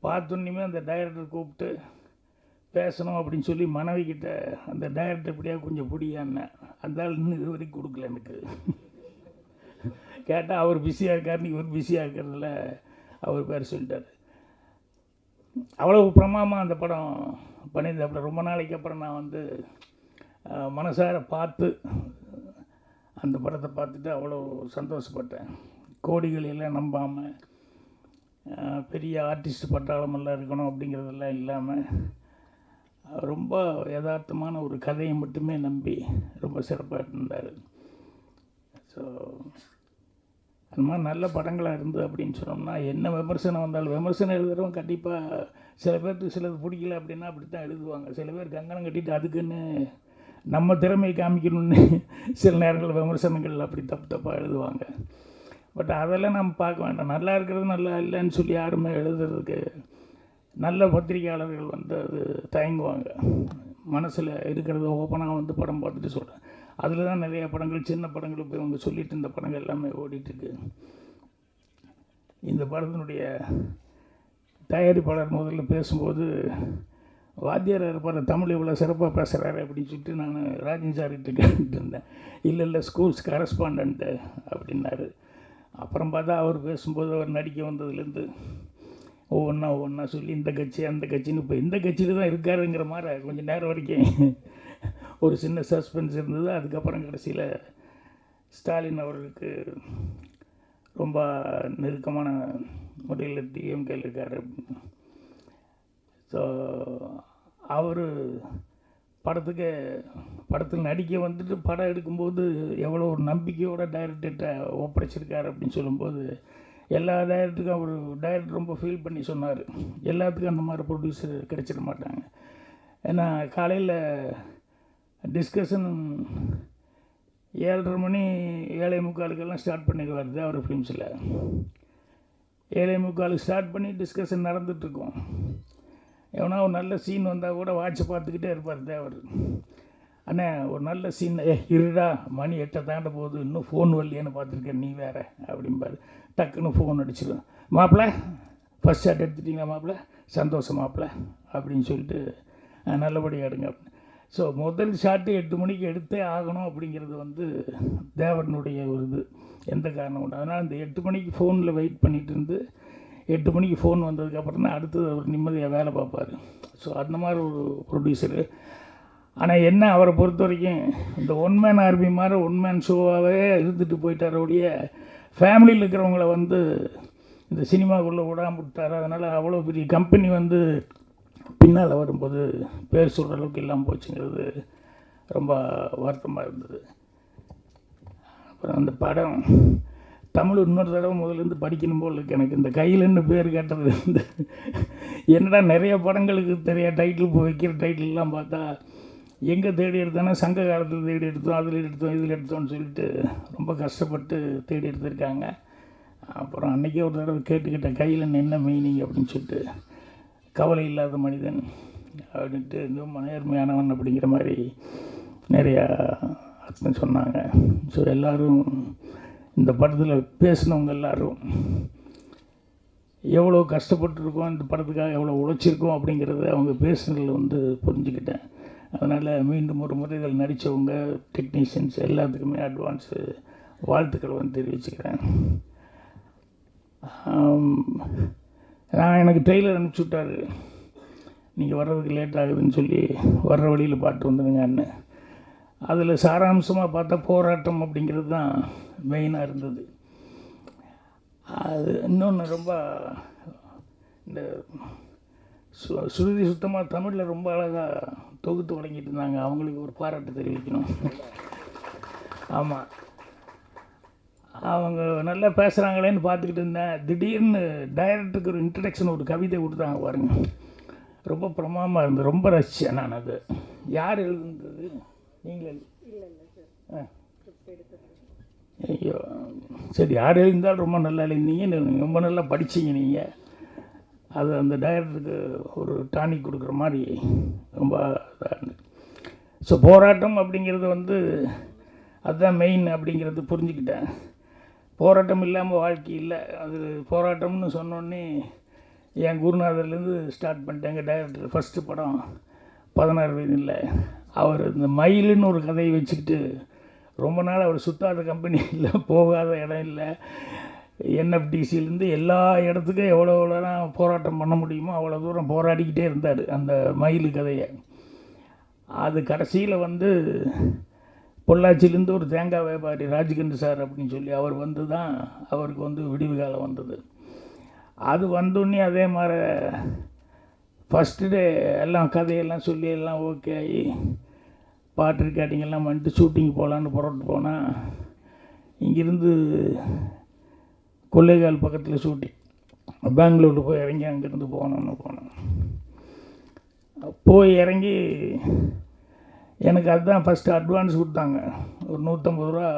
பார்த்தோன்னுமே அந்த டைரக்டர் கூப்பிட்டு பேசணும் அப்படின்னு சொல்லி மனைவிக்கிட்ட அந்த டைரக்டர் எப்படியா கொஞ்சம் பிடியான்னேன். அந்த ஆள் இன்னும் இது வரைக்கும் கொடுக்கல எனக்கு. கேட்டால் அவர் பிஸியாக இருக்கார், இவர் பிஸியாக இருக்கிறதுல அவர் பேர் சொல்லிட்டார். அவ்வளோ பிரமாதமாக அந்த படம் பண்ணியிருந்தாப்புல. ரொம்ப நாளைக்கு அப்புறம் நான் வந்து மனசார பார்த்து அந்த படத்தை பார்த்துட்டு அவ்வளோ சந்தோஷப்பட்டேன். கோடிகள் எல்லாம் நம்பாமல் பெரிய ஆர்டிஸ்ட் பட்டாளமெல்லாம் இருக்கணும் அப்படிங்கிறதெல்லாம் இல்லாமல் ரொம்ப யதார்த்தமான ஒரு கதையை மட்டுமே நம்பி ரொம்ப சிறப்பாக இருந்தார். ஸோ அந்த மாதிரி நல்ல படங்களாக இருந்தது அப்படின்னு சொன்னோம்னா என்ன விமர்சனம் வந்தாலும் விமர்சனம் எழுதுகிறவங்க கண்டிப்பாக சில பேருக்கு சிலது பிடிக்கல அப்படின்னா அப்படி தான் எழுதுவாங்க. சில பேர் கங்கணம் கட்டிட்டு அதுக்குன்னு நம்ம திறமையை காமிக்கணும்னு சில நேரங்களில் விமர்சனங்கள் அப்படி தப்பாக எழுதுவாங்க. பட் அதெல்லாம் நம்ம பார்க்க வேண்டாம். நல்லா இருக்கிறது நல்லா இல்லைன்னு சொல்லி யாருமே எழுதுறதுக்கு நல்ல பத்திரிக்கையாளர்கள் வந்து அது தயங்குவாங்க. மனசில் இருக்கிறத ஓப்பனாக வந்து படம் பார்த்துட்டு சொல்கிறேன். அதில் தான் நிறைய படங்கள், சின்ன படங்கள் இப்போ இவங்க சொல்லிட்டு இந்த படங்கள் எல்லாமே ஓடிட்டுருக்கு. இந்த படத்தினுடைய தயாரிப்பாளர் முதல்ல பேசும்போது வாத்தியார் இருப்பார், தமிழ் இவ்வளோ சிறப்பாக பேசுகிறாரு அப்படின்னு சொல்லிட்டு நான் ராஜன் சார்கிட்ட கேட்டுட்டு இருந்தேன். இல்லை ஸ்கூல்ஸ் கரஸ்பாண்டண்ட்டு அப்படின்னாரு. அப்புறம் பார்த்தா அவர் பேசும்போது அவர் நடிக்க வந்ததுலேருந்து ஒவ்வொன்றா சொல்லி இந்த கட்சி அந்த கட்சின்னு இப்போ இந்த கட்சியில் தான் இருக்காருங்கிற மாதிரி கொஞ்சம் நேரம் வரைக்கும் ஒரு சின்ன சஸ்பென்ஸ் இருந்தது. அதுக்கப்புறம் கடைசியில் ஸ்டாலின் அவர்களுக்கு ரொம்ப நெருக்கமான முறையில் டிஎம்கேல இருக்கார். ஸோ அவர் படத்தில் நடிக்க வந்துட்டு படம் எடுக்கும்போது எவ்வளோ ஒரு நம்பிக்கையோட டைரக்டர்கிட்ட ஒப்படைச்சிருக்காரு அப்படின்னு சொல்லும்போது எல்லா டைரக்டருக்கும் அவர் டைரக்டர் ரொம்ப ஃபீல் பண்ணி சொன்னார். எல்லாத்துக்கும் அந்த மாதிரி ப்ரொடியூசர் கிடைச்சிட மாட்டாங்க. ஏன்னா காலையில் டிஸ்கஷன் 7:30 மணி 7:45 ஸ்டார்ட் பண்ணிடுவார் தேவர் ஃபிலிம்ஸில். 7:45 ஸ்டார்ட் பண்ணி டிஸ்கஷன் நடந்துகிட்ருக்கோம். எவனா ஒரு நல்ல சீன் வந்தால் கூட வாட்சை பார்த்துக்கிட்டே இருப்பார் தேவர். அண்ணே ஒரு நல்ல சீன், இருடா மணி 8 தாண்ட போகுது இன்னும் ஃபோன் வரலையேன்னு பார்த்துருக்கேன் நீ வேறு அப்படிம்பார். டக்குன்னு ஃபோன் அடிச்சிடும், மாப்பிள்ளை ஃபஸ்ட் ஷாட் எடுத்துட்டிங்களா மாப்பிள்ளை, சந்தோஷம் மாப்பிள்ளை அப்படின்னு சொல்லிட்டு நல்லபடியாக எடுங்க அப்படின்னு. ஸோ முதல் ஷாட்டு 8 மணிக்கு எடுத்தே ஆகணும் அப்படிங்கிறது வந்து தேவனுடைய ஒரு இது, எந்த காரணம் உண்டு. அதனால் அந்த 8 மணிக்கு ஃபோனில் வெயிட் பண்ணிகிட்டு இருந்து 8 மணிக்கு ஃபோன் வந்ததுக்கப்புறம் தான் அடுத்தது அவர் நிம்மதியாக வேலை பார்ப்பார். ஸோ அந்த மாதிரி ஒரு ப்ரொடியூசரு. ஆனால் என்ன அவரை பொறுத்த வரைக்கும் இந்த ஒன் மேன் ஆர்மி மாதிரி ஒன் மேன் ஷோவாகவே இருந்துட்டு போயிட்டாரோடைய ஃபேமிலியில் இருக்கிறவங்கள வந்து இந்த சினிமாக்குள்ளே விடாமல் விட்டார். அதனால் அவ்வளோ பெரிய கம்பெனி வந்து பின்னால் வரும்போது பேர் சொல்கிற அளவுக்கு இல்லாமல் போச்சுங்கிறது ரொம்ப வருத்தமாக இருந்தது. அப்புறம் அந்த படம் தமிழ் இன்னொரு தடவை முதலேருந்து படிக்கணும் போல் இருக்குது எனக்கு. இந்த கையிலன்னு பேர் கேட்டது வந்து என்னடா நிறைய படங்களுக்கு தெரிய டைட்டில் இப்போ வைக்கிற டைட்டில்லாம் பார்த்தா எங்கே தேடி எடுத்தோன்னா சங்க காலத்தில் தேடி எடுத்தோம், அதில் எடுத்தோம் இதில் எடுத்தோம்னு சொல்லிட்டு ரொம்ப கஷ்டப்பட்டு தேடி எடுத்திருக்காங்க. அப்புறம் அன்றைக்கே ஒரு தடவை கேட்டுக்கிட்டேன் கையில் என்ன மீனிங் அப்படின்னு சொல்லிட்டு, கவலை இல்லாத மனிதன் அப்படின்ட்டு ரொம்ப நேர்மையானவன் அப்படிங்கிற மாதிரி நிறையா அர்த்தம் சொன்னாங்க. ஸோ எல்லோரும் இந்த படத்தில் பேசினவங்க எல்லோரும் எவ்வளோ கஷ்டப்பட்டுருக்கோம், இந்த படத்துக்காக எவ்வளோ உழைச்சிருக்கோம் அப்படிங்கிறத அவங்க பேசுனதில் வந்து புரிஞ்சுக்கிட்டேன். அதனால் மீண்டும் ஒரு முறை இதில் நடித்தவங்க டெக்னீஷியன்ஸ் எல்லாத்துக்குமே அட்வான்ஸு வாழ்த்துக்கள் வந்து தெரிவிச்சுக்கிறேன். நான் எனக்கு ட்ரெய்லர் அனுப்பிச்சி விட்டார், நீங்கள் வர்றதுக்கு லேட் ஆகுதுன்னு சொல்லி வர்ற வழியில் பாட்டு வந்துடுங்கன்னு. அதில் சாராம்சமாக பார்த்தா போராட்டம் அப்படிங்கிறது தான் மெயினாக இருந்தது. அது இன்னொன்று ரொம்ப இந்த சுருதி சுத்தமாக தமிழில் ரொம்ப அழகாக தொகுத்து வழங்கிட்டு இருந்தாங்க. அவங்களுக்கு ஒரு பாராட்டு தெரிவிக்கணும். ஆமாம், அவங்க நல்லா பேசுகிறாங்களேன்னு பார்த்துக்கிட்டு இருந்தேன். திடீர்னு டைரக்டருக்கு ஒரு இன்ட்ரடக்ஷன் ஒரு கவிதை கொடுத்தாங்க பாருங்க, ரொம்ப பிரமாதமாக இருந்தது. ரொம்ப ரசித்தேன் நான். அது யார் எழுதுனது? நீங்களே? ஐயோ சரி, யார் எழுந்தாலும் ரொம்ப நல்லா எழுதினீங்க, ரொம்ப நல்லா படிச்சிங்க நீங்கள். அது அந்த டைரக்டருக்கு ஒரு டானிக் கொடுக்குற மாதிரி ரொம்ப இதாக இருந்தது. ஸோ போராட்டம் அப்படிங்கிறது வந்து அதுதான் மெயின் அப்படிங்கிறது புரிஞ்சுக்கிட்டேன். போராட்டம் இல்லாமல் வாழ்க்கை இல்லை. அது போராட்டம்னு சொன்னோடனே என் குருநாதர்லேருந்து ஸ்டார்ட் பண்ணிட்டேன். எங்கள் டைரக்டர் ஃபஸ்ட்டு படம் 16 வயதில் அவர் இந்த மயிலுன்னு ஒரு கதையை வச்சுக்கிட்டு ரொம்ப நாள் அவர் சுற்றாத கம்பெனி இல்லை, போகாத இடம் இல்லை. என்எஃப்டிசிலேருந்து எல்லா இடத்துக்கும் எவ்வளோலாம் போராட்டம் பண்ண முடியுமோ அவ்வளோ தூரம் போராடிக்கிட்டே இருந்தார் அந்த மயில் கதையை. அது கடைசியில் வந்து பொள்ளாச்சியிலேருந்து ஒரு தேங்காய் வியாபாரி ராஜ்கண்ட் சார் அப்படின்னு சொல்லி அவர் வந்து தான் அவருக்கு வந்து விடிவு காலம் வந்தது. அது வந்தோடனே அதே மாதிரி ஃபஸ்ட்டு டே எல்லாம் கதையெல்லாம் சொல்லி எல்லாம் ஓகே ஆகி பாட்டு ரெக்கார்டிங்கெல்லாம் வந்துட்டு ஷூட்டிங் போகலான்னு புறப்பட்டு போனால் இங்கேருந்து கொள்ளைகால் பக்கத்தில் ஷூட்டிங், பெங்களூரில் போய் இறங்கி அங்கேருந்து போனோம். போய் இறங்கி எனக்கு அதுதான் ஃபஸ்ட்டு அட்வான்ஸ் கொடுத்தாங்க, ஒரு 150 ரூபா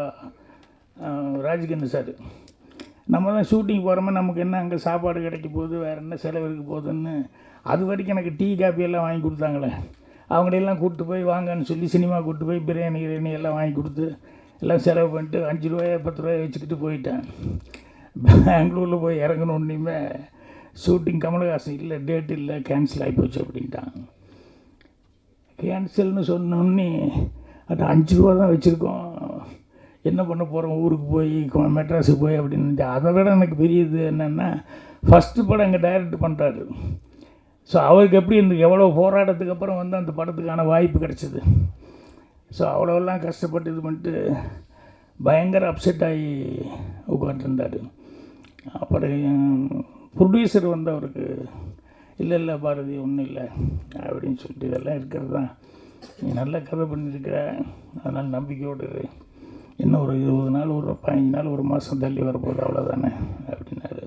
ராஜ்கண்ட் சார். நம்ம தான் ஷூட்டிங் போகிறோமே, நமக்கு என்ன அங்கே சாப்பாடு கிடைக்க போகுது, வேறு என்ன செலவு இருக்க போகுதுன்னு. அது வரைக்கும் எனக்கு டீ காப்பி எல்லாம் வாங்கி கொடுத்தாங்களே, அவங்களெல்லாம் கூப்பிட்டு போய் வாங்கன்னு சொல்லி சினிமா கூப்பிட்டு போய் பிரியாணி கிரியாணி எல்லாம் வாங்கி கொடுத்து எல்லாம் செலவு பண்ணிட்டு 5 ரூபாய் 10 ரூபாய் வச்சுக்கிட்டு போயிட்டேன். பெங்களூரில் போய் இறங்கணுன்னே ஷூட்டிங் கமலஹாசன் இல்லை, டேட் இல்லை, கேன்சல் ஆகிப்போச்சு அப்படின்ட்டான். கேன்சல்னு சொன்னோன்னே அது 5 ரூபா தான் வச்சுருக்கோம், என்ன பண்ண போகிறோம், ஊருக்கு போய் மெட்ராஸுக்கு போய் அப்படின்னு. அதை விட எனக்கு பெரியது என்னென்னா, ஃபஸ்ட்டு படம் எங்கள் டைரக்ட் பண்ணுறாரு. ஸோ அவருக்கு எப்படி இந்த எவ்வளோ போராட்டத்துக்கு அப்புறம் வந்து அந்த படத்துக்கான வாய்ப்பு கிடச்சிது. ஸோ அவ்வளோலாம் கஷ்டப்பட்டு இது பண்ணிட்டு பயங்கர அப்செட் ஆகி உட்காந்துருந்தார். அப்புறம் ப்ரொடியூசர் வந்து அவருக்கு இல்லை பாரதி ஒன்றும் இல்லை அப்படின்னு சொல்லிட்டு, இதெல்லாம் இருக்கிறது தான், நீ நல்ல கதை பண்ணியிருக்கிற, அதனால் நம்பிக்கையோடு இன்னும் ஒரு 20 நாள், ஒரு 15 நாள், ஒரு மாதம் தள்ளி வரப்போகுது, அவ்வளோதானே அப்படின்னாரு.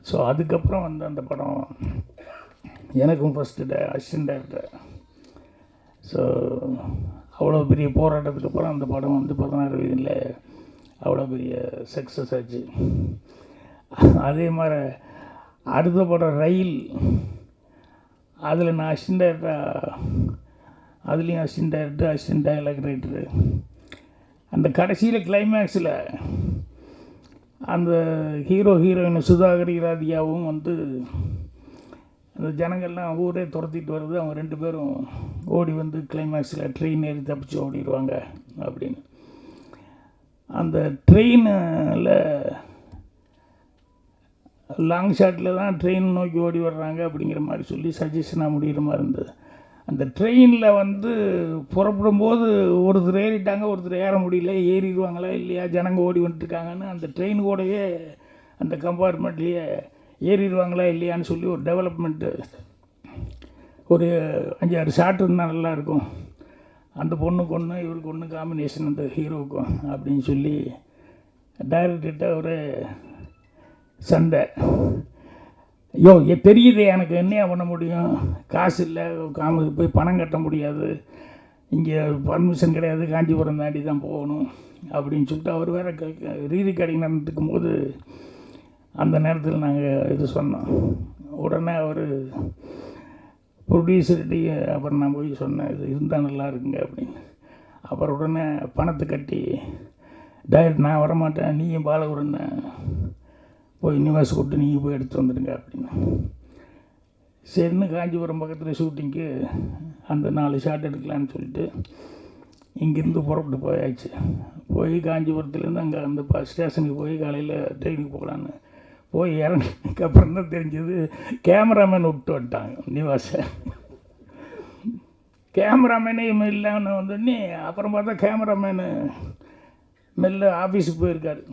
ஸோ அதுக்கப்புறம் வந்து அந்த படம் எனக்கும் ஃபஸ்ட்டு அசிஸ்டன்ட் டைரக்டர். ஸோ அவ்வளோ பெரிய போராட்டத்துக்கு அப்புறம் அந்த படம் வந்து 16 வயதில் அவ்வளோ பெரிய சக்ஸஸ் ஆச்சு. அதே மாதிரி அடுத்த படம் ரயில், அதில் நான் அசிஸ்டன்ட் டைரக்டர், அதுலேயும் assistant director, assistant dialogue writer. அந்த கடைசியில் கிளைமேக்ஸில் அந்த ஹீரோயின் சுதாகர் ராதிகாவும் வந்து அந்த ஜனங்கள்லாம் ஊரே துரத்திட்டு வருது, அவங்க 2 பேரும் ஓடி வந்து கிளைமேக்ஸில் ட்ரெயின் ஏறி தப்பிச்சு ஓடிடுவாங்க அப்படின்னு. அந்த ட்ரெயினில் லாங் ஷாட்டில் தான் ட்ரெயின் நோக்கி ஓடி வர்றாங்க அப்படிங்கிற மாதிரி சொல்லி சஜஷனாக முடிகிற மாதிரி இருந்தது. அந்த ட்ரெயினில் வந்து புறப்படும்போது ஒருத்தர் ஏறிட்டாங்க, ஒருத்தர் ஏற முடியல, ஏறிடுவாங்களா இல்லையா, ஜனங்க ஓடி வந்துட்டுருக்காங்கன்னு அந்த ட்ரெயின் கூடயே அந்த கம்பார்ட்மெண்ட்லேயே ஏறிடுவாங்களா இல்லையான்னு சொல்லி ஒரு டெவலப்மெண்ட்டு, ஒரு 5-6 ஷாட் இருந்தால் நல்லாயிருக்கும், அந்த பொண்ணுக்கு ஒன்று இவருக்கு ஒன்று காம்பினேஷன் அந்த ஹீரோவுக்கும் அப்படின்னு சொல்லி டைரக்டர்கிட்ட ஒரு சண்டை. ஐயோ தெரியுது எனக்கு, என்னையா பண்ண முடியும், காசு இல்லை, போய் பணம் கட்ட முடியாது, இங்கே பர்மிஷன் கிடையாது, காஞ்சிபுரம் தாண்டி தான் போகணும் அப்படின்னு சொல்லிட்டு அவர் வேறு ரீரிகார்டிங் நடந்துக்கும் போது அந்த நேரத்தில் நாங்கள் இது சொன்னோம். உடனே அவர் ப்ரொடியூசர்கிட்ட அப்புறம் நான் போய் சொன்னேன், இது இருந்தால் நல்லா இருக்குங்க அப்படின்னு. அப்புறம் உடனே பணத்தை கட்டி டைரக்ட் நான் வரமாட்டேன், நீயும் பாலகுரன்னு போய் நிவாஸ் கூப்பிட்டு நீங்கள் போய் எடுத்து வந்துடுங்க அப்படின்னு. சரின்னு காஞ்சிபுரம் பக்கத்தில் ஷூட்டிங்க்கு அந்த 4 ஷாட் எடுக்கலான்னு சொல்லிட்டு இங்கேருந்து புறப்பட்டு போயாச்சு. போய் காஞ்சிபுரத்துலேருந்து அங்கே அந்த ஸ்டேஷனுக்கு போய் காலையில் ட்ரெயினுக்கு போகலான்னு போய் இறங்கினதுக்கு அப்புறம் தான் தெரிஞ்சது கேமராமேன் விட்டு வந்துட்டாங்க நிவாஸை. கேமராமேனே இல்லைன்னு வந்தோடனே அப்புறம் பார்த்தா கேமராமேனு மெல்ல ஆஃபீஸுக்கு போயிருக்காரு.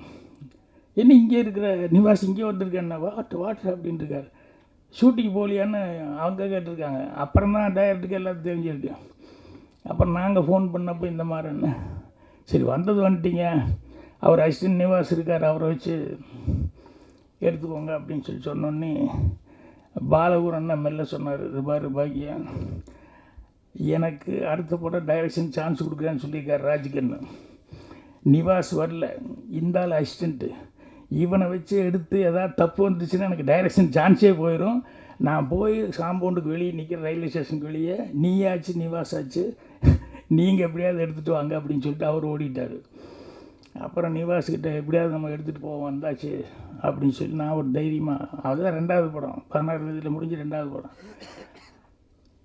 என்ன இங்கே இருக்கிற நிவாஸ் இங்கே வந்திருக்கேன்னா வாட் அப்படின்ட்டு இருக்காரு. ஷூட்டிங் போகலையான்னு அவங்க கேட்டிருக்காங்க. அப்புறம் தான் டைரக்டருக்கு எல்லாத்தையும் தெரிஞ்சிருக்கு. அப்புறம் நாங்கள் ஃபோன் பண்ணப்போ இந்த மாதிரின்னு, சரி வந்தது வந்துட்டீங்க, அவர் அசிஸ்டன்ட் நிவாஸ் இருக்கார், அவரை வச்சு எடுத்துக்கோங்க அப்படின்னு சொல்லி சொன்னோன்னே பாலகுர் அண்ணா மெல்ல சொன்னார், இது பாரு பாக்கியம், எனக்கு அடுத்த படம் டைரக்ஷன் சான்ஸ் கொடுக்குறேன்னு சொல்லியிருக்கார் ராஜ்கண்ணு. நிவாஸ் வரல, இந்த ஆள் அசிஸ்டண்ட்டு, இவனை வச்சு எடுத்து எதாவது தப்பு வந்துச்சுன்னா எனக்கு டைரக்ஷன் சான்ஸே போயிடும். நான் போய் காம்பவுண்டுக்கு வெளியே நிற்கிற ரயில்வே ஸ்டேஷனுக்கு வெளியே, நீயாச்சு நிவாஸ் ஆச்சு, நீங்கள் எப்படியாவது எடுத்துகிட்டு வாங்க அப்படின்னு சொல்லிட்டு அவர் ஓடிட்டார். அப்புறம் நிவாஸ்கிட்ட எப்படியாவது நம்ம எடுத்துகிட்டு போவோம் வந்தாச்சு அப்படின்னு சொல்லி நான் ஒரு தைரியமாக, அதுதான் 2வது படம், 16 வயதில் முடிஞ்சு 2வது படம்.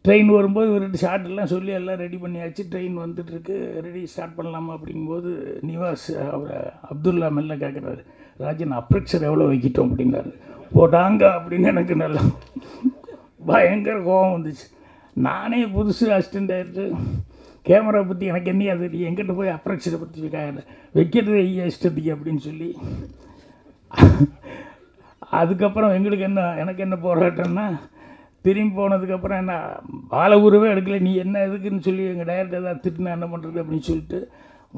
ட்ரெயின் வரும்போது ஒரு 2 ஷார்ட்லாம் சொல்லி எல்லாம் ரெடி பண்ணியாச்சு. ட்ரெயின் வந்துட்டுருக்கு, ரெடி ஸ்டார்ட் பண்ணலாமா அப்படிங்கும்போது நிவாஸ் அவரை அப்துல்லா மெல்ல கேட்குறாரு, ராஜன் அப்ரெக்சர் எவ்வளோ வைக்கிட்டோம் அப்படின்னாரு. போட்டாங்க அப்படின்னு எனக்கு நல்லா பயங்கர கோபம் வந்துச்சு. நானே புதுசு அசிஸ்டன்ட் டைரக்டர், கேமரா பற்றி எனக்கு என்னையா தெரியும், எங்கிட்ட போய் அப்ரெக்சரை பற்றி வைக்கிறது இஷ்டத்துக்கு அப்படின்னு சொல்லி. அதுக்கப்புறம் எனக்கு என்ன போராட்டம்னா, திரும்பி போனதுக்கப்புறம் என்ன பாலகுருவே எடுக்கலை, நீ என்ன எதுக்குன்னு சொல்லி எங்கள் டைரக்டர் ஏதாவது திட்டுனா என்ன பண்ணுறது அப்படின்னு சொல்லிட்டு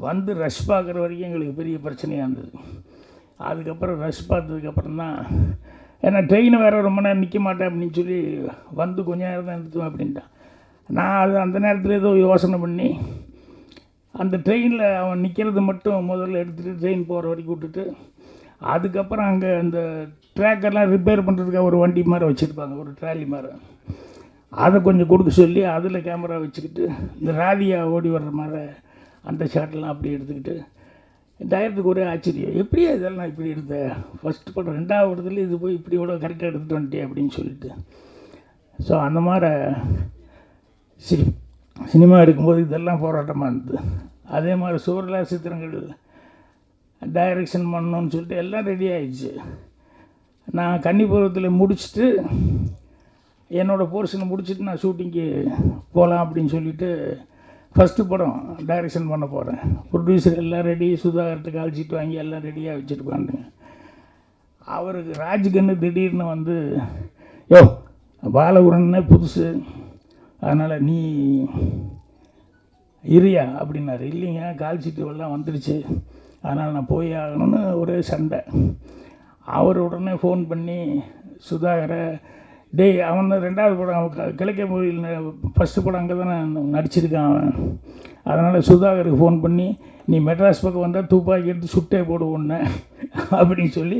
வந்து ரஷ் பார்க்குற வரைக்கும் எங்களுக்கு பெரிய பிரச்சனையாக இருந்தது. அதுக்கப்புறம் ரஷ் பார்த்ததுக்கப்புறம் தான், ஏன்னா ட்ரெயின் வேறு ரொம்ப நேரம் நிற்க மாட்டேன் அப்படின்னு சொல்லி வந்து கொஞ்ச நேரம் தான் நிறுத்துவேன் அப்படின்ட்டான். நான் அது அந்த நேரத்தில் ஏதோ யோசனை பண்ணி அந்த ட்ரெயினில் அவன் நிற்கிறது மட்டும் முதல்ல எடுத்துகிட்டு ட்ரெயின் போகிற வரைக்கும் விட்டுட்டு அதுக்கப்புறம் அங்கே அந்த ட்ராக்கெல்லாம் ரிப்பேர் பண்ணுறதுக்காக ஒரு வண்டி மாதிரி வச்சுருப்பாங்க, ஒரு ட்ராலி மாதிரி. அதை கொஞ்சம் கொடுக்க சொல்லி அதில் கேமரா வச்சுக்கிட்டு இந்த ராதியா ஓடி வர்ற மாதிரி அந்த ஷாட்டெல்லாம் அப்படி எடுத்துக்கிட்டு டைரக்டருக்கு ஒரே ஆச்சரியம், எப்படியா இதெல்லாம் இப்படி எடுத்த, ஃபஸ்ட்டு படம் 2வது படத்துல இது போய் இப்படியோட கரெக்டாக எடுத்துகிட்டு வந்துட்டே அப்படின்னு சொல்லிட்டு. ஸோ அந்த மாதிரி சினிமா எடுக்கும்போது இதெல்லாம் போராட்டமாக இருந்தது. அதே மாதிரி சூரலா சித்திரங்கள் டைரக்ஷன் பண்ணணும்னு சொல்லிட்டு எல்லாம் ரெடி ஆகிடுச்சு. நான் கன்னிபுரத்தில் முடிச்சுட்டு என்னோடய போர்ஷனை முடிச்சுட்டு நான் ஷூட்டிங்கு போகலாம் அப்படின்னு சொல்லிட்டு ஃபஸ்ட்டு படம் டைரக்ஷன் பண்ண போகிறேன். ப்ரொடியூசர் எல்லாம் ரெடி, சுதாகர்கிட்ட கால்ஷீட் வாங்கி எல்லாம் ரெடியாக வச்சுருப்பாங்க. அவருக்கு ராஜ்கன்னு திடீர்னு வந்து, யோ பாலகுரன்னே புதுசு, அதனால் நீ இருயா அப்படின்னாரு. இல்லைங்க கால்ஷீட்டு எல்லாம் வந்துடுச்சு, அதனால் நான் போய் ஆகணும்னு ஒரே சண்டை. அவர் உடனே ஃபோன் பண்ணி சுதாகரை, டேய் அவன் 2வது படம் அவன் கிழக்கே கோயில் ஃபஸ்ட்டு படம் அங்கே தானே நடிச்சிருக்கான் அவன், அதனால் சுதாகருக்கு ஃபோன் பண்ணி நீ மெட்ராஸ் பக்கம் வந்தால் துப்பாக்கி எடுத்து சுட்டே போடுவோன்னு அப்படின்னு சொல்லி,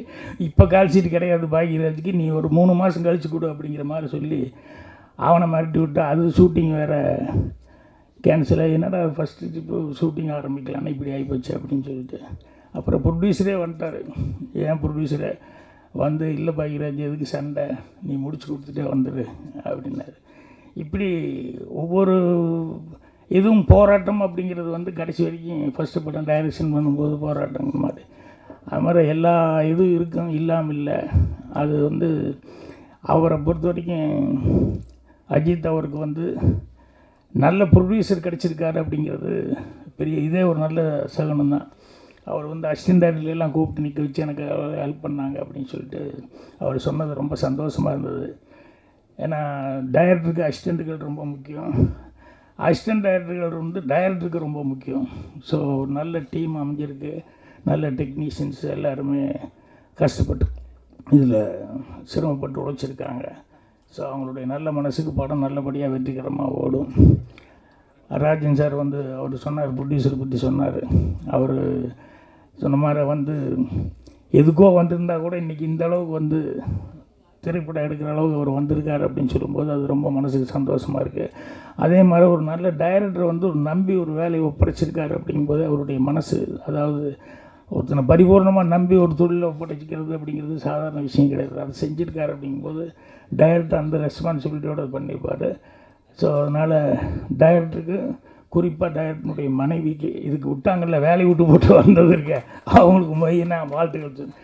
இப்போ கால்ஷீட் கிடையாது பாக்யராஜுக்கு, நீ ஒரு 3 மாதம் கழிச்சு கொடு அப்படிங்கிற மாதிரி சொல்லி அவனை மிரட்டி விட்டு, அது ஷூட்டிங் வேறு கேன்சல் ஆகி, என்னடா ஃபஸ்ட்டு இப்போ ஷூட்டிங் ஆரம்பிக்கலான்னு இப்படி ஆகிப்போச்சு அப்படின்னு சொல்லிட்டு. அப்புறம் ப்ரொடியூசரே வந்துட்டார், ஏன் ப்ரொடியூசரே வந்து, இல்லை பாக்யராஜ் எதுக்கு சண்டை, நீ முடிச்சு கொடுத்துட்டே வந்துடு அப்படின்னாரு. இப்படி ஒவ்வொரு இதுவும் போராட்டம் அப்படிங்கிறது வந்து கடைசி வரைக்கும் ஃபஸ்ட்டு படம் டைரக்ஷன் பண்ணும்போது போராட்டம் மாதிரி, அது மாதிரி எல்லா இதுவும் இருக்கும், இல்லாமல் இல்லை. அது வந்து அவரை பொறுத்த வரைக்கும் அஜித் அவருக்கு வந்து நல்ல ப்ரொடியூசர் கிடச்சிருக்காரு அப்படிங்கிறது பெரிய இதே ஒரு நல்ல சகனம் தான். அவர் வந்து அசிஸ்டன்ட் டைரக்டர்லாம் கூப்பிட்டு நிற்க வச்சு எனக்கு ஹெல்ப் பண்ணாங்க அப்படின்னு சொல்லிட்டு அவர் சொன்னது ரொம்ப சந்தோஷமாக இருந்தது. ஏன்னா டைரக்டருக்கு அசிஸ்டண்ட்டுகள் ரொம்ப முக்கியம், அசிஸ்டன்ட் டைரக்டர்கள் வந்து டைரக்டருக்கு ரொம்ப முக்கியம். ஸோ ஒரு நல்ல டீம் அமைஞ்சிருக்கு, நல்ல டெக்னீஷியன்ஸ் எல்லாருமே கஷ்டப்பட்டு இதில் சிரமப்பட்டு உழைச்சிருக்காங்க. ஸோ அவங்களுடைய நல்ல மனசுக்கு படம் நல்லபடியாக வெற்றிகரமாக ஓடும். ராஜன் சார் வந்து அவர் சொன்னார், ப்ரொடியூசரை பற்றி சொன்னார். அவர் சொன்ன மாதிரி வந்து எதுக்கோ வந்திருந்தால் கூட இன்றைக்கி இந்த அளவுக்கு வந்து திரைப்படம் எடுக்கிற அளவுக்கு அவர் வந்திருக்காரு அப்படின்னு சொல்லும்போது அது ரொம்ப மனசுக்கு சந்தோஷமாக இருக்குது. அதே மாதிரி ஒரு நல்ல டைரக்டர் வந்து ஒரு நம்பி ஒரு வேலையை ஒப்படைச்சிருக்காரு அப்படிங்கும்போது அவருடைய மனசு, அதாவது ஒருத்தனை பரிபூர்ணமாக நம்பி ஒரு தொழிலை ஒப்படைச்சிக்கிறது அப்படிங்கிறது சாதாரண விஷயம் கிடையாது. அதை செஞ்சுருக்காரு அப்படிங்கும்போது டைரக்டர் அந்த ரெஸ்பான்சிபிலிட்டியோடு பண்ணியிருப்பார். ஸோ அதனால் டைரக்டருக்கு, குறிப்பாக டைரக்டருடைய மனைவிக்கு, இதுக்கு விட்டாங்கல்ல வேலையை விட்டு போட்டு வந்தது இருக்க, அவங்களுக்கு மையனா வாழ்த்துக்கள் சொல்லு.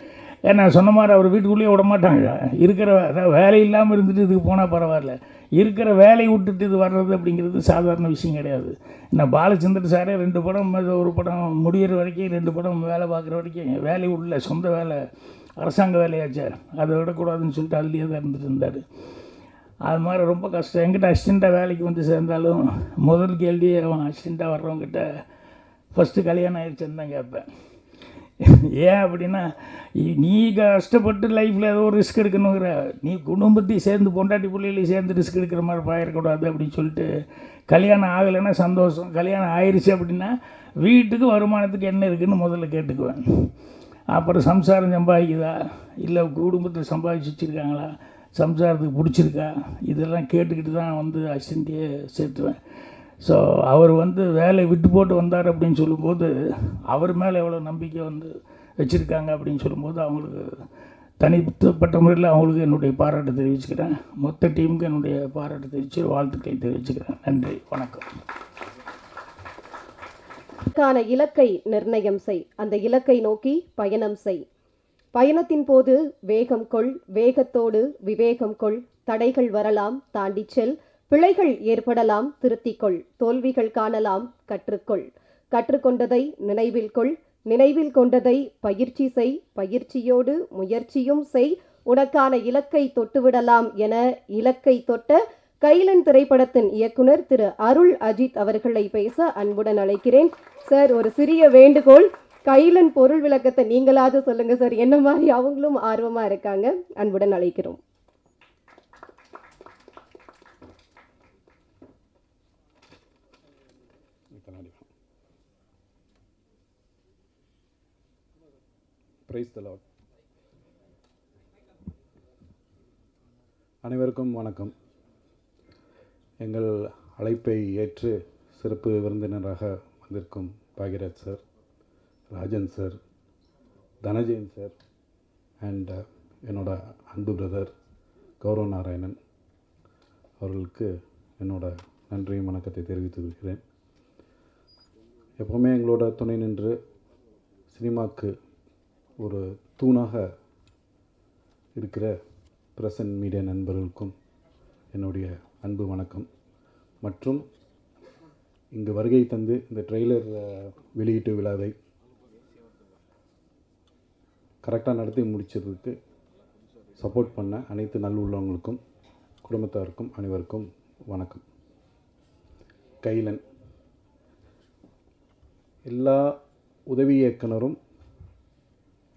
ஏன்னா சொன்ன மாதிரி அவர் வீட்டுக்குள்ளேயே விட மாட்டாங்க, இருக்கிற அதாவது வேலை இல்லாமல் இருந்துட்டு இதுக்கு போனால் பரவாயில்ல, இருக்கிற வேலையை விட்டுட்டு இது வர்றது அப்படிங்கிறது சாதாரண விஷயம் கிடையாது. ஏன்னா பாலச்சந்தர் சாரே 2 படம், ஒரு படம் முடிகிற வரைக்கும் 2 படம் வேலை பார்க்குற வரைக்கும் வேலை உள்ள சொந்த வேலை அரசாங்க வேலையாச்சே, அதை விடக்கூடாதுன்னு சொல்லிட்டு அதுலேயே தான் இருந்துட்டு இருந்தார். அது மாதிரி ரொம்ப கஷ்டம். என்கிட்ட அசிஸ்டண்ட்டாக வேலைக்கு வந்து சேர்ந்தாலும் முதல் கேள்வியே அவன் அசிஸ்டண்ட்டாக வர்றவங்கிட்ட ஃபஸ்ட்டு கல்யாணம் ஆயிடுச்சுன்னு தான் கேட்பேன். ஏன் அப்படின்னா, நீ கஷ்டப்பட்டு லைஃப்பில் ஏதோ ஒரு ரிஸ்க் எடுக்கணுங்கிற, நீ குடும்பத்தையும் சேர்ந்து பொண்டாட்டி பிள்ளைகளையும் சேர்ந்து ரிஸ்க் எடுக்கிற மாதிரி பாயிடக்கூடாது அப்படின்னு சொல்லிட்டு, கல்யாணம் ஆகலைன்னா சந்தோஷம், கல்யாணம் ஆயிடுச்சு அப்படின்னா வீட்டுக்கு வருமானத்துக்கு என்ன இருக்குதுன்னு முதல்ல கேட்டுக்குவேன். அப்புறம் சம்சாரம் சம்பாதிக்குதா, இல்லை குடும்பத்தில் சம்பாதிச்சு வச்சுருக்காங்களா, சம்சாரத்துக்கு பிடிச்சிருக்கா, இதெல்லாம் கேட்டுக்கிட்டு தான் வந்து அசிஸ்டண்ட்டையே சேர்த்துவேன். ஸோ அவர் வந்து வேலையை விட்டு போட்டு வந்தார் அப்படின்னு சொல்லும்போது அவர் மேலே எவ்வளோ நம்பிக்கை வந்து வச்சுருக்காங்க அப்படின்னு சொல்லும்போது அவங்களுக்கு தனிப்பட்ட முறையில் அவங்களுக்கு என்னுடைய பாராட்டை தெரிவிச்சுக்கிறேன். மொத்த டீமுக்கு என்னுடைய பாராட்டை தெரிவித்து வாழ்த்துக்களை தெரிவிச்சுக்கிறேன். நன்றி, வணக்கம். இலக்கை நிர்ணயம் செய், அந்த இலக்கை நோக்கி பயணம் செய். பயணத்தின் போது வேகம் கொள், வேகத்தோடு விவேகம் கொள். தடைகள் வரலாம், தாண்டிச் செல். பிழைகள் ஏற்படலாம், திருத்திக்கொள். தோல்விகள் காணலாம், கற்றுக்கொள். கற்றுக்கொண்டதை நினைவில் கொள், நினைவில் கொண்டதை பயிற்சி செய். பயிற்சியோடு முயற்சியும் செய். உனக்கான இலக்கை தொட்டுவிடலாம் என இலக்கை தொட்ட கைலன் திரைப்படத்தின் இயக்குனர் திரு அருள் அஜித் அவர்களை பேச அன்புடன் அழைக்கிறேன். சார், ஒரு சிறிய வேண்டுகோள், கைலன் பொருள் விளக்கத்தை நீங்களாவது சொல்லுங்க சார். என்ன மாதிரி அவங்களும் ஆர்வமா இருக்காங்க. அன்புடன் அழைக்கிறோம். Praise the Lord. அனைவருக்கும் வணக்கம். எங்கள் அழைப்பை ஏற்று சிறப்பு விருந்தினராக வந்திருக்கும் Bhagyaraj sir, Rajan sir, Dhanajayan sir and என்னோட அன்பு பிரதர் கௌரவ நாராயணன் அவர்களுக்கு என்னோட நன்றியும் வணக்கத்தை தெரிவித்துக் கொள்கிறேன். எப்போவுமே எங்களோட துணை நின்று சினிமாவுக்கு ஒரு தூணாக இருக்கிற பிரஸ் அண்ட் மீடியா நண்பர்களுக்கும் என்னுடைய அன்பு வணக்கம். மற்றும் இங்கு வருகை தந்து இந்த ட்ரெய்லர் வெளியீட்டு விழாவை கரெக்டாக நடத்தி முடிச்சதுக்கு சப்போர்ட் பண்ண அனைத்து நல்லுள்ளவங்களுக்கும் குடும்பத்தாருக்கும் அனைவருக்கும் வணக்கம். கைலன், எல்லா உதவி இயக்குனரும்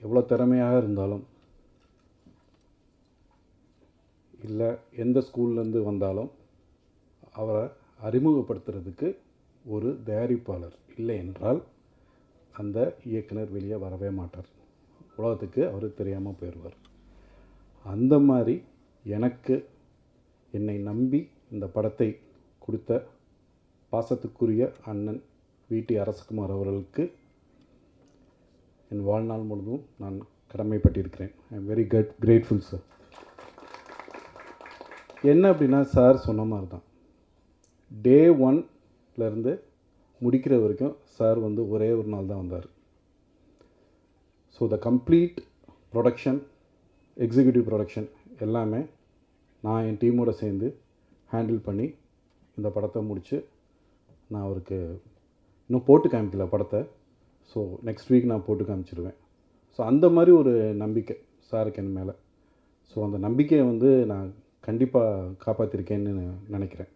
எவ்வளோ திறமையாக இருந்தாலும் இல்லை எந்த ஸ்கூல்லேருந்து வந்தாலும் அவரை அறிமுகப்படுத்துறதுக்கு ஒரு தயாரிப்பாளர் இல்லை என்றால் அந்த இயக்குனர் வெளியே வரவே மாட்டார். உலகத்துக்கு அவர் தெரியாமல் போயிடுவார். அந்த மாதிரி எனக்கு என்னை நம்பி இந்த படத்தை கொடுத்த பாசத்துக்குரிய அண்ணன் வி.டி. அரசகுமார் அவர்களுக்கு என் வாழ்நாள் முழுவதும் நான் கடமைப்பட்டிருக்கிறேன். I am very grateful sir. என்ன அப்படின்னா சார் சொன்ன மாதிரி தான், டே 1லேருந்து முடிக்கிற வரைக்கும் சார் வந்து ஒரே ஒரு நாள் தான் வந்தார். So the complete production, executive production எல்லாமே நான் என் டீமோடு சேர்ந்து ஹேண்டில் பண்ணி இந்த படத்தை முடித்து நான் அவருக்கு இன்னும் போட்டு காமிக்கல படத்தை. ஸோ நெக்ஸ்ட் வீக் நான் போட்டு காமிச்சிடுவேன். ஸோ அந்த மாதிரி ஒரு நம்பிக்கை சாருக்கு என் மேலே. ஸோ அந்த நம்பிக்கையை வந்து நான் கண்டிப்பாக காப்பாற்றிருக்கேன்னு நினைக்கிறேன்.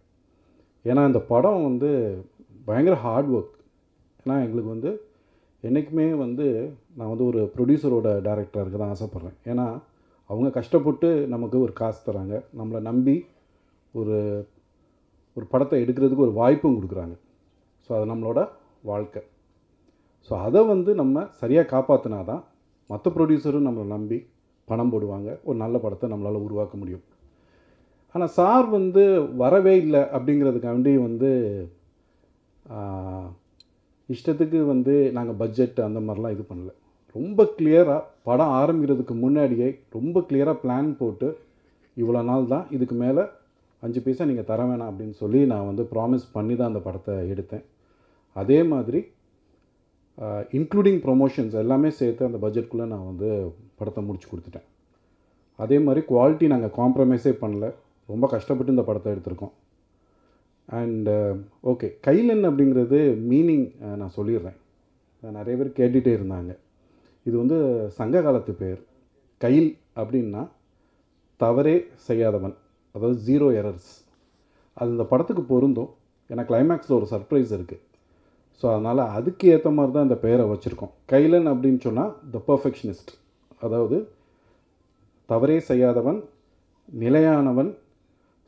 ஏன்னா இந்த படம் வந்து பயங்கர ஹார்ட் ஒர்க். ஏன்னா எங்களுக்கு வந்து என்றைக்குமே வந்து நான் வந்து ஒரு ப்ரொடியூசரோட டைரக்டராக இருக்க தான் ஆசைப்பட்றேன். ஏன்னா அவங்க கஷ்டப்பட்டு நமக்கு ஒரு காசு தராங்க, நம்மளை நம்பி ஒரு ஒரு படத்தை எடுக்கிறதுக்கு ஒரு வாய்ப்பும் கொடுக்குறாங்க. ஸோ அது நம்மளோட வாழ்க்கை. ஸோ அதை வந்து நம்ம சரியாக காப்பாற்றினா தான் மற்ற ப்ரொடியூசரும் நம்மளை நம்பி பணம் போடுவாங்க, ஒரு நல்ல படத்தை நம்மளால் உருவாக்க முடியும். ஆனால் சார் வந்து வரவே இல்லை அப்படிங்கிறதுக்காண்டி வந்து இஷ்டத்துக்கு வந்து நாங்கள் பட்ஜெட் அந்த மாதிரிலாம் இது பண்ணல. ரொம்ப கிளியராக படம் ஆரம்பிக்கிறதுக்கு முன்னாடியே ரொம்ப கிளியராக பிளான் போட்டு இவ்வளோ நாள் தான், இதுக்கு மேலே 5 பைசா நீங்கள் தர வேணாம் அப்படின்னு சொல்லி நான் வந்து ப்ராமிஸ் பண்ணி தான் அந்த படத்தை எடுத்தேன். அதே மாதிரி இன்க்ளூடிங் ப்ரொமோஷன்ஸ் எல்லாமே சேர்த்து அந்த பட்ஜெட்குள்ளே நான் வந்து படத்தை முடிச்சு கொடுத்துட்டேன். அதே மாதிரி குவாலிட்டி நாங்கள் காம்ப்ரமைஸே பண்ணல, ரொம்ப கஷ்டப்பட்டு இந்த படத்தை எடுத்திருக்கோம். அண்டு ஓகே, கைலன் அப்படிங்கிறது மீனிங் நான் சொல்லிடுறேன். நிறைய பேர் கேட்டுகிட்டே இருந்தாங்க. இது வந்து சங்க காலத்து பேர். கைல் அப்படின்னா தவறே செய்யாதவன், அதாவது 0 எரர்ஸ். அது இந்த படத்துக்கு பொருந்தும். ஏன்னா கிளைமேக்ஸில் ஒரு சர்ப்ரைஸ் இருக்குது. ஸோ அதனால் அதுக்கு ஏற்ற மாதிரி தான் இந்த பெயரை வச்சுருக்கோம். கைலன் அப்படின்னு சொன்னால் த பர்ஃபெக்ஷனிஸ்ட், அதாவது தவறே செய்யாதவன், நிலையானவன்,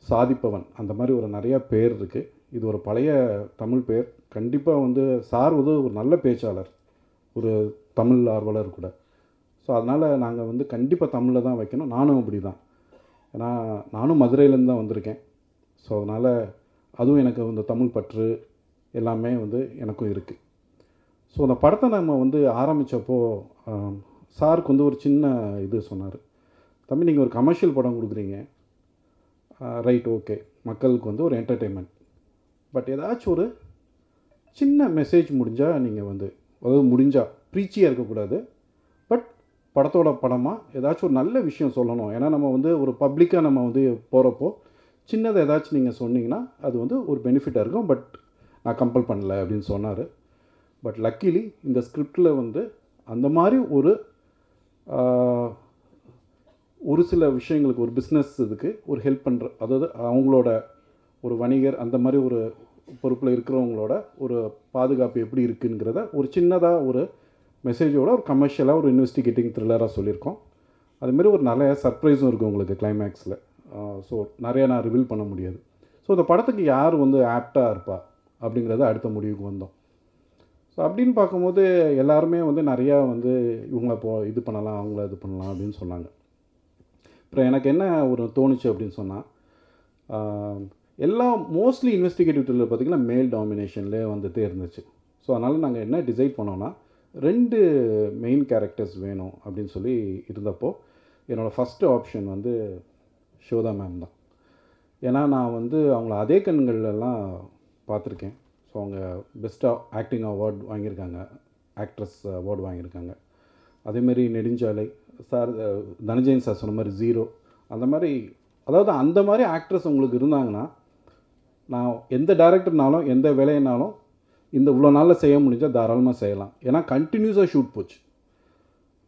சாதிப்பவன், அந்த மாதிரி ஒரு நிறையா பேர் இருக்குது. இது ஒரு பழைய தமிழ் பேர். கண்டிப்பாக வந்து சார் வந்து ஒரு நல்ல பேச்சாளர், ஒரு தமிழ் ஆர்வலர் கூட. ஸோ அதனால் நாங்கள் வந்து கண்டிப்பாக தமிழில் தான் வைக்கணும். நானும் அப்படி தான். ஏன்னா நானும் மதுரையிலேருந்து தான் வந்திருக்கேன். ஸோ அதனால் அதுவும் எனக்கு இந்த தமிழ் பற்று எல்லாமே வந்து எனக்கும் இருக்குது. ஸோ அந்த படத்தை நம்ம வந்து ஆரம்பித்தப்போ சாருக்கு வந்து ஒரு சின்ன இது சொன்னார். தம்பி, நீங்கள் ஒரு கமர்ஷியல் படம் கொடுக்குறீங்க, ரைட், ஓகே, மக்களுக்கு வந்து ஒரு என்டர்டெயின்மெண்ட், பட் ஏதாச்சும் ஒரு சின்ன மெசேஜ் முடிஞ்சால் நீங்கள் வந்து, அதாவது முடிஞ்சால் ப்ரீச்சியாக இருக்கக்கூடாது, பட் படத்தோட படமாக ஏதாச்சும் ஒரு நல்ல விஷயம் சொல்லணும். ஏன்னா நம்ம வந்து ஒரு பப்ளிக்காக நம்ம வந்து போகிறப்போ சின்னதை ஏதாச்சும் நீங்கள் சொன்னீங்கன்னா அது வந்து ஒரு பெனிஃபிட்டாக இருக்கும். பட் நான் கம்பல் பண்ணலை அப்படின்னு சொன்னார். பட் லக்கிலி இந்த ஸ்கிரிப்டில் வந்து அந்த மாதிரி ஒரு சில விஷயங்களுக்கு, ஒரு பிஸ்னஸ் இதுக்கு ஒரு ஹெல்ப் பண்ணுற, அதாவது அவங்களோட ஒரு வணிகர் அந்த மாதிரி ஒரு பொறுப்பில் இருக்கிறவங்களோட ஒரு பாதுகாப்பு எப்படி இருக்குங்கிறத ஒரு சின்னதாக ஒரு மெசேஜோட ஒரு கமர்ஷியலாக ஒரு இன்வெஸ்டிகேட்டிங் த்ரில்லராக சொல்லியிருக்கோம். அதுமாரி ஒரு நிறைய சர்ப்ரைஸும் இருக்குது உங்களுக்கு கிளைமேக்ஸில். ஸோ நிறையா நான் ரிவீல் பண்ண முடியாது. ஸோ இந்த படத்துக்கு யார் வந்து ஆப்டாக இருப்பா அப்படிங்கிறத அடுத்த முடிவுக்கு வந்தோம். ஸோ அப்படின்னு பார்க்கும்போது எல்லாருமே வந்து நிறையா வந்து இவங்கள இது பண்ணலாம், அவங்கள இது பண்ணலாம் அப்படின்னு சொன்னாங்க. அப்புறம் எனக்கு என்ன ஒரு தோணுச்சு அப்படின்னு சொன்னால், எல்லாம் மோஸ்ட்லி இன்வெஸ்டிகேட்டிவ் த்ரில்லர் பார்த்திங்கன்னா மேல் டாமினேஷன்லேயே வந்துட்டே இருந்துச்சு. ஸோ அதனால் நாங்கள் என்ன டிசைட் பண்ணோன்னா, 2 மெயின் கேரக்டர்ஸ் வேணும் அப்படின்னு சொல்லி இருந்தப்போ, என்னோடய ஃபஸ்ட்டு ஆப்ஷன் வந்து ஷோதா மேம் தான். ஏன்னா நான் வந்து அவங்கள அதே கண்கள்லாம் பார்த்துருக்கேன். ஸோ அவங்க பெஸ்ட்டாக ஆக்டிங் அவார்ட் வாங்கியிருக்காங்க, ஆக்ட்ரஸ் அவார்டு வாங்கியிருக்காங்க. அதேமாரி நெடுஞ்சாலை சார், தனஞ்சயன் சார் சொன்ன மாதிரி 0 அந்த மாதிரி, அதாவது அந்த மாதிரி ஆக்ட்ரஸ் உங்களுக்கு இருந்தாங்கன்னா, நான் எந்த டேரக்டர்னாலும் எந்த வேலையினாலும் இந்த இவ்வளோ நாளில் செய்ய முடிஞ்சால் தாராளமாக செய்யலாம். ஏன்னா கண்டினியூஸாக ஷூட் போச்சு.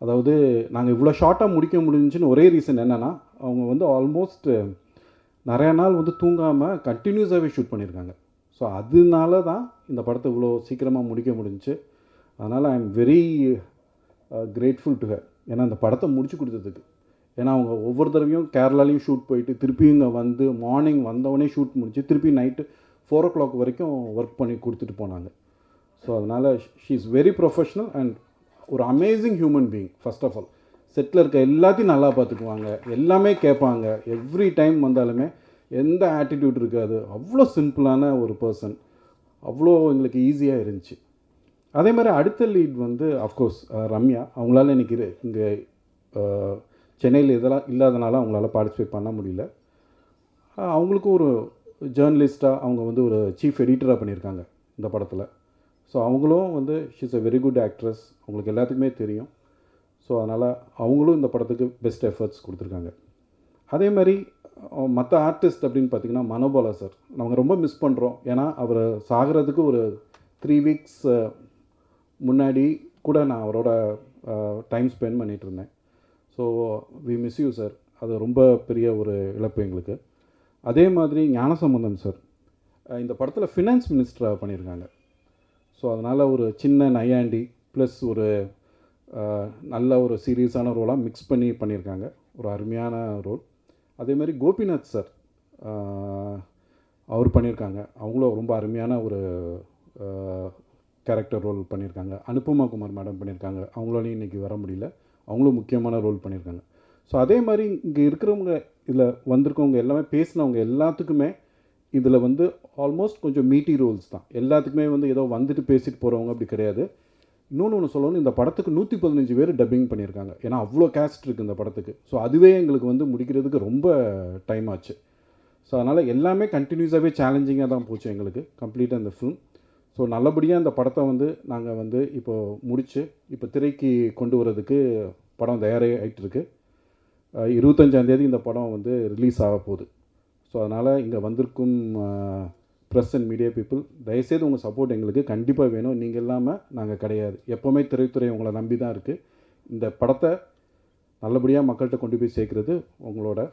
அதாவது நாங்கள் இவ்வளோ ஷார்ட்டாக முடிக்க முடிஞ்சுன்னு ஒரே ரீசன் என்னென்னா, அவங்க வந்து ஆல்மோஸ்ட் நிறையா நாள் வந்து தூங்காமல் கண்டினியூஸாகவே ஷூட் பண்ணியிருக்காங்க. ஸோ அதனால தான் இந்த படத்தை இவ்வளோ சீக்கிரமாக முடிக்க முடிஞ்சுச்சு. அதனால் I am very grateful to her, ஏன்னா இந்த படத்தை முடிச்சு கொடுத்ததுக்கு. ஏன்னா அவங்க ஒவ்வொரு தடவையும் கேரளாலையும் ஷூட் போயிட்டு திருப்பி இங்கே வந்து மார்னிங் வந்தவொடனே ஷூட் முடிச்சு திருப்பி நைட்டு 4 o'clock வரைக்கும் ஒர்க் பண்ணி கொடுத்துட்டு போனாங்க. ஸோ அதனால் she is very professional and ஒரு amazing human being. First of all செட்டில் இருக்க எல்லாத்தையும் நல்லா பார்த்துக்குவாங்க, எல்லாமே கேட்பாங்க, எவ்ரி டைம் வந்தாலுமே எந்த ஆட்டிடியூட் இருக்காது. அவ்வளோ சிம்பிளான ஒரு பர்சன், அவ்வளோ எங்களுக்கு ஈஸியாக இருந்துச்சு. அதே மாதிரி அடுத்த லீட் வந்து அஃப்கோர்ஸ் ரம்யா. அவங்களால இன்றைக்கி இங்கே சென்னையில் இதெல்லாம் இல்லாதனால அவங்களால பார்ட்டிசிபேட் பண்ண முடியல. அவங்களுக்கும் ஒரு ஜேர்னலிஸ்ட்டாக அவங்க வந்து ஒரு சீஃப் எடிட்டராக பண்ணியிருக்காங்க இந்த படத்தில். ஸோ அவங்களும் வந்து she's a very good actress, அவங்களுக்கு எல்லாத்துக்குமே தெரியும். ஸோ அதனால் அவங்களும் இந்த படத்துக்கு பெஸ்ட் எஃபர்ட்ஸ் கொடுத்துருக்காங்க. அதே மாதிரி மற்ற ஆர்டிஸ்ட் அப்படின்னு பார்த்திங்கன்னா மனோபாலா சார் நாங்கள் ரொம்ப மிஸ் பண்ணுறோம். ஏன்னா அவர் சாகிறதுக்கு ஒரு 3 weeks முன்னாடி கூட நான் அவரோட டைம் ஸ்பெண்ட் பண்ணிகிட்டு இருந்தேன். So we miss you sir, அது ரொம்ப பெரிய ஒரு இழப்பு எங்களுக்கு. அதே மாதிரி ஞானசம்பந்தன் சார் இந்த படத்தில் ஃபினான்ஸ் மினிஸ்டராக பண்ணியிருக்காங்க. ஸோ அதனால் ஒரு சின்ன நையாண்டி ப்ளஸ் ஒரு நல்ல ஒரு சீரியஸான ரோலாக மிக்ஸ் பண்ணி பண்ணியிருக்காங்க, ஒரு அருமையான ரோல். அதேமாதிரி கோபிநாத் சார் அவர் பண்ணியிருக்காங்க, அவங்களும் ரொம்ப அருமையான ஒரு கேரக்டர் ரோல் பண்ணியிருக்காங்க. அனுபமா குமார் மேடம் பண்ணியிருக்காங்க, அவங்களாலையும் இன்றைக்கி வர முடியல, அவங்களும் முக்கியமான ரோல் பண்ணியிருக்காங்க. ஸோ அதே மாதிரி இங்கே இருக்கிறவங்க, இதில் வந்திருக்கவங்க எல்லாமே பேசினவங்க எல்லாத்துக்குமே இதில் வந்து ஆல்மோஸ்ட் கொஞ்சம் மீட்டி ரோல்ஸ் தான். எல்லாத்துக்குமே வந்து ஏதோ வந்துட்டு பேசிட்டு போகிறவங்க அப்படி கிடையாது. இன்னொன்று சொல்லணும், இந்த படத்துக்கு 115 பேர் டப்பிங் பண்ணியிருக்காங்க. ஏன்னா அவ்வளோ கேஸ்ட் இருக்குது இந்த படத்துக்கு. ஸோ அதுவே எங்களுக்கு வந்து முடிக்கிறதுக்கு ரொம்ப டைம் ஆச்சு. ஸோ அதனால் எல்லாமே கண்டினியூஸாகவே சேலஞ்சிங்காக தான் போச்சு எங்களுக்கு கம்ப்ளீட்டாக இந்த ஃபிலிம். ஸோ நல்லபடியாக இந்த படத்தை வந்து நாங்கள் வந்து இப்போது முடித்து இப்போ திரைக்கு கொண்டு வரதுக்கு படம் தயாராக ஆகிட்டுருக்கு. 25ஆம் தேதி இந்த படம் வந்து ரிலீஸ் ஆக போகுது. ஸோ அதனால் இங்கே வந்திருக்கும் ப்ரெஸ் அண்ட் மீடியா பீப்புள், தயவுசெய்து உங்கள் சப்போர்ட் எங்களுக்கு கண்டிப்பாக வேணும். நீங்கள் இல்லாமல் நாங்கள் கிடையாது. எப்போவுமே திரைத்துறை உங்களை நம்பி தான் இருக்குது. இந்த படத்தை நல்லபடியாக மக்கள்கிட்ட கொண்டு போய் சேர்க்குறது உங்களோட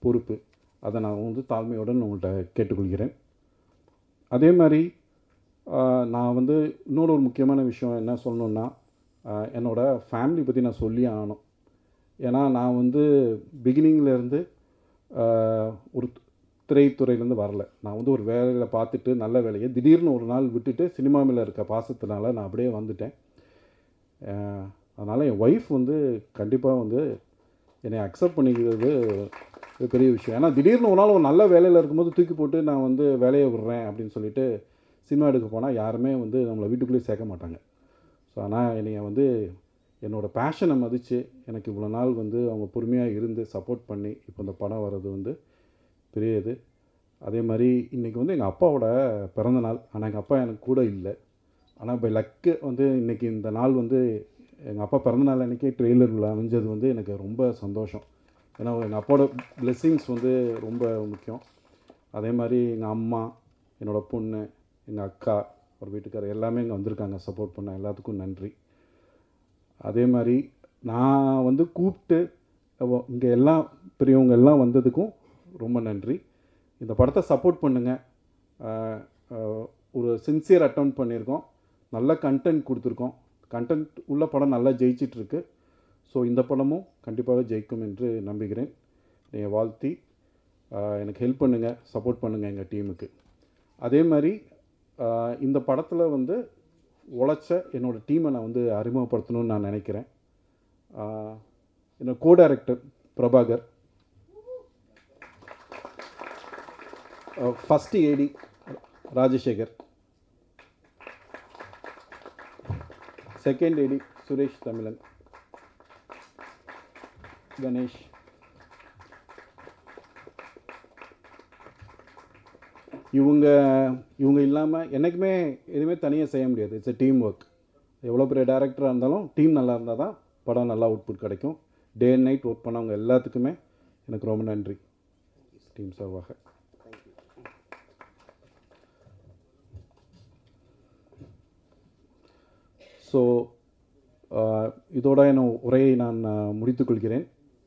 பொறுப்பு. அதை நான் வந்து தாழ்மையுடன் உங்கள்கிட்ட கேட்டுக்கொள்கிறேன். அதே மாதிரி நான் வந்து இன்னொரு ஒரு முக்கியமான விஷயம் என்ன சொல்லணுன்னா, என்னோடய ஃபேமிலி பற்றி நான் சொல்லி ஆகணும். ஏன்னா நான் வந்து பிகினிங்லேருந்து ஒரு திரைத்துறையிலேருந்து வரல. நான் வந்து ஒரு வேலையில் பார்த்துட்டு நல்ல வேலையை திடீர்னு ஒரு நாள் விட்டுட்டு சினிமாவில் இருக்க பாசத்தினால நான் அப்படியே வந்துட்டேன். அதனால் என் ஒய்ஃப் வந்து கண்டிப்பாக வந்து என்னை அக்செப்ட் பண்ணிக்கிறது பெரிய விஷயம். ஏன்னா திடீர்னு ஒரு நாள் ஒரு நல்ல வேலையில் இருக்கும்போது தூக்கி போட்டு நான் வந்து வேலையை விடுறேன் அப்படின்னு சொல்லிட்டு சினிமா எடுக்க போனால் யாருமே வந்து நம்மளை வீட்டுக்குள்ளேயே சேர்க்க மாட்டாங்க. ஸோ ஆனால் என்னைய வந்து என்னோடய பேஷனை மதித்து எனக்கு இவ்வளோ நாள் வந்து அவங்க பொறுமையாக இருந்து சப்போர்ட் பண்ணி இப்போ இந்த படம் வர்றது வந்து பெரிய இது. அதே மாதிரி இன்றைக்கி வந்து எங்கள் அப்பாவோட பிறந்த நாள். ஆனால் எங்கள் அப்பா எனக்கு கூட இல்லை. ஆனால் பை லக்கு வந்து இன்றைக்கி இந்த நாள் வந்து எங்கள் அப்பா பிறந்தநாள் அன்றைக்கி ட்ரெய்லரில் அமைஞ்சது வந்து எனக்கு ரொம்ப சந்தோஷம். ஏன்னா எங்கள் அப்பாவோட பிளெஸ்ஸிங்ஸ் வந்து ரொம்ப முக்கியம். அதே மாதிரி எங்கள் அம்மா, என்னோடய பொண்ணு, எங்கள் அக்கா, ஒரு வீட்டுக்காரர் எல்லாமே இங்கே வந்திருக்காங்க சப்போர்ட் பண்ண, எல்லாத்துக்கும் நன்றி. அதே மாதிரி நான் வந்து கூப்பிட்டு இங்கே எல்லாம் பெரியவங்க எல்லாம் வந்ததுக்கும் ரொம்ப நன்றி. இந்த படத்தை சப்போர்ட் பண்ணுங்கள். ஒரு சின்சியர் அட்டெம்ப்ட் பண்ணியிருக்கோம், நல்ல கண்டென்ட் கொடுத்துருக்கோம். கண்டென்ட் உள்ள படம் நல்லா ஜெயிச்சிட்ருக்கு. ஸோ இந்த படமும் கண்டிப்பாக ஜெயிக்கும் என்று நம்புகிறேன். நீங்கள் வாழ்த்தி எனக்கு ஹெல்ப் பண்ணுங்கள், சப்போர்ட் பண்ணுங்கள் எங்கள் டீமுக்கு. அதே மாதிரி இந்த படத்தில் வந்து உழைச்ச என்னோடய டீமை நான் வந்து அறிமுகப்படுத்தணும்னு நான் நினைக்கிறேன். என்னோட கோ டைரக்டர் பிரபாகர், ஃபஸ்ட்டு ஏடி ராஜசேகர், செகண்ட் ஏடி சுரேஷ் தமிழன், கணேஷ், இவங்க இல்லாமல் என்றைக்குமே எதுவுமே தனியாக செய்ய முடியாது. It's a team work. எவ்வளோ பெரிய டேரக்டராக இருந்தாலும் டீம் நல்லா இருந்தால் தான் படம் நல்லா அவுட்புட் கிடைக்கும். டே அண்ட் நைட் ஒர்க் பண்ணவங்க எல்லாத்துக்குமே எனக்கு ரொம்ப நன்றி டீம் சார்பாக. ஸோ இதோட என் உரையை நான் முடித்துக்கொள்கிறேன்.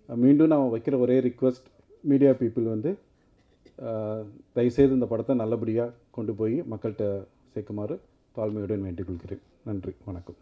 மீண்டும் நான் வைக்கிற ஒரே ரிக்வெஸ்ட், மீடியா பீப்புள் வந்து தயவுசெய்து இந்த படத்தை நல்லபடியாக கொண்டு போய் மக்கள்கிட்ட சேர்க்குமாறு தாழ்மையுடன் வேண்டிக் கொள்கிறேன். நன்றி, வணக்கம்.